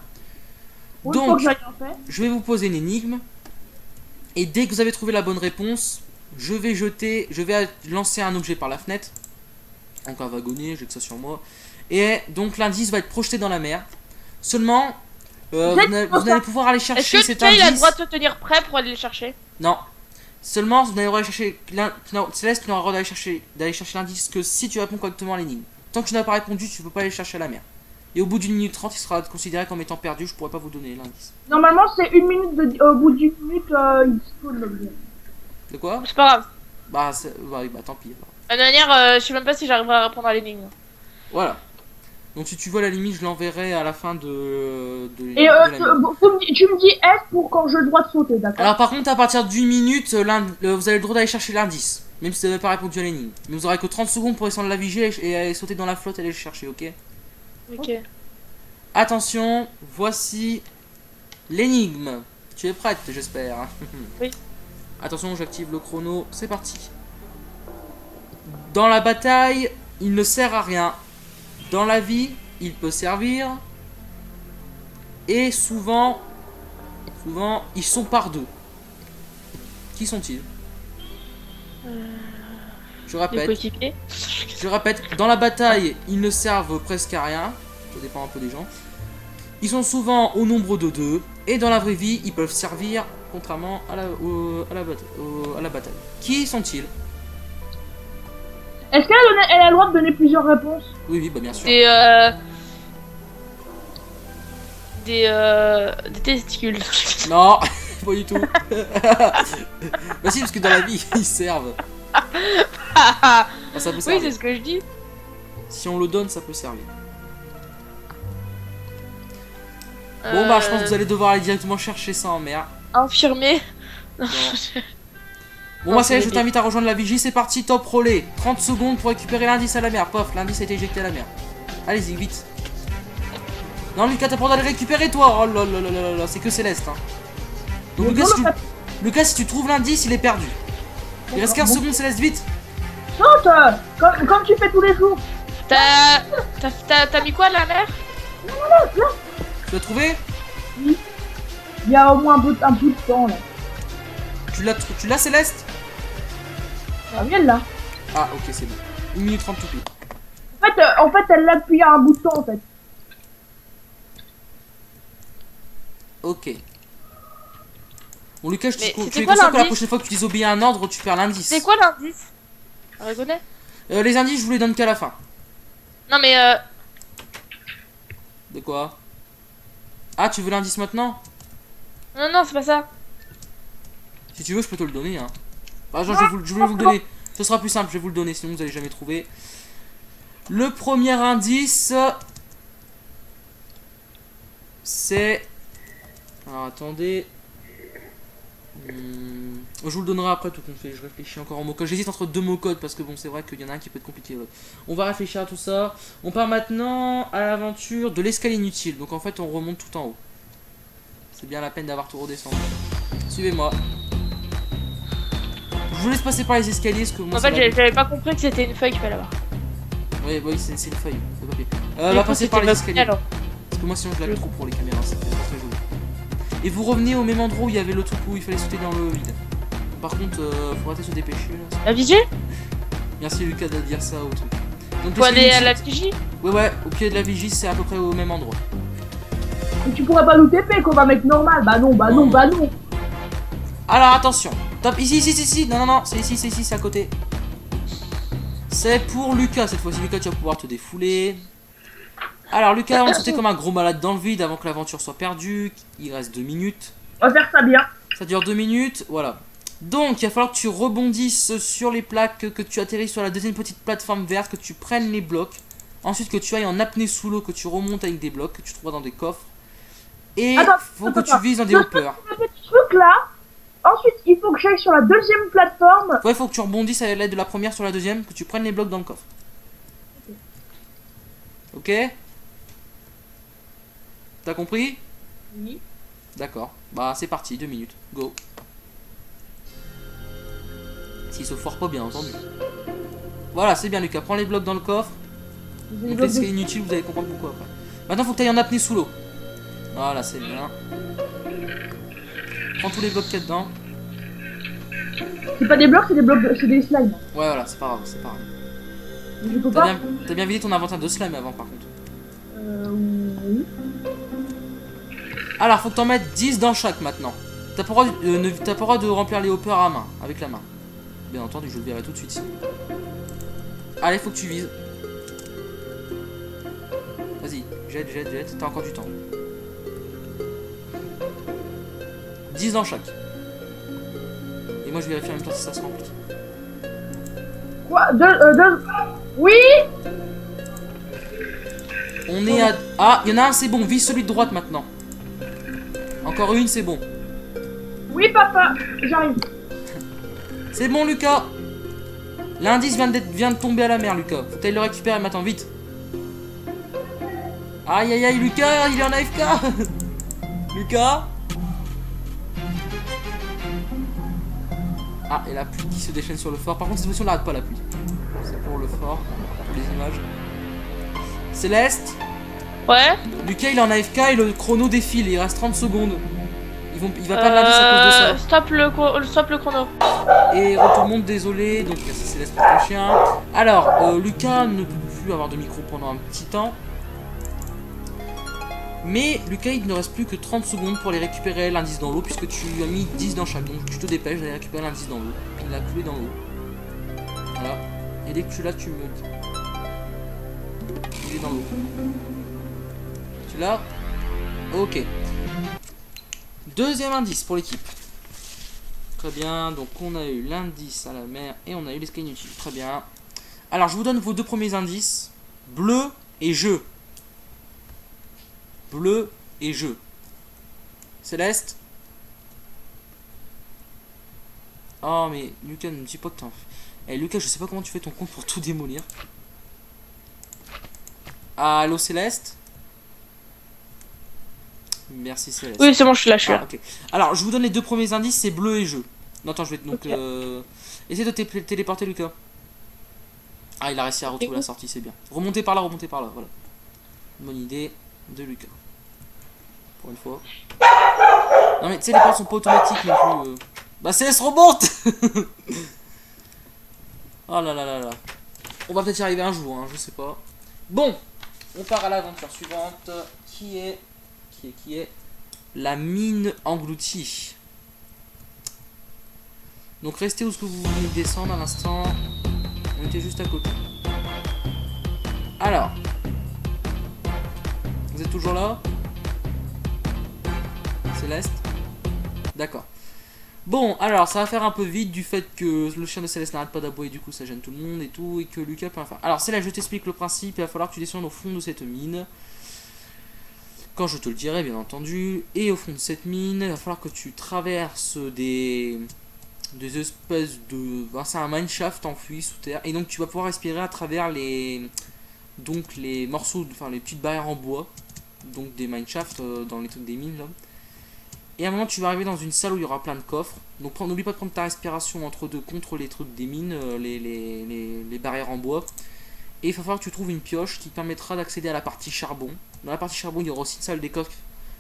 Speaker 2: Une
Speaker 1: donc,
Speaker 2: fois que j'ai rien fait.
Speaker 1: je vais vous poser une énigme. Et dès que vous avez trouvé la bonne réponse, je vais lancer un objet par la fenêtre. Donc un wagonnier, j'ai que ça sur moi. Et donc l'indice va être projeté dans la mer. Seulement, vous allez pouvoir aller
Speaker 3: Est-ce
Speaker 1: chercher
Speaker 3: que
Speaker 1: cet
Speaker 3: Lucas il a le
Speaker 1: indice.
Speaker 3: droit de se tenir prêt pour aller le chercher?
Speaker 1: Non. Seulement, vous n'avez le droit d'aller chercher. Non, Céleste, tu n'auras le droit d'aller chercher l'indice que si tu réponds correctement à l'énigme. Tant que tu n'as pas répondu, tu ne peux pas aller chercher à la mer. Et au bout d'1 minute 30, il sera considéré comme étant perdu. Je pourrais pas vous donner l'indice.
Speaker 2: Normalement, c'est 1 minute au bout d'une minute, il spawn l'objet.
Speaker 1: De quoi?
Speaker 3: C'est pas grave.
Speaker 1: Bah, oui, bah tant pis. Alors.
Speaker 3: De toute manière, je sais même pas si j'arriverai à répondre à l'énigme.
Speaker 1: Voilà. Donc si tu veux, à la limite, je l'enverrai à la fin de
Speaker 2: Et
Speaker 1: la
Speaker 2: tu me dis S pour quand j'ai le droit de sauter, d'accord?
Speaker 1: Alors par contre, à partir d'1 minute, vous avez le droit d'aller chercher l'indice. Même si vous n'avez pas répondu à l'énigme. Mais vous aurez que 30 secondes pour descendre de la vigie et aller sauter dans la flotte et aller le chercher, ok?
Speaker 3: Ok.
Speaker 1: Attention, voici l'énigme. Tu es prête, j'espère.
Speaker 3: Oui.
Speaker 1: Attention, j'active le chrono, c'est parti. Dans la bataille, il ne sert à rien. Dans la vie, il peut servir. Et souvent, ils sont par deux. Qui sont-ils? Je
Speaker 3: Les
Speaker 1: répète.
Speaker 3: coéquipiers.
Speaker 1: Je répète, dans la bataille, ils ne servent presque à rien. Ça dépend un peu des gens. Ils sont souvent au nombre de 2. Et dans la vraie vie, ils peuvent servir contrairement à la bataille. Qui sont-ils?
Speaker 2: Est-ce qu'elle a le droit de donner plusieurs réponses?
Speaker 1: Oui, oui, bah bien sûr.
Speaker 3: Des testicules.
Speaker 1: Non, pas du tout. Bah si, parce que dans la vie, ils servent. Ah, ça peut
Speaker 3: Oui,
Speaker 1: servir.
Speaker 3: c'est ce que je dis.
Speaker 1: Si on le donne, ça peut servir. Bon bah je pense que vous allez devoir aller directement chercher ça en mer.
Speaker 3: Infirmier.
Speaker 1: Bon,
Speaker 3: Non,
Speaker 1: moi
Speaker 3: c'est
Speaker 1: c'est je
Speaker 3: des-
Speaker 1: t'invite à rejoindre la vigie, c'est parti, top relais. 30 secondes pour récupérer l'indice à la mer. Pof, l'indice a été éjecté à la mer. Allez-y, vite. Non Lucas, t'as pas le droit de le récupérer toi. Oh là là là là là, c'est que Céleste. Hein. Donc
Speaker 2: Mais
Speaker 1: Lucas, si tu trouves l'indice, il est perdu. Il reste 15 secondes, Céleste, vite.
Speaker 2: Saute comme tu fais tous les jours.
Speaker 3: T'as mis quoi de la mer?
Speaker 1: Tu l'as trouvé?
Speaker 2: Il y a au moins un bout de temps là.
Speaker 1: Tu l'as Céleste?
Speaker 2: Ah oui, elle l'a.
Speaker 1: Ah ok, c'est bon. 1 minute 30 tout pile.
Speaker 2: En fait, elle l'a depuis un bout de temps en fait.
Speaker 1: Ok. Bon Lucas,
Speaker 3: Mais
Speaker 1: tu
Speaker 3: c'était
Speaker 1: es
Speaker 3: quoi
Speaker 1: conscient que la
Speaker 3: l'indice?
Speaker 1: prochaine fois que tu désobéis à un ordre, tu perds l'indice.
Speaker 3: C'est quoi l'indice? On reconnaît?
Speaker 1: Les indices, je vous les donne qu'à la fin.
Speaker 3: Non mais
Speaker 1: De quoi? Ah, tu veux l'indice maintenant?
Speaker 3: non non c'est pas ça.
Speaker 1: Si tu veux, je peux te le donner. Hein. Par exemple, je vais vous le donner. Ce sera plus simple, je vais vous le donner, sinon vous allez jamais trouver. Le premier indice, c'est... Alors, attendez. Je vous le donnerai après tout compte fait. Je réfléchis encore en mots codes. J'hésite entre deux mots codes parce que bon, c'est vrai qu'il y en a un qui peut être compliqué. On va réfléchir à tout ça. On part maintenant à l'aventure de l'escalier inutile. Donc en fait, on remonte tout en haut. C'est bien la peine d'avoir tout redescendu. Suivez-moi. Je vous laisse passer par les escaliers parce que moi,
Speaker 3: En fait j'avais pas compris que c'était une feuille qu'il fallait avoir.
Speaker 1: Oui, c'est une feuille de papier.
Speaker 3: Du
Speaker 1: Va
Speaker 3: coup,
Speaker 1: passer par
Speaker 3: c'était
Speaker 1: les
Speaker 3: pas
Speaker 1: escaliers.
Speaker 3: alors.
Speaker 1: Parce que moi sinon je l'avais trop pour les caméras, c'était pas très joli. Et vous revenez au même endroit où il y avait le truc où il fallait sauter dans le vide. Par contre, faut arrêter de se dépêcher là.
Speaker 3: La vigie?
Speaker 1: Merci Lucas de dire ça au truc. Donc
Speaker 3: Faut aller à
Speaker 1: l'escalier
Speaker 3: la
Speaker 1: inutile-
Speaker 3: vigie?
Speaker 1: Ouais, au pied de la vigie, c'est à peu près au même endroit.
Speaker 2: Et tu pourrais pas nous TP qu'on va mettre normal. Bah non.
Speaker 1: Alors attention, top, ici, non, c'est ici, c'est à côté. C'est pour Lucas cette fois-ci. Lucas, tu vas pouvoir te défouler. Alors Lucas, on sautait comme un gros malade dans le vide avant que l'aventure soit perdue. Il reste 2 minutes.
Speaker 2: On va faire ça bien.
Speaker 1: Ça dure 2 minutes, voilà. Donc, il va falloir que tu rebondisses sur les plaques, que tu atterris sur la deuxième petite plateforme verte, que tu prennes les blocs. Ensuite, que tu ailles en apnée sous l'eau, que tu remontes avec des blocs, que tu trouveras dans des coffres. Et faut que tu vises dans des hoppers.
Speaker 2: Le petit truc là. Ensuite, il faut que j'aille sur la deuxième plateforme.
Speaker 1: Ouais, il faut que tu rebondisses à l'aide de la première sur la deuxième, que tu prennes les blocs dans le coffre. Ok? T'as compris?
Speaker 3: Oui.
Speaker 1: D'accord. Bah, c'est parti, 2 minutes. Go. S'il se foire pas, bien entendu. Voilà, c'est bien, Lucas. Prends les blocs dans le coffre. Donc, c'est inutile, vous allez comprendre pourquoi après. Maintenant, faut que tu ailles en apnée sous l'eau. Voilà, c'est bien. Prends tous les blocs qu'il y a dedans.
Speaker 2: C'est pas des blocs, c'est des blocs, c'est des slimes.
Speaker 1: Ouais, voilà, c'est pas grave, c'est pas grave.
Speaker 2: Je peux pas.
Speaker 1: T'as bien vidé ton inventaire de slime avant, par contre.
Speaker 2: Oui.
Speaker 1: Alors, faut que t'en mettes 10 dans chaque maintenant. T'as pas le droit de remplir les hoppers à main, avec la main. Bien entendu, je le verrai tout de suite sinon. Allez, faut que tu vises. Vas-y, jette, t'as encore du temps. 10 dans chaque. Et moi je vérifie en même temps si ça se remplit.
Speaker 2: Quoi? Oui.
Speaker 1: On est à... Ah, il y en a un, c'est bon, vise celui de droite maintenant. Encore une, c'est bon.
Speaker 2: Oui, papa, j'arrive.
Speaker 1: C'est bon, Lucas. L'indice vient de tomber à la mer, Lucas. Faut que t'ailles le récupérer maintenant, vite. Aïe, aïe, aïe, Lucas, il est en AFK. Lucas. Ah, et la pluie qui se déchaîne sur le fort. Par contre, cette fois-ci, on n'arrête pas la pluie. C'est pour le fort, pour les images. Céleste.
Speaker 3: Ouais.
Speaker 1: Lucas, il est en AFK et le chrono défile. Il reste 30 secondes. Il va perdre l'indice à cause de ça.
Speaker 3: Stop le chrono.
Speaker 1: Et tout le monde, désolé. Donc, c'est Céleste pour ton chien. Alors, Lucas ne peut plus avoir de micro pendant un petit temps. Mais Lucas, il ne reste plus que 30 secondes pour aller récupérer l'indice dans l'eau, puisque tu as mis 10 dans chaque. Donc tu te dépêches d'aller récupérer l'indice dans l'eau. Il a coulé dans l'eau. Voilà. Et dès que tu l'as, tu me dis. Il est dans l'eau. Tu l'as? Ok. Deuxième indice pour l'équipe. Très bien. Donc on a eu l'indice à la mer et on a eu les skins inutiles. Très bien. Alors je vous donne vos deux premiers indices. Bleu et jeu. Bleu et jeu. Céleste. Oh mais Lucas, ne me dis pas que t'en... Eh Lucas, je sais pas comment tu fais ton compte pour tout démolir. Allô Céleste. Merci Céleste.
Speaker 3: Oui, c'est bon, je suis là, je suis là.
Speaker 1: Ok. Alors, je vous donne les deux premiers indices, c'est bleu et jeu. Non, attends, je vais donc... Essaye de téléporter Lucas. Ah, il a réussi à retrouver la sortie, c'est bien. Remontez par là, voilà. Bonne idée de Lucas. Pour une fois. Non mais tu sais, les portes sont pas automatiques non plus. Bah Céleste remonte. Oh là là là là. On va peut-être y arriver un jour, hein, je sais pas. Bon, on part à l'aventure suivante, qui est la mine engloutie. Donc restez où ce que vous voulez descendre à l'instant. On était juste à côté. Alors, vous êtes toujours là? Céleste? D'accord. Bon, alors ça va faire un peu vite du fait que le chien de Céleste n'arrête pas d'aboyer, du coup ça gêne tout le monde et tout, et que Lucas peut rien faire. Alors Céleste, je t'explique le principe, il va falloir que tu descendes au fond de cette mine. Quand je te le dirai, bien entendu. Et au fond de cette mine, il va falloir que tu traverses des espèces de... Enfin, c'est un mineshaft enfoui sous terre, et donc tu vas pouvoir respirer à travers les morceaux, enfin les petites barrières en bois, donc des mineshafts dans les trucs des mines là. Et à un moment tu vas arriver dans une salle où il y aura plein de coffres. Donc n'oublie pas de prendre ta respiration entre deux contre les trucs des mines, les barrières en bois. Et il va falloir que tu trouves une pioche qui permettra d'accéder à la partie charbon. Dans la partie charbon il y aura aussi une salle des coffres.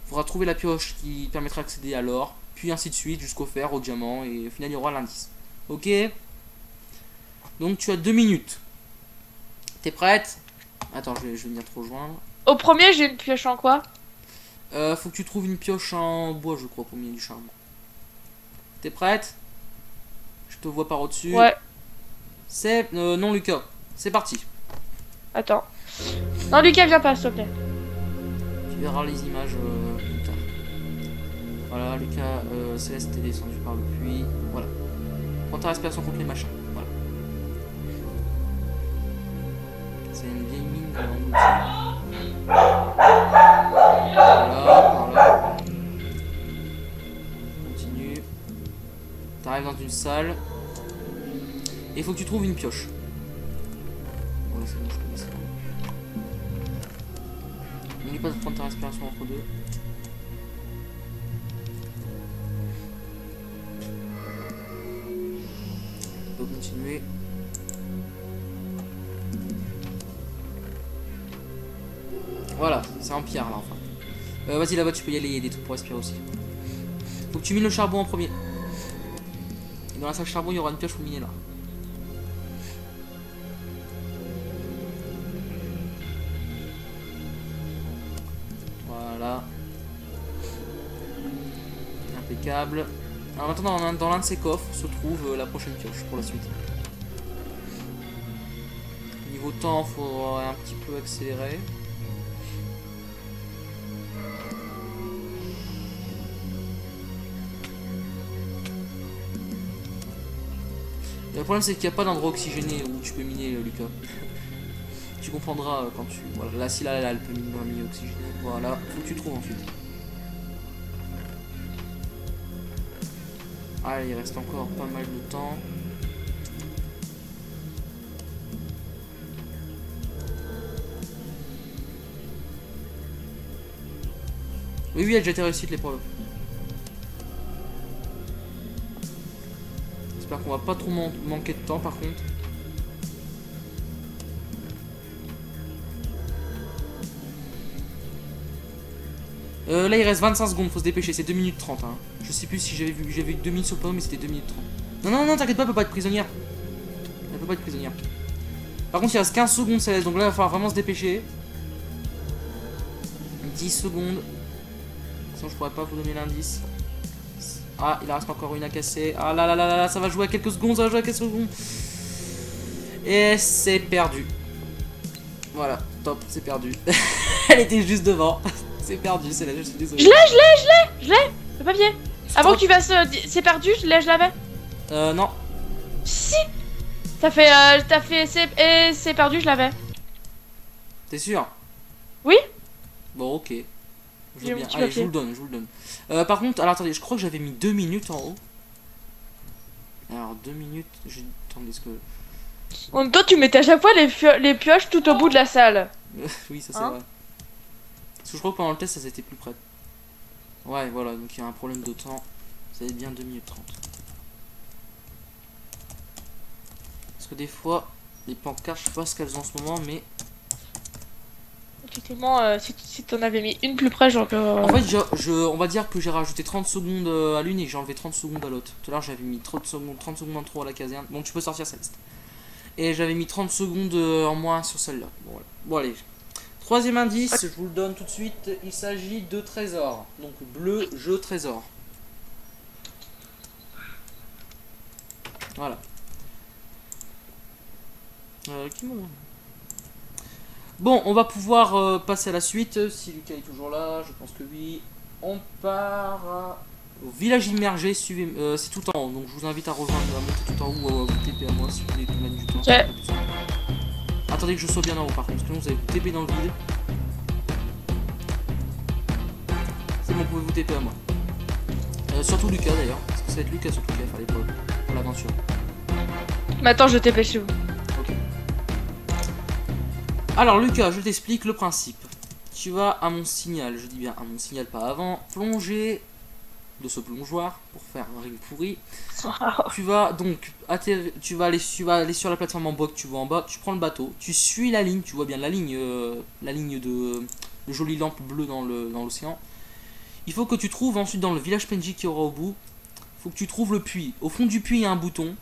Speaker 1: Il faudra trouver la pioche qui permettra d'accéder à l'or. Puis ainsi de suite jusqu'au fer, au diamant. Et au final il y aura l'indice. Ok. Donc tu as 2 minutes. T'es prête? Attends, je vais venir te rejoindre.
Speaker 3: Au premier, j'ai une pioche en quoi?
Speaker 1: Faut que tu trouves une pioche en bois, je crois, pour milieu du charbon. T'es prête? Je te vois par au-dessus.
Speaker 3: Ouais.
Speaker 1: C'est... non, Lucas. C'est parti.
Speaker 3: Attends. Non, Lucas, viens pas, s'il te plaît.
Speaker 1: Tu verras les images plus tard. Voilà, Lucas, Céleste est descendu par le puits. Voilà. Prends ta respiration contre les machins. Voilà. C'est une vieille mine dans outil. Voilà. Continue. T'arrives dans une salle. Et il faut que tu trouves une pioche. Voilà, c'est bon, je connais ça. N'oublie pas de prendre ta respiration entre deux. On peut continuer. Voilà, c'est un pierre là enfin. Vas-y là-bas tu peux y aller, il y a des trucs pour respirer aussi. Faut que tu mines le charbon en premier. Et dans la salle charbon il y aura une pioche pour miner là. Voilà. Impeccable. Alors maintenant dans l'un de ces coffres se trouve la prochaine pioche pour la suite. Niveau temps, il faudra un petit peu accélérer. Le problème c'est qu'il n'y a pas d'endroit oxygéné où tu peux miner Lucas. Tu comprendras quand tu... Voilà, là si là elle peut miner dans un milieu oxygéné. Voilà, faut que tu trouves ensuite. Ah il reste encore pas mal de temps. Oui oui elle a déjà été réussite l'épreuve. J'espère qu'on va pas trop manquer de temps par contre. Là il reste 25 secondes, faut se dépêcher, c'est 2 minutes 30 hein. Je sais plus si j'avais vu 2 minutes sur le panneau mais c'était 2 minutes 30. Non non non t'inquiète pas, elle peut pas être prisonnière. Elle peut pas être prisonnière. Par contre il reste 15 secondes Céleste, donc là il va falloir vraiment se dépêcher. 10 secondes. Sinon je pourrais pas vous donner l'indice. Ah il en reste encore une à casser. Ah là là là là, ça va jouer à quelques secondes, ça va jouer à quelques secondes. Et c'est perdu. Voilà, top, c'est perdu. Elle était juste devant. C'est perdu, c'est là, je suis désolé.
Speaker 3: Je l'ai, le papier. Avant que tu fasses, c'est perdu, je l'avais.
Speaker 1: Non.
Speaker 3: Si. T'as fait, c'est perdu, je l'avais.
Speaker 1: T'es sûr?
Speaker 3: Oui.
Speaker 1: Bon, ok. Je veux bien.
Speaker 3: petit
Speaker 1: Allez,
Speaker 3: papier.
Speaker 1: je vous le donne. Par contre, alors attendez, je crois que j'avais mis 2 minutes en haut. Alors, 2 minutes. Attendez, est-ce que.
Speaker 3: En même temps, tu mettais à chaque fois les pioches tout au bout de la salle.
Speaker 1: Oui, ça c'est
Speaker 3: Hein?
Speaker 1: vrai. Parce que je crois que pendant le test, ça s'était plus près. Ouais, voilà, donc il y a un problème de temps. Ça va être bien 2 minutes 30. Parce que des fois, les pancartes, je sais pas ce qu'elles ont en ce moment, mais.
Speaker 3: Effectivement, si t'en avais mis une plus près, genre.
Speaker 1: En fait, on va dire que j'ai rajouté 30 secondes à l'une et que j'ai enlevé 30 secondes à l'autre. Tout à l'heure, j'avais mis 30 secondes en trop à la caserne. Bon, tu peux sortir Céleste. Et j'avais mis 30 secondes en moins sur celle-là. Bon, voilà. Bon, allez. Troisième indice, je vous le donne tout de suite. Il s'agit de trésors. Donc, bleu, jeu, trésor. Voilà. Qui m'ont... Bon, on va pouvoir passer à la suite. Si Lucas est toujours là, je pense que oui. On part au village immergé. Suivez, c'est tout en haut. Donc je vous invite à rejoindre, à monter tout en haut ou à vous TP à moi si vous voulez tout mettre du temps.
Speaker 3: Ok.
Speaker 1: Attendez que je sois bien en haut par contre, parce que sinon vous allez vous TP dans le vide. C'est bon, vous pouvez vous TP à moi. Surtout Lucas d'ailleurs, parce que ça va être Lucas surtout qui va faire l'épreuve pour l'aventure.
Speaker 3: Mais attends, je TP chez vous.
Speaker 1: Ok. Alors Lucas, je t'explique le principe. Tu vas à mon signal, je dis bien à mon signal pas avant, plonger de ce plongeoir pour faire un ring pourri. Tu vas donc atterrir, tu vas aller sur la plateforme en bas que tu vois en bas, tu prends le bateau, tu suis la ligne, tu vois bien la ligne de jolie lampe bleue dans l'océan. Il faut que tu trouves ensuite dans le village PNJ qui aura au bout, il faut que tu trouves le puits. Au fond du puits il y a un bouton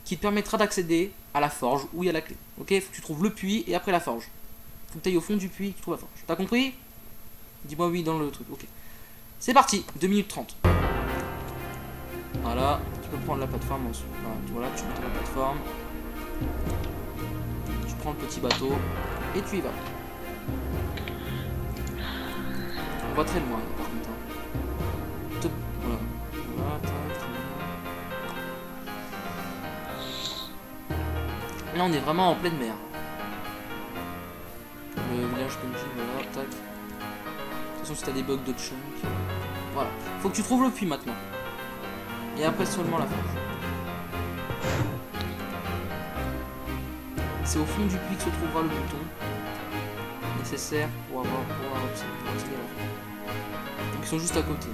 Speaker 1: qui te permettra d'accéder à la forge où il y a la clé. Ok, il faut que tu trouves le puits et après la forge. Faut que tu ailles au fond du puits et que tu trouves la forge. T'as compris? Dis-moi oui dans le truc, ok. C'est parti, 2 minutes 30. Voilà, tu peux prendre la plateforme ensuite. Voilà, tu montes la plateforme. Tu prends le petit bateau et tu y vas. On va très loin, par contre. Top. Voilà. Voilà, tac. Là, on est vraiment en pleine mer. Le village PNJ, voilà, tac. De toute façon, si t'as des bugs de chunk. Voilà. Faut que tu trouves le puits maintenant. Et après seulement la forge. C'est au fond du puits que se trouvera le bouton nécessaire pour pouvoir accéder à la forge. Donc ils sont juste à côté.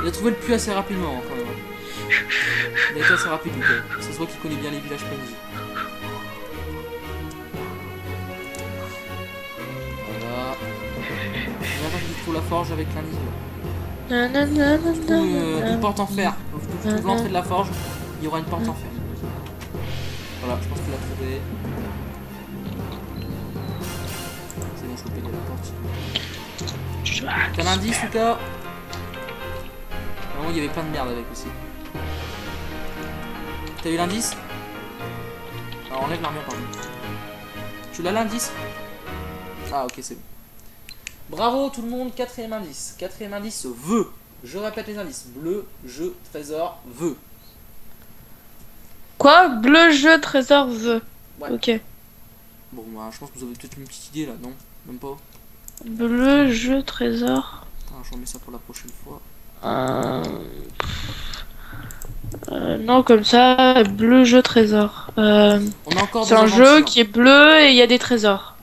Speaker 1: Il a trouvé le puits assez rapidement quand même. Il a été assez rapide, donc ça se voit qu'il connaît bien les villages PNJ. Voilà. On va qu'il trouve la forge avec l'indice. Une porte en fer. Donc tu trouves l'entrée de la forge, il y aura une porte en fer. Voilà, je pense qu'il a trouvé. C'est bon, je peux péter la porte. T'as l'indice, Lucas? Vraiment, il y avait plein de merde avec aussi. T'as eu l'indice? Alors enlève l'armure par contre. Tu l'as l'indice? Ah ok, c'est bon. Bravo tout le monde, quatrième indice. Quatrième indice, vœu. Je répète les indices. Bleu, jeu, trésor, vœu.
Speaker 3: Quoi? Bleu, jeu, trésor, vœu.
Speaker 1: Ouais.
Speaker 3: Ok.
Speaker 1: Bon, bah, je pense que vous avez peut-être une petite idée là, non? Même pas?
Speaker 3: Bleu, jeu, trésor.
Speaker 1: Attends, je remets ça pour la prochaine fois.
Speaker 3: Non, comme ça, bleu, jeu, trésor.
Speaker 1: On a encore
Speaker 3: C'est
Speaker 1: des
Speaker 3: un jeu
Speaker 1: aventures.
Speaker 3: qui est bleu et il y a des trésors.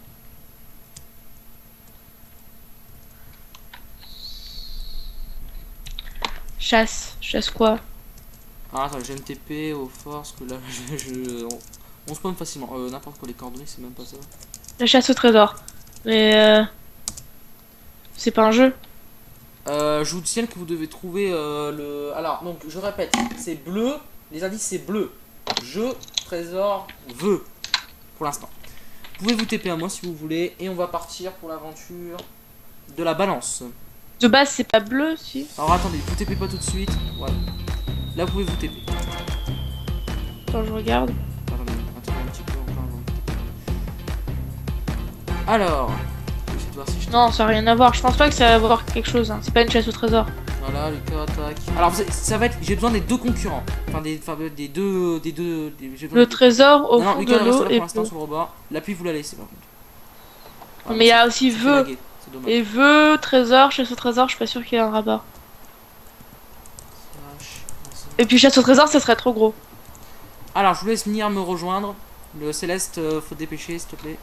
Speaker 3: Chasse. Chasse quoi?
Speaker 1: Ah, attends, j'ai MTP aux forces que là, on spawn facilement. N'importe quoi, les coordonnées, c'est même pas ça.
Speaker 3: La chasse au trésor. Mais c'est pas un jeu.
Speaker 1: Je vous tiens que vous devez trouver le... Alors, donc, je répète, c'est bleu. Les indices, c'est bleu. Jeu, trésor, vœu. Pour l'instant. Vous pouvez vous TP à moi si vous voulez. Et on va partir pour l'aventure de la balance.
Speaker 3: De base, c'est pas bleu, si.
Speaker 1: Alors, attendez, vous TP pas tout de suite. Voilà. Là, vous pouvez vous TP.
Speaker 3: Attends, je regarde.
Speaker 1: Attendez un petit peu encore avant. Alors, je vais essayer de voir si je...
Speaker 3: Non, ça n'a rien à voir. Je pense pas que ça va avoir quelque chose. Hein. C'est pas une chasse au trésor.
Speaker 1: Voilà, Lucas attaque. Alors, ça va être... J'ai besoin des deux concurrents. Enfin, des deux... j'ai besoin
Speaker 3: Le
Speaker 1: des deux.
Speaker 3: trésor au
Speaker 1: Non,
Speaker 3: fond
Speaker 1: Lucas
Speaker 3: de
Speaker 1: reste
Speaker 3: l'eau
Speaker 1: là
Speaker 3: et
Speaker 1: pour l'instant
Speaker 3: bleu.
Speaker 1: sur le rebord. La pluie, vous la laissez par contre. Ah,
Speaker 3: Mais il y a
Speaker 1: ça-
Speaker 3: aussi
Speaker 1: ça fait
Speaker 3: vœu.
Speaker 1: laguer, c'est dommage.
Speaker 3: Et vœu, trésor, chasse au trésor, je suis pas sûr qu'il y ait un rapport. Et puis chasse au trésor, ça serait trop gros.
Speaker 1: Alors, je vous laisse venir me rejoindre. Le Céleste, faut te dépêcher, s'il te plaît.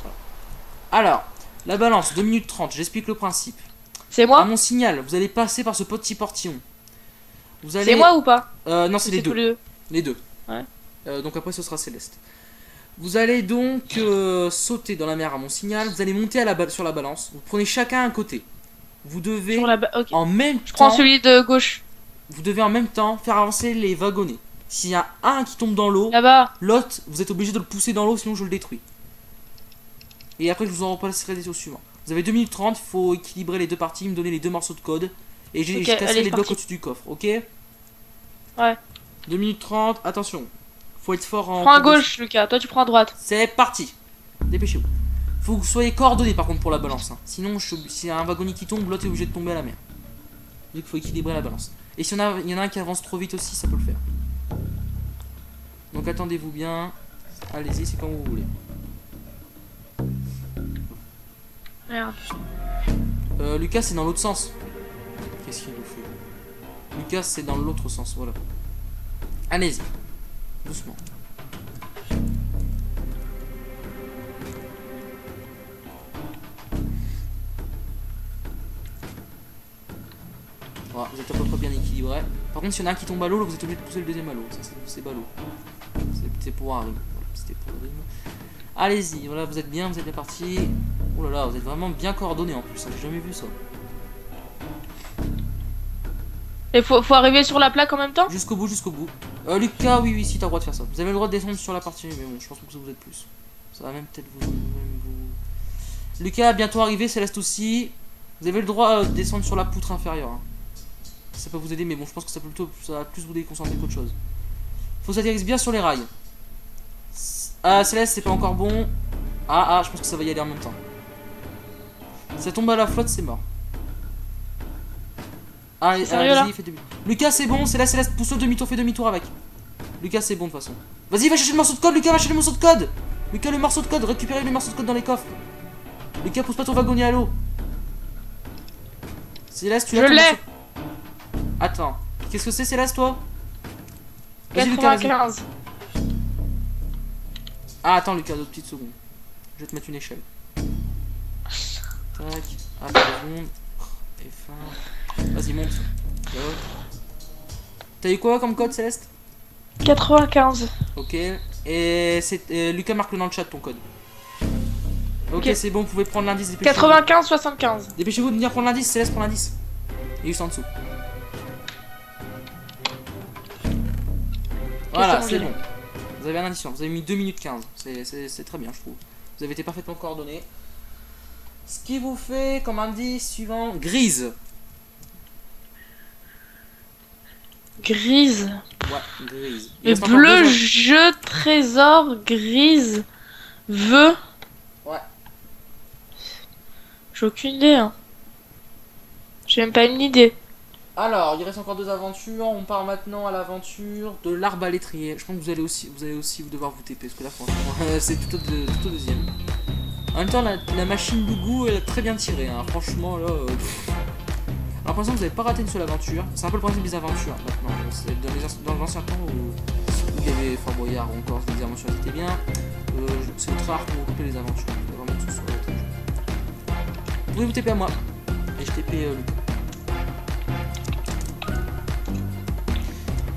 Speaker 1: Voilà. Alors, la balance, 2 minutes 30, j'explique le principe.
Speaker 3: C'est
Speaker 1: À
Speaker 3: moi?
Speaker 1: mon signal, vous allez passer par ce petit portillon. Vous allez...
Speaker 3: C'est moi ou pas?
Speaker 1: Non, c'est les
Speaker 3: tous
Speaker 1: deux.
Speaker 3: les deux.
Speaker 1: Les deux.
Speaker 3: Ouais.
Speaker 1: Donc après, ce sera Céleste. Vous allez donc sauter dans la mer à mon signal. Vous allez monter sur la balance. Vous prenez chacun un côté. Vous devez
Speaker 3: Sur la ok.
Speaker 1: en même
Speaker 3: Je prends
Speaker 1: temps...
Speaker 3: celui de gauche.
Speaker 1: Vous devez en même temps faire avancer les wagonnets. S'il y a un qui tombe dans l'eau,
Speaker 3: Là-bas.
Speaker 1: l'autre, vous êtes obligé de le pousser dans l'eau, sinon je le détruis. Et après, je vous en repasserai des au suivant. Vous avez 2 minutes 30, il faut équilibrer les deux parties, me donner les deux morceaux de code. Et j'ai
Speaker 3: Ok,
Speaker 1: cassé
Speaker 3: allez,
Speaker 1: les blocs
Speaker 3: parti.
Speaker 1: au-dessus du coffre, ok?
Speaker 3: Ouais.
Speaker 1: 2 minutes 30, attention. Faut être fort en...
Speaker 3: Je prends à gauche, Lucas. Toi, tu prends à droite.
Speaker 1: C'est parti. Dépêchez-vous. Faut que vous soyez coordonnés par contre pour la balance. Hein. Sinon, s'il y a un wagonnier qui tombe, l'autre est obligé de tomber à la mer. Vu qu'il faut équilibrer la balance. Et s'il y en a un qui avance trop vite aussi, ça peut le faire. Donc attendez-vous bien. Allez-y, c'est quand vous voulez.
Speaker 3: Merde.
Speaker 1: Lucas, c'est dans l'autre sens. Qu'est-ce qu'il nous fait? Lucas, c'est dans l'autre sens, voilà. Allez-y. Doucement. Voilà, vous êtes à peu près bien équilibré. Par contre, s'il y en a un qui tombe à l'eau, vous êtes obligé de pousser le deuxième à l'eau. Ça, c'est ballot. C'est pour un rime. Voilà, c'était pour le rime. Allez-y, voilà, vous êtes bien parti. Oh là là, vous êtes vraiment bien coordonnés en plus. Hein, j'ai jamais vu ça.
Speaker 3: Et faut arriver sur la plaque en même temps?
Speaker 1: Jusqu'au bout, jusqu'au bout. Lucas, oui, si, t'as le droit de faire ça. Vous avez le droit de descendre sur la partie, mais bon, je pense que vous êtes plus. Ça va même peut-être vous... Lucas, bientôt arrivé, Céleste aussi. Vous avez le droit de descendre sur la poutre inférieure. Hein. Ça peut vous aider, mais bon, je pense que ça va plus vous déconcentrer qu'autre chose. Faut que ça atterrisse bien sur les rails. Ah, Céleste, c'est pas encore bon. Ah, je pense que ça va y aller en même temps. Si ça tombe à la flotte, c'est mort. Allez,
Speaker 3: Sérieux,
Speaker 1: vas-y, fais demi. Lucas, c'est bon, Céleste, pousse au demi-tour, fais demi-tour avec. Lucas, c'est bon de toute façon. Vas-y, va chercher le morceau de code, Lucas, va chercher le morceau de code. Lucas, le morceau de code, récupérez le morceau de code dans les coffres. Lucas, pousse pas ton wagonnier à l'eau. Céleste, tu l'as
Speaker 3: Je
Speaker 1: ton
Speaker 3: l'ai.
Speaker 1: morceau- Attends, qu'est-ce que c'est, Céleste, toi? Vas-y, Lucas, vas-y.
Speaker 3: 95.
Speaker 1: Ah, attends, Lucas, 2 petites secondes. Je vais te mettre une échelle. Tac, attends 2 secondes. F1. Vas-y, monte. Go. T'as eu quoi comme code, Céleste?
Speaker 3: 95.
Speaker 1: Ok. Et Lucas marque-le dans le chat ton code. Ok,
Speaker 3: Ok.
Speaker 1: c'est bon, vous pouvez prendre l'indice. Dépêchez-vous.
Speaker 3: 95, 75.
Speaker 1: Dépêchez-vous de venir prendre l'indice, Céleste prend l'indice. Il est juste en dessous. Voilà,
Speaker 3: bon,
Speaker 1: c'est
Speaker 3: je l'ai.
Speaker 1: bon. Vous avez un indice, vous avez mis 2 minutes 15. C'est très bien, je trouve. Vous avez été parfaitement coordonné. Ce qui vous fait comme indice suivant, grise.
Speaker 3: Grise.
Speaker 1: Ouais, grise. Il
Speaker 3: Et
Speaker 1: reste encore
Speaker 3: bleu,
Speaker 1: deux-
Speaker 3: jeu, trésor, grise, vœu.
Speaker 1: Ouais.
Speaker 3: J'ai aucune idée. Hein. J'ai même pas une idée.
Speaker 1: Alors, il reste encore 2 aventures. On part maintenant à l'aventure de l'arbalétrier. Je pense que vous allez aussi devoir vous TP parce que là, franchement, c'est tout au deuxième. En même temps, la machine Lougou, elle a très bien tiré. Hein. Franchement, là. Alors, pour l'instant, vous n'avez pas raté une seule aventure. C'est un peu le principe des aventures maintenant. C'est dans l'ancien temps où il y avait Fort Boyard ou encore des aventures qui étaient bien. C'est très rare qu'on recoupe les aventures. C'est vraiment tout sur votre jeu. Vous pouvez vous TP à moi. Et je TP Lucas.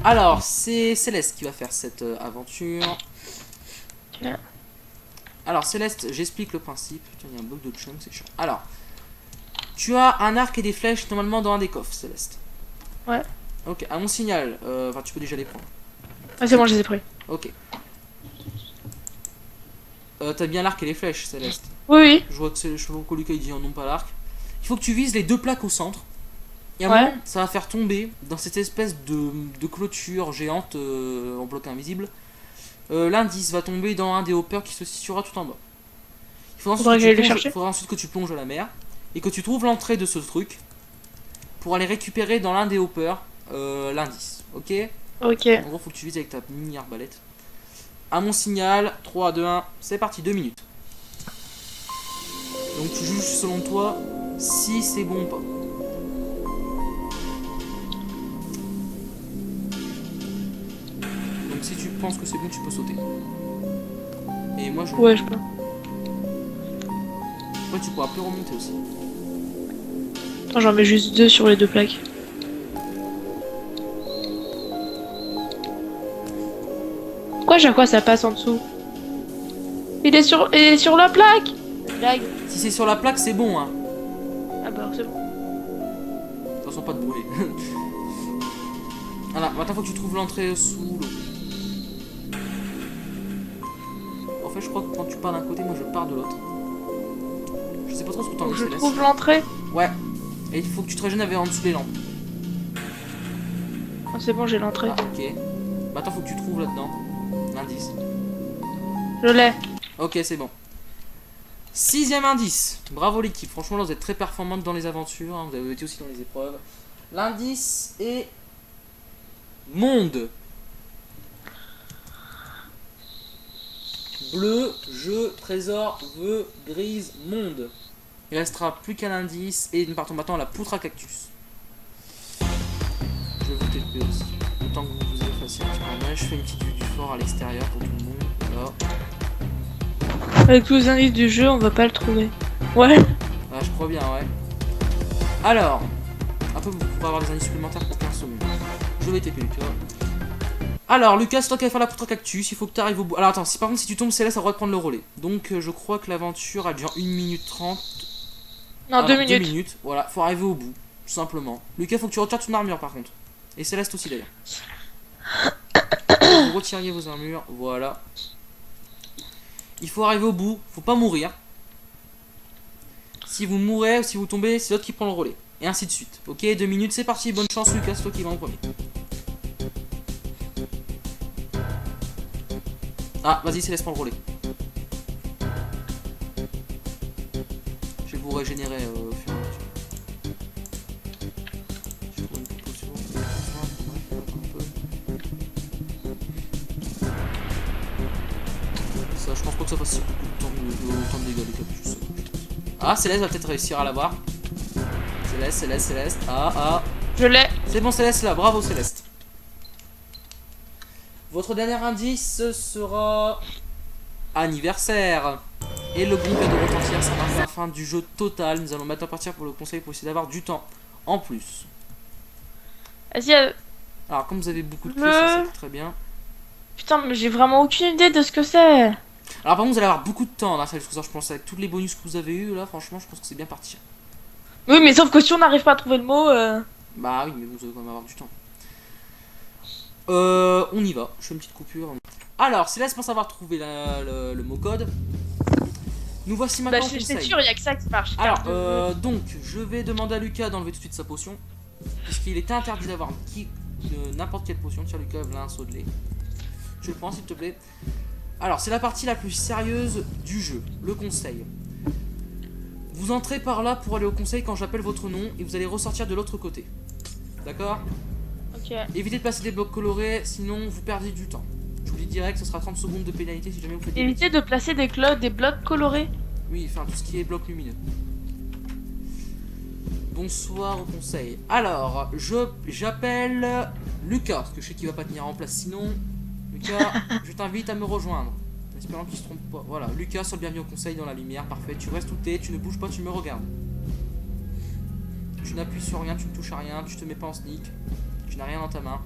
Speaker 1: Alors, c'est Céleste qui va faire cette aventure.
Speaker 3: Ok.
Speaker 1: Alors, Céleste, j'explique le principe. Putain, il y a un bug de chunk, c'est chiant. Alors, tu as un arc et des flèches normalement dans un des coffres, Céleste.
Speaker 3: Ouais.
Speaker 1: Ok, à mon signal, enfin, tu peux déjà les prendre.
Speaker 3: Ah, c'est bon, je les ai pris.
Speaker 1: Ok. T'as bien l'arc et les flèches, Céleste.
Speaker 3: Oui, oui.
Speaker 1: Je vois que Lucas il dit non pas l'arc. Il faut que tu vises les 2 plaques au centre. Et à un
Speaker 3: Ouais.
Speaker 1: moment, ça va faire tomber dans cette espèce de clôture géante en bloc invisible. L'indice va tomber dans un des hoppers qui se situera tout en bas. Il faudra
Speaker 3: Faudra que j'aille le chercher.
Speaker 1: faudra ensuite que tu plonges à la mer et que tu trouves l'entrée de ce truc pour aller récupérer dans l'un des hoppers l'indice. Ok?
Speaker 3: Ok.
Speaker 1: En gros, faut que tu vises avec ta mini arbalète. À mon signal, 3, 2, 1, c'est parti, 2 minutes. Donc tu juges selon toi si c'est bon ou pas. Donc si tu penses que c'est bon, tu peux sauter. Et moi je...
Speaker 3: Ouais, je peux.
Speaker 1: Après tu pourras plus remonter aussi.
Speaker 3: Attends, j'en mets juste 2 sur les 2 plaques. Pourquoi chaque fois ça passe en dessous? Il est sur la plaque. Blague.
Speaker 1: Si c'est sur la plaque, c'est bon, hein.
Speaker 3: Ah bah c'est bon.
Speaker 1: Attention pas de brûler. Voilà, maintenant faut que tu trouves l'entrée sous l'eau. En fait, je crois que quand tu pars d'un côté, moi je pars de l'autre. Je sais pas trop ce que t'en
Speaker 3: Faut
Speaker 1: dis,
Speaker 3: que je
Speaker 1: Céleste.
Speaker 3: trouve l'entrée.
Speaker 1: Ouais. Et il faut que tu te régènes avec en dessous des lampes.
Speaker 3: Ah, c'est bon, j'ai l'entrée.
Speaker 1: Ah, ok. Maintenant faut que tu trouves là-dedans l'indice.
Speaker 3: Je l'ai.
Speaker 1: Ok, c'est bon. 6ème indice. Bravo l'équipe. Franchement, là, vous êtes très performante dans les aventures. Hein. Vous avez été aussi dans les épreuves. L'indice est monde. Bleu, jeu, trésor, vœu, grise, monde. Il restera plus qu'un indice et nous partons maintenant à la poutre à cactus. Je vais vous TP aussi. Autant que vous vous effacez un petit peu. Je fais une petite vue du fort à l'extérieur pour tout le monde. Voilà.
Speaker 3: Avec tous les indices du jeu, on va pas le trouver. Ouais.
Speaker 1: Ah, je crois bien, ouais. Alors, après vous pourrez avoir des indices supplémentaires pour 15 secondes. Je vais TP Lucas. Alors, Lucas, c'est toi qui vas faire la poutre à cactus. Il faut que tu arrives au bout. Alors, attends, par contre, si tu tombes, c'est là, ça va prendre le relais. Donc, je crois que l'aventure, elle dure 1 minute 30.
Speaker 3: Non, 2 minutes.
Speaker 1: 2 minutes. Voilà, faut arriver au bout, tout simplement. Lucas, faut que tu retires ton armure par contre. Et Céleste aussi d'ailleurs. Vous retiriez vos armures, voilà. Il faut arriver au bout, faut pas mourir. Si vous mourrez ou si vous tombez, c'est l'autre qui prend le relais. Et ainsi de suite. Ok, 2 minutes, c'est parti, bonne chance Lucas, c'est toi qui vas en premier. Ah, vas-y, Céleste, prends le relais. Je vais vous régénérer au fur et à mesure. Je trouve une potion. Ça, je pense pas que ça fasse autant de dégâts, les capuches. Ah, Céleste va peut-être réussir à l'avoir. Céleste, Céleste, Céleste. Ah.
Speaker 3: Je l'ai.
Speaker 1: C'est bon, Céleste là, bravo Céleste. Votre dernier indice sera anniversaire. Et le gong vient de retentir, ça marque la fin du jeu total. Nous allons maintenant partir pour le conseil pour essayer d'avoir du temps en plus.
Speaker 3: Vas-y.
Speaker 1: Alors, comme vous avez beaucoup de clés, ça c'est très bien.
Speaker 3: Putain, mais j'ai vraiment aucune idée de ce que c'est.
Speaker 1: Alors, par contre, vous allez avoir beaucoup de temps là, ça, je pense, avec tous les bonus que vous avez eu là, franchement, je pense que c'est bien parti.
Speaker 3: Oui, mais sauf que si on n'arrive pas à trouver le mot.
Speaker 1: Bah oui, mais vous allez quand même avoir du temps. On y va. Je fais une petite coupure. Alors, Céleste pense avoir trouvé le mot code. Nous voici
Speaker 3: Bah,
Speaker 1: maintenant au
Speaker 3: c'est
Speaker 1: conseil.
Speaker 3: sûr, il y a que ça qui marche.
Speaker 1: Alors, donc, je vais demander à Lucas d'enlever tout de suite sa potion. Puisqu'il était interdit d'avoir n'importe quelle potion. Tiens, Lucas, voilà un seau de lait. Je le prends, s'il te plaît. Alors, c'est la partie la plus sérieuse du jeu. Le conseil. Vous entrez par là pour aller au conseil quand j'appelle votre nom. Et vous allez ressortir de l'autre côté. D'accord ?
Speaker 3: Ok.
Speaker 1: Évitez de placer des blocs colorés, sinon vous perdez du temps. Je vous dis direct, ce sera 30 secondes de pénalité si jamais vous faites des
Speaker 3: Évitez de placer des blocs colorés.
Speaker 1: Oui, enfin tout ce qui est bloc lumineux. Bonsoir au conseil. Alors, j'appelle Lucas, parce que je sais qu'il va pas tenir en place sinon. Lucas, je t'invite à me rejoindre. En espérant qu'il se trompe pas. Voilà, Lucas, sois le bienvenu au conseil dans la lumière, parfait. Tu restes où t'es, tu ne bouges pas, tu me regardes. Tu n'appuies sur rien, tu ne touches à rien, tu te mets pas en sneak. Tu n'as rien dans ta main.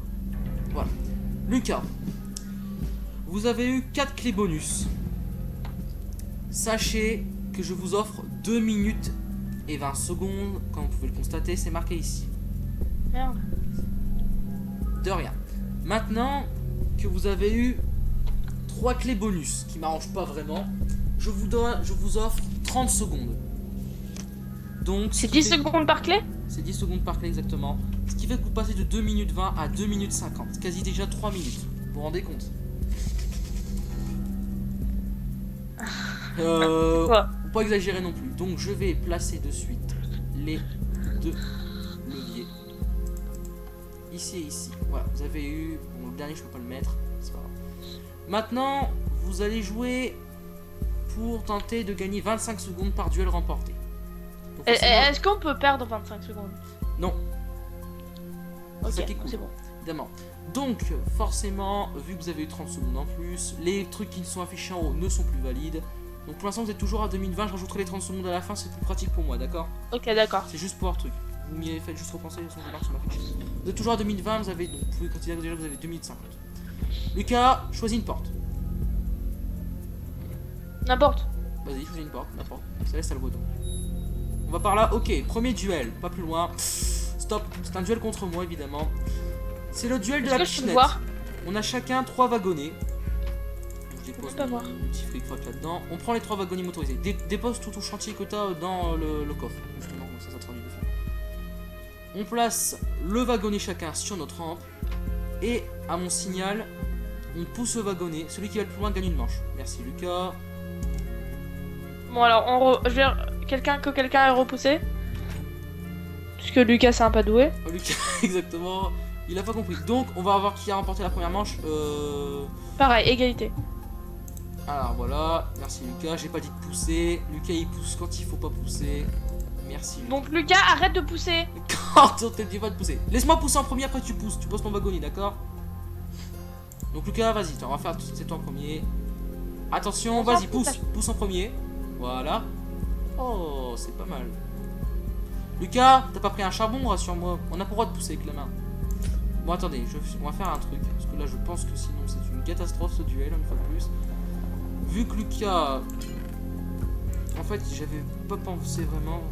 Speaker 1: Voilà. Lucas, vous avez eu 4 clés bonus. Sachez que je vous offre 2 minutes et 20 secondes. Comme vous pouvez le constater, c'est marqué ici.
Speaker 3: Merde.
Speaker 1: De rien. Maintenant que vous avez eu 3 clés bonus, qui m'arrangent pas vraiment, je vous offre 30 secondes. Donc,
Speaker 3: C'est 10 secondes par clé?
Speaker 1: C'est 10 secondes par clé exactement. Ce qui fait que vous passez de 2 minutes 20 à 2 minutes 50. Quasi déjà 3 minutes. Vous vous rendez compte? Faut pas exagérer non plus. Donc je vais placer de suite les 2 leviers. Ici et ici. Voilà, vous avez eu... Bon, le dernier je peux pas le mettre. C'est pas grave. Maintenant, vous allez jouer pour tenter de gagner 25 secondes par duel remporté.
Speaker 3: Est-ce qu'on peut perdre 25 secondes?
Speaker 1: Non.
Speaker 3: Ok,
Speaker 1: Ça qui est cool,
Speaker 3: c'est bon.
Speaker 1: évidemment. Donc, forcément, vu que vous avez eu 30 secondes en plus, les trucs qui sont affichés en haut ne sont plus valides. Donc pour l'instant, vous êtes toujours à 2020. Je rajouterai les 30 secondes à la fin, c'est plus pratique pour moi, d'accord?
Speaker 3: Ok, d'accord.
Speaker 1: C'est juste pour un truc. Vous m'y avez fait juste repenser, sur ma fiche. Vous êtes toujours à 2020, vous avez, donc vous pouvez considérer que déjà vous avez 2050. Lucas, choisis une porte.
Speaker 3: N'importe.
Speaker 1: Vas-y, choisis une porte, n'importe. Ça laisse à le bouton. On va par là, ok, premier duel, pas plus loin. Stop, c'est un duel contre moi évidemment. C'est le duel de la piscinette. On a chacun 3 wagonnets. Je dépose
Speaker 3: pas voir.
Speaker 1: mon petit fric-frac là-dedans. On prend les 3 wagonnets motorisés. Dépose tout ton chantier que t'as dans le coffre. Justement, ça traduit de fait. On place le wagonnet chacun sur notre rampe. Et à mon signal, on pousse le wagonnet. Celui qui va le plus loin gagne une manche. Merci Lucas.
Speaker 3: Bon alors, quelqu'un est repoussé. Puisque Lucas c'est un pas doué.
Speaker 1: Oh, Lucas, exactement. Il a pas compris. Donc, on va voir qui a remporté la première manche.
Speaker 3: Pareil, égalité.
Speaker 1: Alors voilà, merci Lucas. J'ai pas dit de pousser. Lucas il pousse quand il faut pas pousser. Merci Lucas.
Speaker 3: Donc Lucas, arrête de pousser.
Speaker 1: Quand on te dit pas de pousser. Laisse-moi pousser en premier, après tu pousses. Tu poses ton wagonnet, d'accord? Donc Lucas, vas-y, on va faire c'est toi en premier. Attention, vas-y, pousse. Pousse en premier. Voilà. Oh, c'est pas mal. Lucas, t'as pas pris un charbon, rassure-moi. On n'a pas le droit de pousser avec la main. Bon, attendez, on va faire un truc. Parce que là, je pense que sinon, c'est une catastrophe ce duel, une fois de plus. Vu que Lucas... En fait, j'avais pas pensé vraiment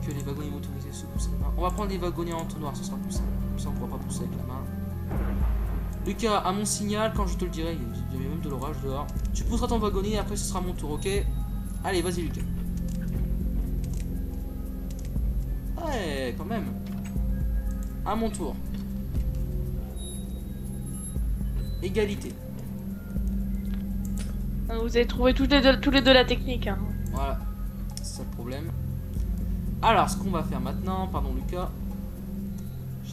Speaker 1: que les wagonnets motorisés se poussent avec la main. On va prendre les wagonnets en entonnoir, ce sera plus simple. Comme ça, on pourra pas pousser avec la main. Lucas, à mon signal, quand je te le dirai, il y avait même de l'orage dehors. Tu pousseras ton wagonnet et après, ce sera mon tour, ok? Allez, vas-y, Lucas. Ouais, quand même. À mon tour.
Speaker 3: Vous avez trouvé tous les deux la technique. Hein.
Speaker 1: Voilà, c'est ça le problème. Alors, ce qu'on va faire maintenant, pardon Lucas,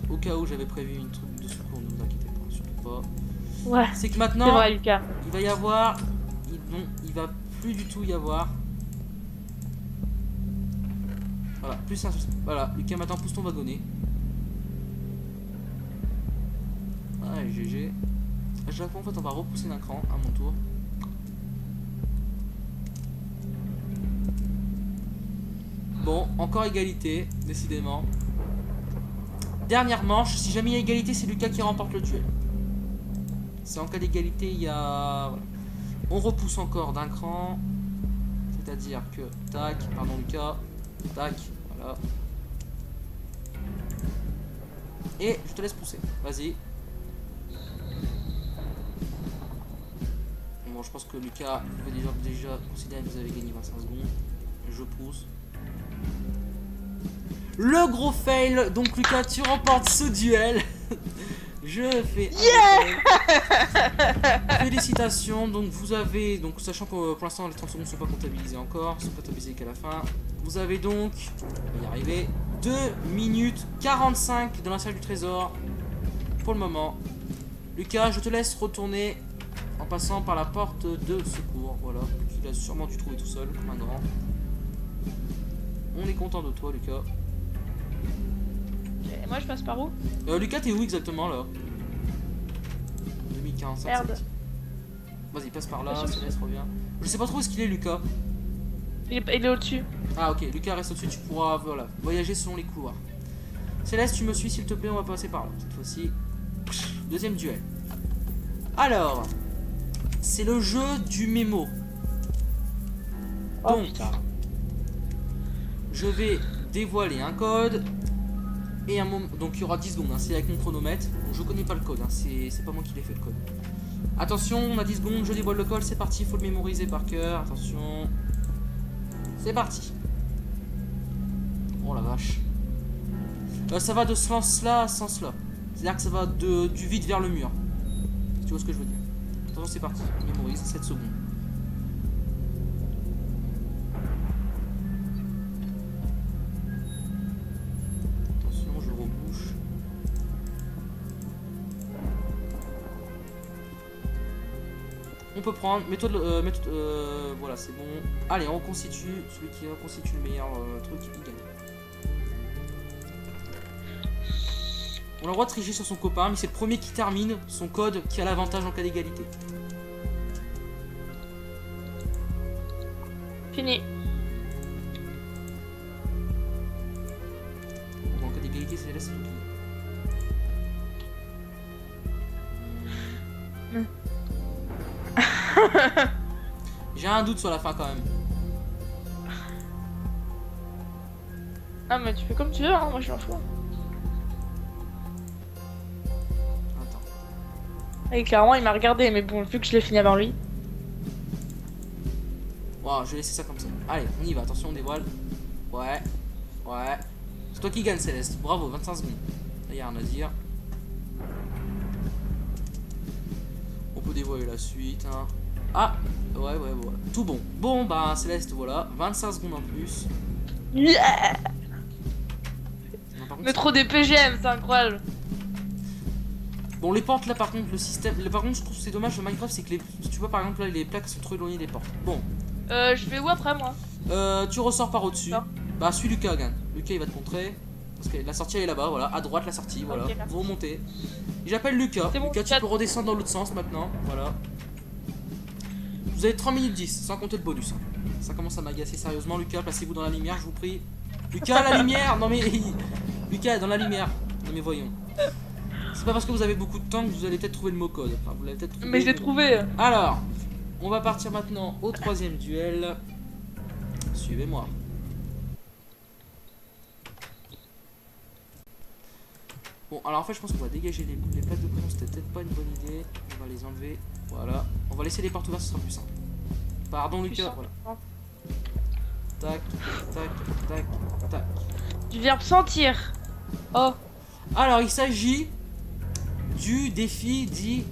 Speaker 1: au cas où j'avais prévu une truc de secours, ne vous inquiétez pas, surtout pas.
Speaker 3: Ouais.
Speaker 1: C'est que
Speaker 3: C'est
Speaker 1: maintenant,
Speaker 3: vrai, Lucas.
Speaker 1: il va y avoir, non, il va plus du tout y avoir. Voilà, plus un. Voilà, Lucas, maintenant pousse ton wagonnet. Allez, GG. À chaque fois, en fait, on va repousser d'un cran à mon tour. Bon, encore égalité, décidément. Dernière manche, si jamais il y a égalité, c'est Lucas qui remporte le duel. C'est en cas d'égalité, il y a... Voilà. On repousse encore d'un cran. C'est-à-dire que... Tac, pardon Lucas. Tac, voilà. Et je te laisse pousser. Vas-y. Bon, je pense que Lucas, vous pouvez déjà considérer que vous avez gagné 25 secondes. Je pousse. Le gros fail. Donc Lucas, tu remportes ce duel. Je fais félicitations. Donc vous avez, donc sachant que pour l'instant les 30 secondes ne sont pas comptabilisées encore, sont comptabilisées qu'à la fin. Vous avez donc, on va y arriver, 2 minutes 45 dans la salle du trésor pour le moment. Lucas, je te laisse retourner en passant par la porte de secours. Voilà, qu'il a sûrement dû trouver tout seul comme un grand. On est content de toi, Lucas.
Speaker 3: Et moi, je passe par où?
Speaker 1: Lucas, t'es où exactement là? 2045.
Speaker 3: Merde.
Speaker 1: Vas-y, passe par là, Céleste, reviens. Je sais pas trop où est-ce qu'il est, Lucas.
Speaker 3: Il est au-dessus.
Speaker 1: Ah, ok, Lucas reste au-dessus, tu pourras voilà, voyager selon les couloirs. Céleste, tu me suis s'il te plaît, on va passer par là. Cette fois-ci, deuxième duel. Alors, c'est le jeu du mémo.
Speaker 3: Oh
Speaker 1: Donc,
Speaker 3: putain.
Speaker 1: je vais dévoiler un code. Et un moment, donc il y aura 10 secondes, hein, c'est avec mon chronomètre. Donc je connais pas le code, hein, c'est pas moi qui l'ai fait le code. Attention, on a 10 secondes, je dévoile le code, c'est parti, il faut le mémoriser par cœur. Attention. C'est parti. Oh la vache. Ça va de ce sens-là à ce sens-là. C'est-à-dire que ça va du vide vers le mur. Tu vois ce que je veux dire. Attention, c'est parti. Mémorise, 7 secondes. On peut prendre, méthode, voilà, c'est bon. Allez, on reconstitue. Celui qui reconstitue le meilleur truc, il gagne. On a le droit de tricher sur son copain, mais c'est le premier qui termine son code qui a l'avantage en cas d'égalité.
Speaker 3: Fini.
Speaker 1: Bon, en cas d'égalité, c'est là, c'est tout. J'ai un doute sur la fin quand même.
Speaker 3: Ah mais tu fais comme tu veux, hein, moi je m'en fous.
Speaker 1: Attends.
Speaker 3: Et clairement il m'a regardé, mais bon, vu que je l'ai fini avant lui.
Speaker 1: Wow, je vais laisser ça comme ça. Allez, on y va, attention, on dévoile. Ouais, ouais. C'est toi qui gagne, Céleste. Bravo, 25 secondes. Là, y a rien à dire. On peut dévoiler la suite, hein. Ah, ouais, voilà. Tout bon. Bon, bah, Céleste, voilà. 25 secondes en plus.
Speaker 3: Yeah.
Speaker 1: Non, par contre,
Speaker 3: Mais trop des PGM, c'est incroyable.
Speaker 1: bon, les portes là, par contre, le système. Par contre, je trouve que c'est dommage. Le Minecraft, c'est que tu vois, par exemple, là, les plaques sont trop éloignées des portes. Bon.
Speaker 3: Je vais où après moi?
Speaker 1: Tu ressors par au-dessus.
Speaker 3: Non.
Speaker 1: Bah, suis Lucas, gagne. Lucas, il va te montrer. Parce que la sortie, elle est là-bas, voilà. À droite, la sortie, voilà.
Speaker 3: Ok, merci.
Speaker 1: Vous remontez. Et j'appelle Lucas.
Speaker 3: Bon,
Speaker 1: Lucas, tu peux redescendre dans l'autre sens maintenant. Voilà. Vous avez 3 minutes 10, sans compter le bonus. Ça commence à m'agacer sérieusement. Lucas, placez-vous dans la lumière, je vous prie. Lucas, la lumière. Non mais... Lucas, dans la lumière. Non mais voyons. C'est pas parce que vous avez beaucoup de temps que vous allez peut-être trouver le mot code. Enfin, vous l'avez peut-être trouvé.
Speaker 3: Mais je l'ai trouvé.
Speaker 1: Alors, on va partir maintenant au troisième duel. Suivez-moi. Bon, alors en fait, je pense qu'on va dégager les plaques de prénom. C'était peut-être pas une bonne idée. On va les enlever. Voilà. On va laisser les portes ouvertes, ce sera plus simple. Pardon, Lucas. Voilà. Tac, tac, tac, tac.
Speaker 3: Du verbe sentir. Oh.
Speaker 1: Alors, il s'agit du défi dit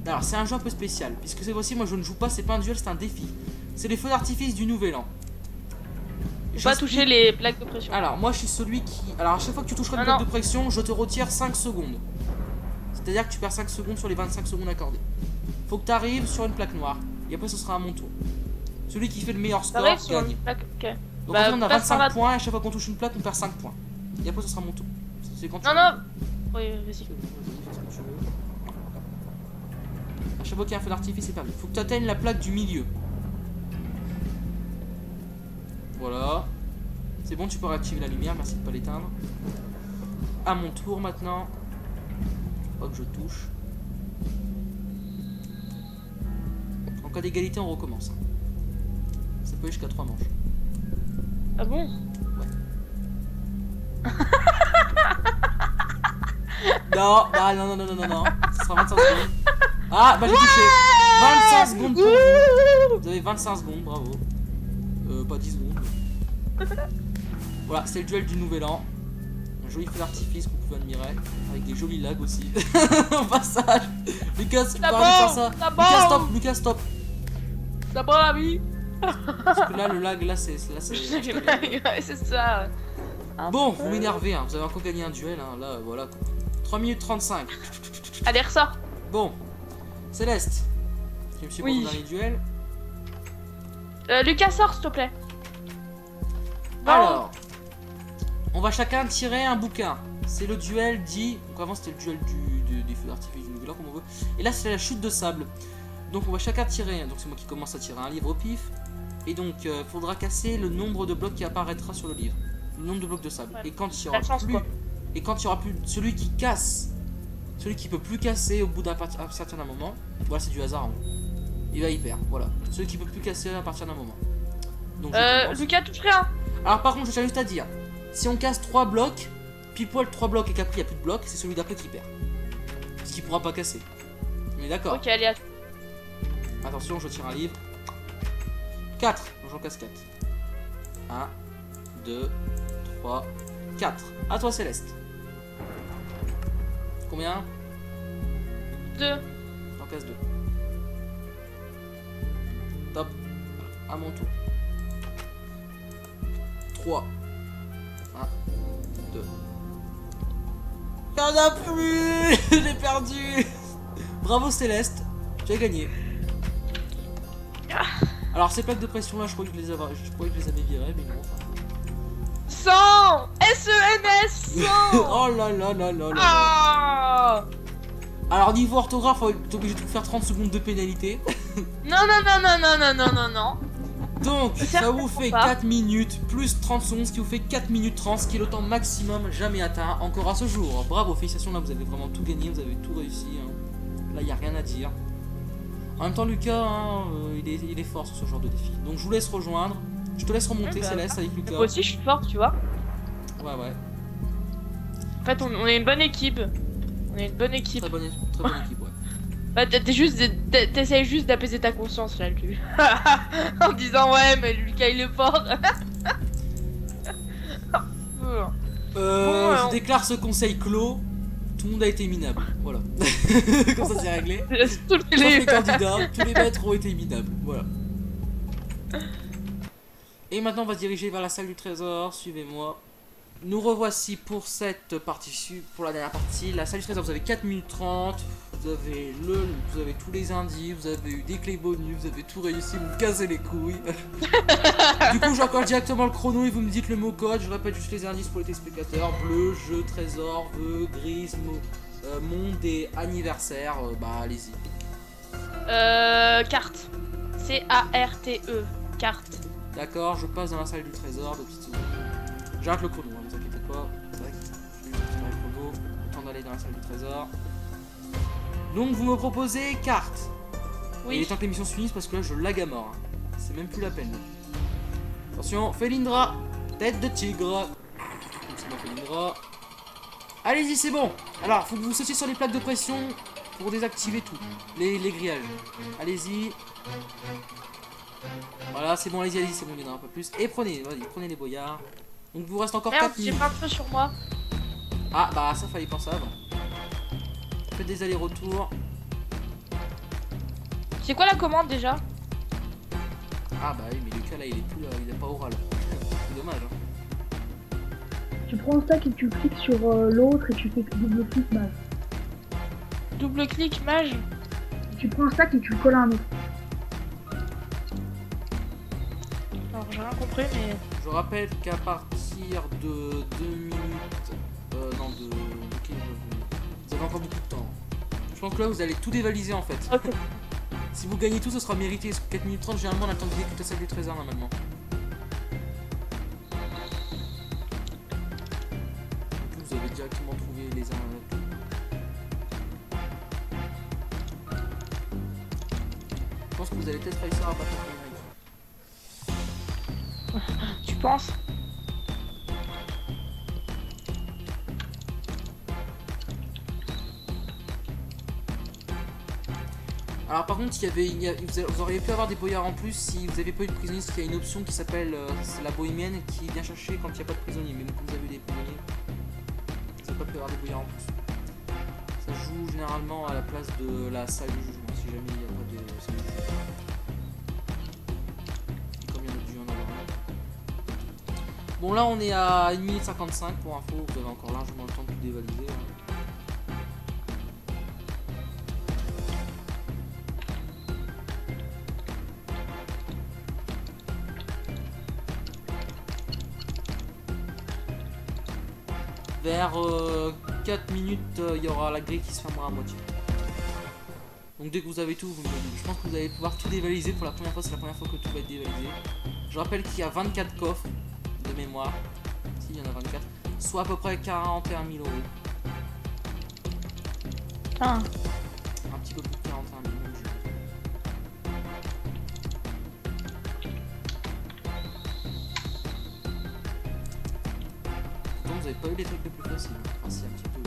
Speaker 1: Alors c'est un jeu un peu spécial, puisque cette fois-ci moi je ne joue pas, c'est pas un duel, c'est un défi. C'est les feux d'artifice du nouvel an.
Speaker 3: Faut pas toucher les plaques de pression.
Speaker 1: Alors moi je suis celui qui... Alors à chaque fois que tu toucheras une
Speaker 3: Non,
Speaker 1: plaque de pression, je te retire 5 secondes. C'est-à-dire que tu perds 5 secondes sur les 25 secondes accordées. Faut que tu arrives sur une plaque noire, et après ce sera à mon tour. Celui qui fait le meilleur score
Speaker 3: T'arrives sur
Speaker 1: gagne.
Speaker 3: une plaque, ok.
Speaker 1: Donc
Speaker 3: Bah,
Speaker 1: en fait, on a
Speaker 3: passe par
Speaker 1: 25
Speaker 3: la-
Speaker 1: points, et à chaque fois qu'on touche une plaque, on perd 5 points. Et après ce sera mon tour. C'est quand tu
Speaker 3: Non,
Speaker 1: veux.
Speaker 3: non. Oui, vas-y.
Speaker 1: Vas-y, fais ce que tu veux. À chaque fois qu'il y a un feu d'artifice, c'est perdu. Faut que tu atteignes la plaque du milieu. Voilà. C'est bon, tu peux réactiver la lumière, merci de pas l'éteindre. À mon tour maintenant. Faut pas que je touche. En cas d'égalité, on recommence. Ça peut aller jusqu'à 3 manches.
Speaker 3: Ah bon?
Speaker 1: Non, bah non, non, non, non, non, non. Ce sera 25 secondes. Ah, bah j'ai touché. 25 secondes pour vous. Vous avez 25 secondes, bravo. Pas 10 secondes. Voilà, c'est le duel du nouvel an. Un joli feu d'artifice que vous pouvez admirer. Avec des jolis lags aussi. Au passage. Lucas, tu peux arrêter de faire ça. Lucas, stop, Lucas, stop.
Speaker 3: Ça va, la vie?
Speaker 1: Parce que là, le lag, là, c'est.
Speaker 3: Ouais, c'est ça.
Speaker 1: Bon, vous m'énervez, hein. Vous avez encore gagné un duel, hein. Là, voilà. 3 minutes 35.
Speaker 3: Allez, ressort.
Speaker 1: Bon, Céleste. Tu me suis
Speaker 3: Oui.
Speaker 1: dans les duels.
Speaker 3: Lucas, sors, s'il te plaît. Bon.
Speaker 1: Alors, on va chacun tirer un bouquin. C'est le duel dit. Donc avant c'était le duel des feux d'artifice du nouvel an, comme on veut. Et là c'est la chute de sable. Donc on va chacun tirer. Donc c'est moi qui commence à tirer un livre au pif. Et donc faudra casser le nombre de blocs qui apparaîtra sur le livre. Le nombre de blocs de sable.
Speaker 3: Ouais.
Speaker 1: Et quand il y aura
Speaker 3: La chance,
Speaker 1: plus.
Speaker 3: quoi.
Speaker 1: Et quand il y aura plus. Celui qui casse. Celui qui peut plus casser au bout d'un certain moment. Voilà, c'est du hasard. Hein. Il va y perdre. Voilà. Celui qui peut plus casser à partir d'un moment. Donc je commence.
Speaker 3: Lucas, touche rien.
Speaker 1: Alors par contre, je tiens juste à dire, si on casse 3 blocs, pile poil 3 blocs et qu'après il n'y a plus de blocs, c'est celui d'après qui perd. Parce qu'il pourra pas casser. Mais d'accord.
Speaker 3: Ok, allez,
Speaker 1: Attention, je tire un livre. 4. J'en casse 4. 1, 2, 3, 4. À toi Céleste. Combien?
Speaker 3: 2.
Speaker 1: J'en casse 2. Top. À mon tour. 3. 1, 2. Y'en a plus. J'ai perdu. Bravo Céleste. Tu as gagné. Alors ces plaques de pression là, je croyais que je les avais virées, mais non. Enfin...
Speaker 3: 100. SENS 100.
Speaker 1: Oh là là là là là.
Speaker 3: Ah.
Speaker 1: Alors niveau orthographe, t'es obligé de faire 30 secondes de pénalité.
Speaker 3: Non, non, non, non, non, non, non, non, non.
Speaker 1: Donc ça vous fait
Speaker 3: pas.
Speaker 1: 4 minutes plus 30 secondes, ce qui vous fait 4 minutes 30, ce qui est le temps maximum jamais atteint encore à ce jour. Bravo, félicitations, là vous avez vraiment tout gagné, vous avez tout réussi. Hein. Là il n'y a rien à dire. En même temps Lucas, hein, il est fort sur ce genre de défi. Donc je vous laisse rejoindre. Je te laisse remonter
Speaker 3: Bah,
Speaker 1: Céleste avec Lucas.
Speaker 3: Moi aussi, je suis forte, tu vois.
Speaker 1: Ouais ouais,
Speaker 3: En fait, on est une bonne équipe. On est une bonne équipe.
Speaker 1: très bonne équipe, ouais.
Speaker 3: Bah, t'essayes juste d'apaiser ta conscience là, lui. En disant ouais, mais Lucas il est fort. Bon,
Speaker 1: je déclare ce conseil clos. Tout le monde a été minable. Voilà. Comme ça c'est réglé.
Speaker 3: Tous
Speaker 1: Sauf les candidats, tous les maîtres ont été minables. Voilà. Et maintenant on va se diriger vers la salle du trésor. Suivez-moi. Nous revoici pour cette partie, pour la dernière partie. La salle du trésor, vous avez 4 minutes 30. Vous avez tous les indices, vous avez eu des clés bonus, vous avez tout réussi, vous me cassez les couilles. Du coup, j'enclenche directement le chrono et vous me dites le mot code. Je répète juste les indices pour les téléspectateurs. Bleu, jeu, trésor, vœux, grise, monde et anniversaire. Bah allez-y.
Speaker 3: Carte. C-A-R-T-E. Carte.
Speaker 1: D'accord, je passe dans la salle du trésor, 2 petites secondes. J'arrête le chrono, hein, ne vous inquiétez pas. Tac, je vais faire le chrono. Temps d'aller dans la salle du trésor. Donc vous me proposez carte.
Speaker 3: Oui.
Speaker 1: Il est temps que l'émission se finisse parce que là je lag à mort. Hein. C'est même plus la peine. Attention, Felindra, tête de tigre. C'est bon, Felindra. Allez-y, c'est bon. Alors, faut que vous sautiez sur les plaques de pression pour désactiver tout. Les grillages. Allez-y. Voilà, c'est bon, allez-y, c'est bon, il y en a un peu plus. Et prenez, vas-y, prenez les boyards. Donc il vous reste encore
Speaker 3: Merde,
Speaker 1: 4
Speaker 3: j'ai
Speaker 1: minutes.
Speaker 3: pas un peu sur moi.
Speaker 1: Ah, bah ça fallait penser avant. Faites des allers-retours.
Speaker 3: C'est quoi la commande déjà?
Speaker 1: Ah bah oui, mais Lucas là il est plus, il est pas oral. C'est dommage. Hein.
Speaker 2: Tu prends un stack et tu cliques sur l'autre et tu fais double clic mage.
Speaker 3: Double clic mage.
Speaker 2: Tu prends un stack et tu le colles à un autre.
Speaker 3: Alors j'ai rien compris mais.
Speaker 1: Je rappelle qu'à partir de 2 minutes... non, de... Ok, vous avez encore beaucoup de temps. Je pense que là vous allez tout dévaliser en fait.
Speaker 3: Ok.
Speaker 1: Si vous gagnez tout, ce sera mérité. 4 minutes 30, généralement on attend de toute la salle du trésor normalement. Vous avez directement trouvé les uns. Je pense que vous allez peut-être réussir à battre le mec.
Speaker 3: Tu penses?
Speaker 1: Alors par contre, vous auriez pu avoir des boyards en plus si vous n'avez pas eu de prisonniers, parce qu'il y a une option qui s'appelle la bohémienne qui vient chercher quand il n'y a pas de prisonniers. Mais comme vous avez des prisonniers, vous n'avez pas pu avoir des boyards en plus. Ça joue généralement à la place de la salle du jugement, si jamais il n'y a pas de salle du jugement. Comme il y en a dû en avoir un. Bon là on est à 1 minute 55 pour info, vous avez encore largement le temps de tout dévaliser. Hein. Vers 4 minutes, il y aura la grille qui se fermera à moitié. Donc dès que vous avez tout, vous me le dites. Je pense que vous allez pouvoir tout dévaliser pour la première fois, c'est la première fois que tout va être dévalisé. Je rappelle qu'il y a 24 coffres de mémoire. Si, il y en a 24. Soit à peu près 41 000 euros.
Speaker 3: Ah.
Speaker 1: Un petit peu plus de 41 000 euros. Vous avez pas eu les trucs les plus faciles. Enfin, si, un petit peu.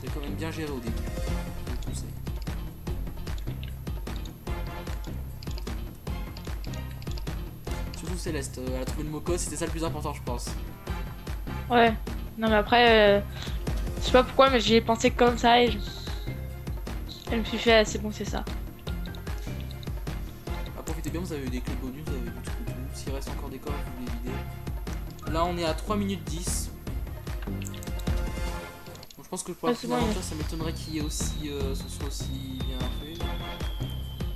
Speaker 1: C'est quand même bien géré au début. Je vous le conseille. Surtout Céleste, elle a trouvé le mocos, c'était ça le plus important, je pense.
Speaker 3: Ouais. Non mais après, je sais pas pourquoi, mais j'y ai pensé comme ça et je me suis fait, c'est bon, c'est ça.
Speaker 1: Ah, profitez bien, vous avez eu des clés bonus, vous avez du tout. S'il reste encore des coffres, vous les videz. Là, on est à 3 minutes 10. Donc, je pense que pour la première aventure, ça m'étonnerait qu'il y ait aussi, ce soit aussi bien fait.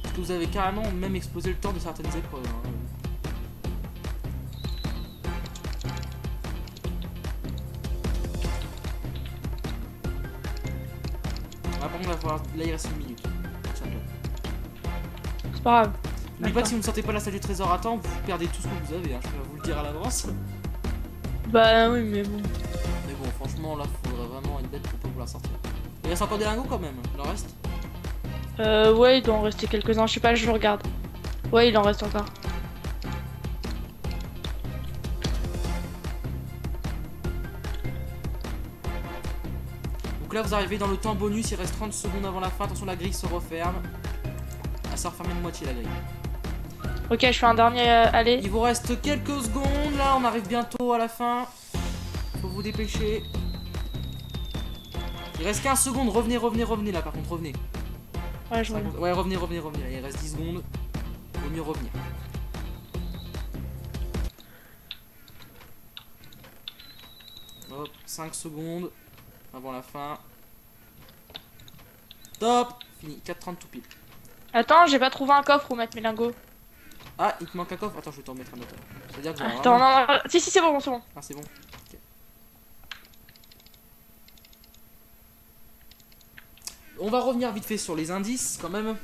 Speaker 1: Parce que vous avez carrément même explosé le temps de certaines épreuves. Hein. Là, par contre, là, il reste 1 minute.
Speaker 3: C'est pas grave.
Speaker 1: N'oubliez pas que si vous ne sortez pas la salle du trésor à temps, vous perdez tout ce que vous avez. Hein. Je peux vous le dire à l'avance.
Speaker 3: Bah oui, mais bon.
Speaker 1: Mais bon, franchement, là, faudrait vraiment une bête pour pas vouloir sortir. Il reste encore des lingots quand même. Il en reste?
Speaker 3: Ouais, il doit en rester quelques-uns. Je sais pas, je regarde. Ouais, il en reste encore.
Speaker 1: Donc là, vous arrivez dans le temps bonus. Il reste 30 secondes avant la fin. Attention, la grille se referme. Elle s'est refermée de moitié, la grille.
Speaker 3: Ok, je fais un dernier aller.
Speaker 1: Il vous reste quelques secondes. Là, on arrive bientôt à la fin. Faut vous dépêcher. Il reste 15 secondes. Revenez, revenez, revenez là, par contre, revenez.
Speaker 3: Ouais, je vois.
Speaker 1: Ouais, revenez, revenez, revenez. Là, il reste 10 secondes. Vaut mieux revenir. Hop, 5 secondes avant la fin. Top. Fini, 4:30 tout pile.
Speaker 3: Attends, j'ai pas trouvé un coffre où mettre mes lingots.
Speaker 1: Ah, il te manque un coffre. Attends, je vais t'en remettre un autre. C'est-à-dire que
Speaker 3: Attends, non, non, si, c'est bon, c'est bon.
Speaker 1: Ah, c'est bon. Okay. On va revenir vite fait sur les indices quand même.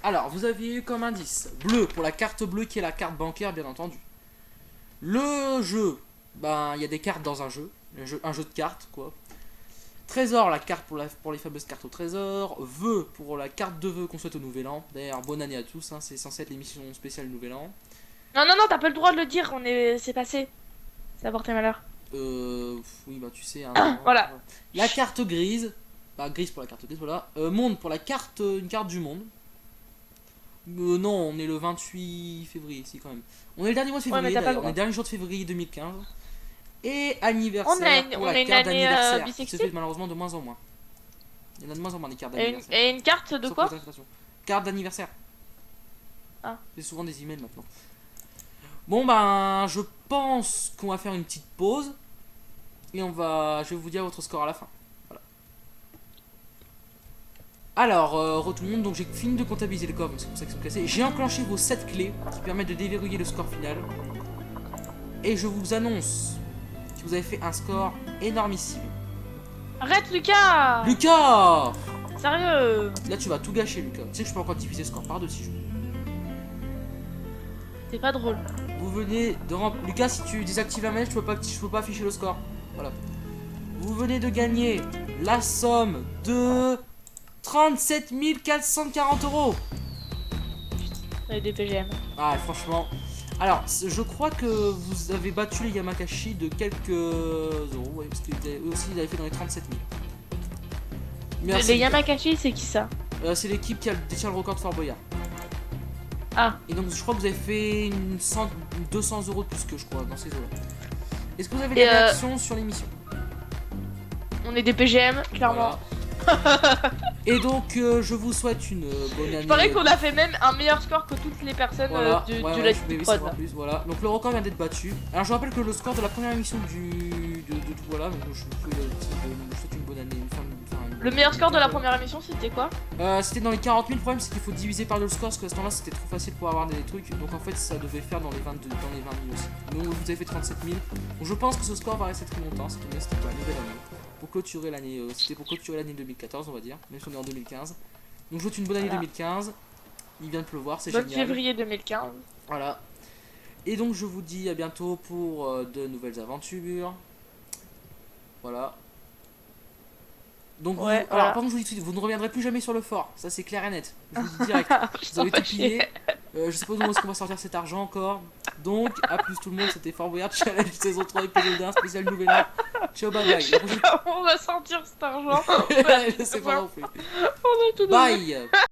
Speaker 1: Alors, vous aviez eu comme indice bleu pour la carte bleue qui est la carte bancaire, bien entendu. Le jeu, ben il y a des cartes dans un jeu, un jeu de cartes quoi. Trésor, la carte pour les fameuses cartes au trésor. Vœux pour la carte de vœux qu'on souhaite au nouvel an. D'ailleurs, bonne année à tous, hein, c'est censé être l'émission spéciale nouvel an.
Speaker 3: Non, non, non, t'as pas le droit de le dire, c'est passé. Ça a porté malheur.
Speaker 1: Oui, bah tu sais. Hein,
Speaker 3: voilà.
Speaker 1: La carte grise. Bah, grise pour la carte grise, voilà. Monde pour la carte, une carte du monde. Non, on est le 28 février, si quand même. On est le dernier mois de février,
Speaker 3: ouais,
Speaker 1: on est le dernier jour de février 2015. Et anniversaire pour la carte
Speaker 3: année
Speaker 1: d'anniversaire. Qui se fait malheureusement de moins en moins. Il y en a de moins en moins des cartes d'anniversaire.
Speaker 3: Et une carte de quoi?
Speaker 1: carte d'anniversaire.
Speaker 3: Ah.
Speaker 1: C'est souvent des emails maintenant. Bon ben, je pense qu'on va faire une petite pause. Et je vais vous dire votre score à la fin. Voilà. Alors, tout le monde, donc j'ai fini de comptabiliser les coffres, c'est pour ça qu'ils sont classés. J'ai enclenché vos 7 clés qui permettent de déverrouiller le score final. Et je vous annonce que vous avez fait un score énormissime.
Speaker 3: Arrête, Lucas.
Speaker 1: Lucas!
Speaker 3: Sérieux.
Speaker 1: Là tu vas tout gâcher, Lucas. Tu sais que je peux encore diviser le score par deux si je veux.
Speaker 3: C'est pas drôle.
Speaker 1: Vous venez de remplir. Lucas, si tu désactives la manette, je peux pas afficher le score. Voilà. Vous venez de gagner la somme de 37 440 €.
Speaker 3: Et des PGM.
Speaker 1: Ah, franchement. Alors, je crois que vous avez battu les Yamakashi de quelques euros. Ouais, parce qu'eux aussi, ils avaient fait dans les 37 000. Merci.
Speaker 3: Les Yamakashi, c'est qui ça?
Speaker 1: C'est l'équipe qui détient le record de Fort Boyard.
Speaker 3: Ah.
Speaker 1: Et donc, je crois que vous avez fait 200 € de plus que je crois dans ces eaux-là. Est-ce que vous avez des réactions sur l'émission?
Speaker 3: On est des PGM, clairement.
Speaker 1: Voilà. Et donc, je vous souhaite une bonne année.
Speaker 3: Il paraît qu'on a fait même un meilleur score que toutes les personnes
Speaker 1: Voilà.
Speaker 3: de
Speaker 1: Ouais,
Speaker 3: la
Speaker 1: je vais
Speaker 3: prod.
Speaker 1: savoir plus, voilà. Donc le record vient d'être battu. Alors je rappelle que le score de la première émission de tout voilà, donc je vous souhaite une bonne année.
Speaker 3: Le meilleur score de la première émission, c'était quoi?
Speaker 1: C'était dans les 40 000. Le problème c'est qu'il faut diviser par deux le score parce qu'à ce temps-là c'était trop facile pour avoir des trucs. Donc en fait ça devait faire dans les 20 000 aussi. Donc vous avez fait 37 000. Donc je pense que ce score va rester très longtemps. C'était pour la nouvelle année. Pour clôturer l'année, c'était pour clôturer l'année 2014 on va dire. Même si on est en 2015. Donc je vous souhaite une bonne année 2015. Il vient de pleuvoir, c'est génial.
Speaker 3: Bonne février 2015.
Speaker 1: Voilà. Et donc je vous dis à bientôt pour de nouvelles aventures. Voilà. Donc
Speaker 3: ouais,
Speaker 1: alors par contre je vous dis tout de suite, vous ne reviendrez plus jamais sur le fort. Ça c'est clair et net. Je vous le dis direct. Vous avez tout pillé. Je sais pas où est-ce qu'on va sortir cet argent encore. Donc à plus tout le monde, c'était Fort Boyard Challenge saison 3 épisode 1 spécial nouvel an. Ciao bye bye.
Speaker 3: On va sortir cet argent.
Speaker 1: Je sais pas non plus.
Speaker 3: On a tout donné.
Speaker 1: Bye.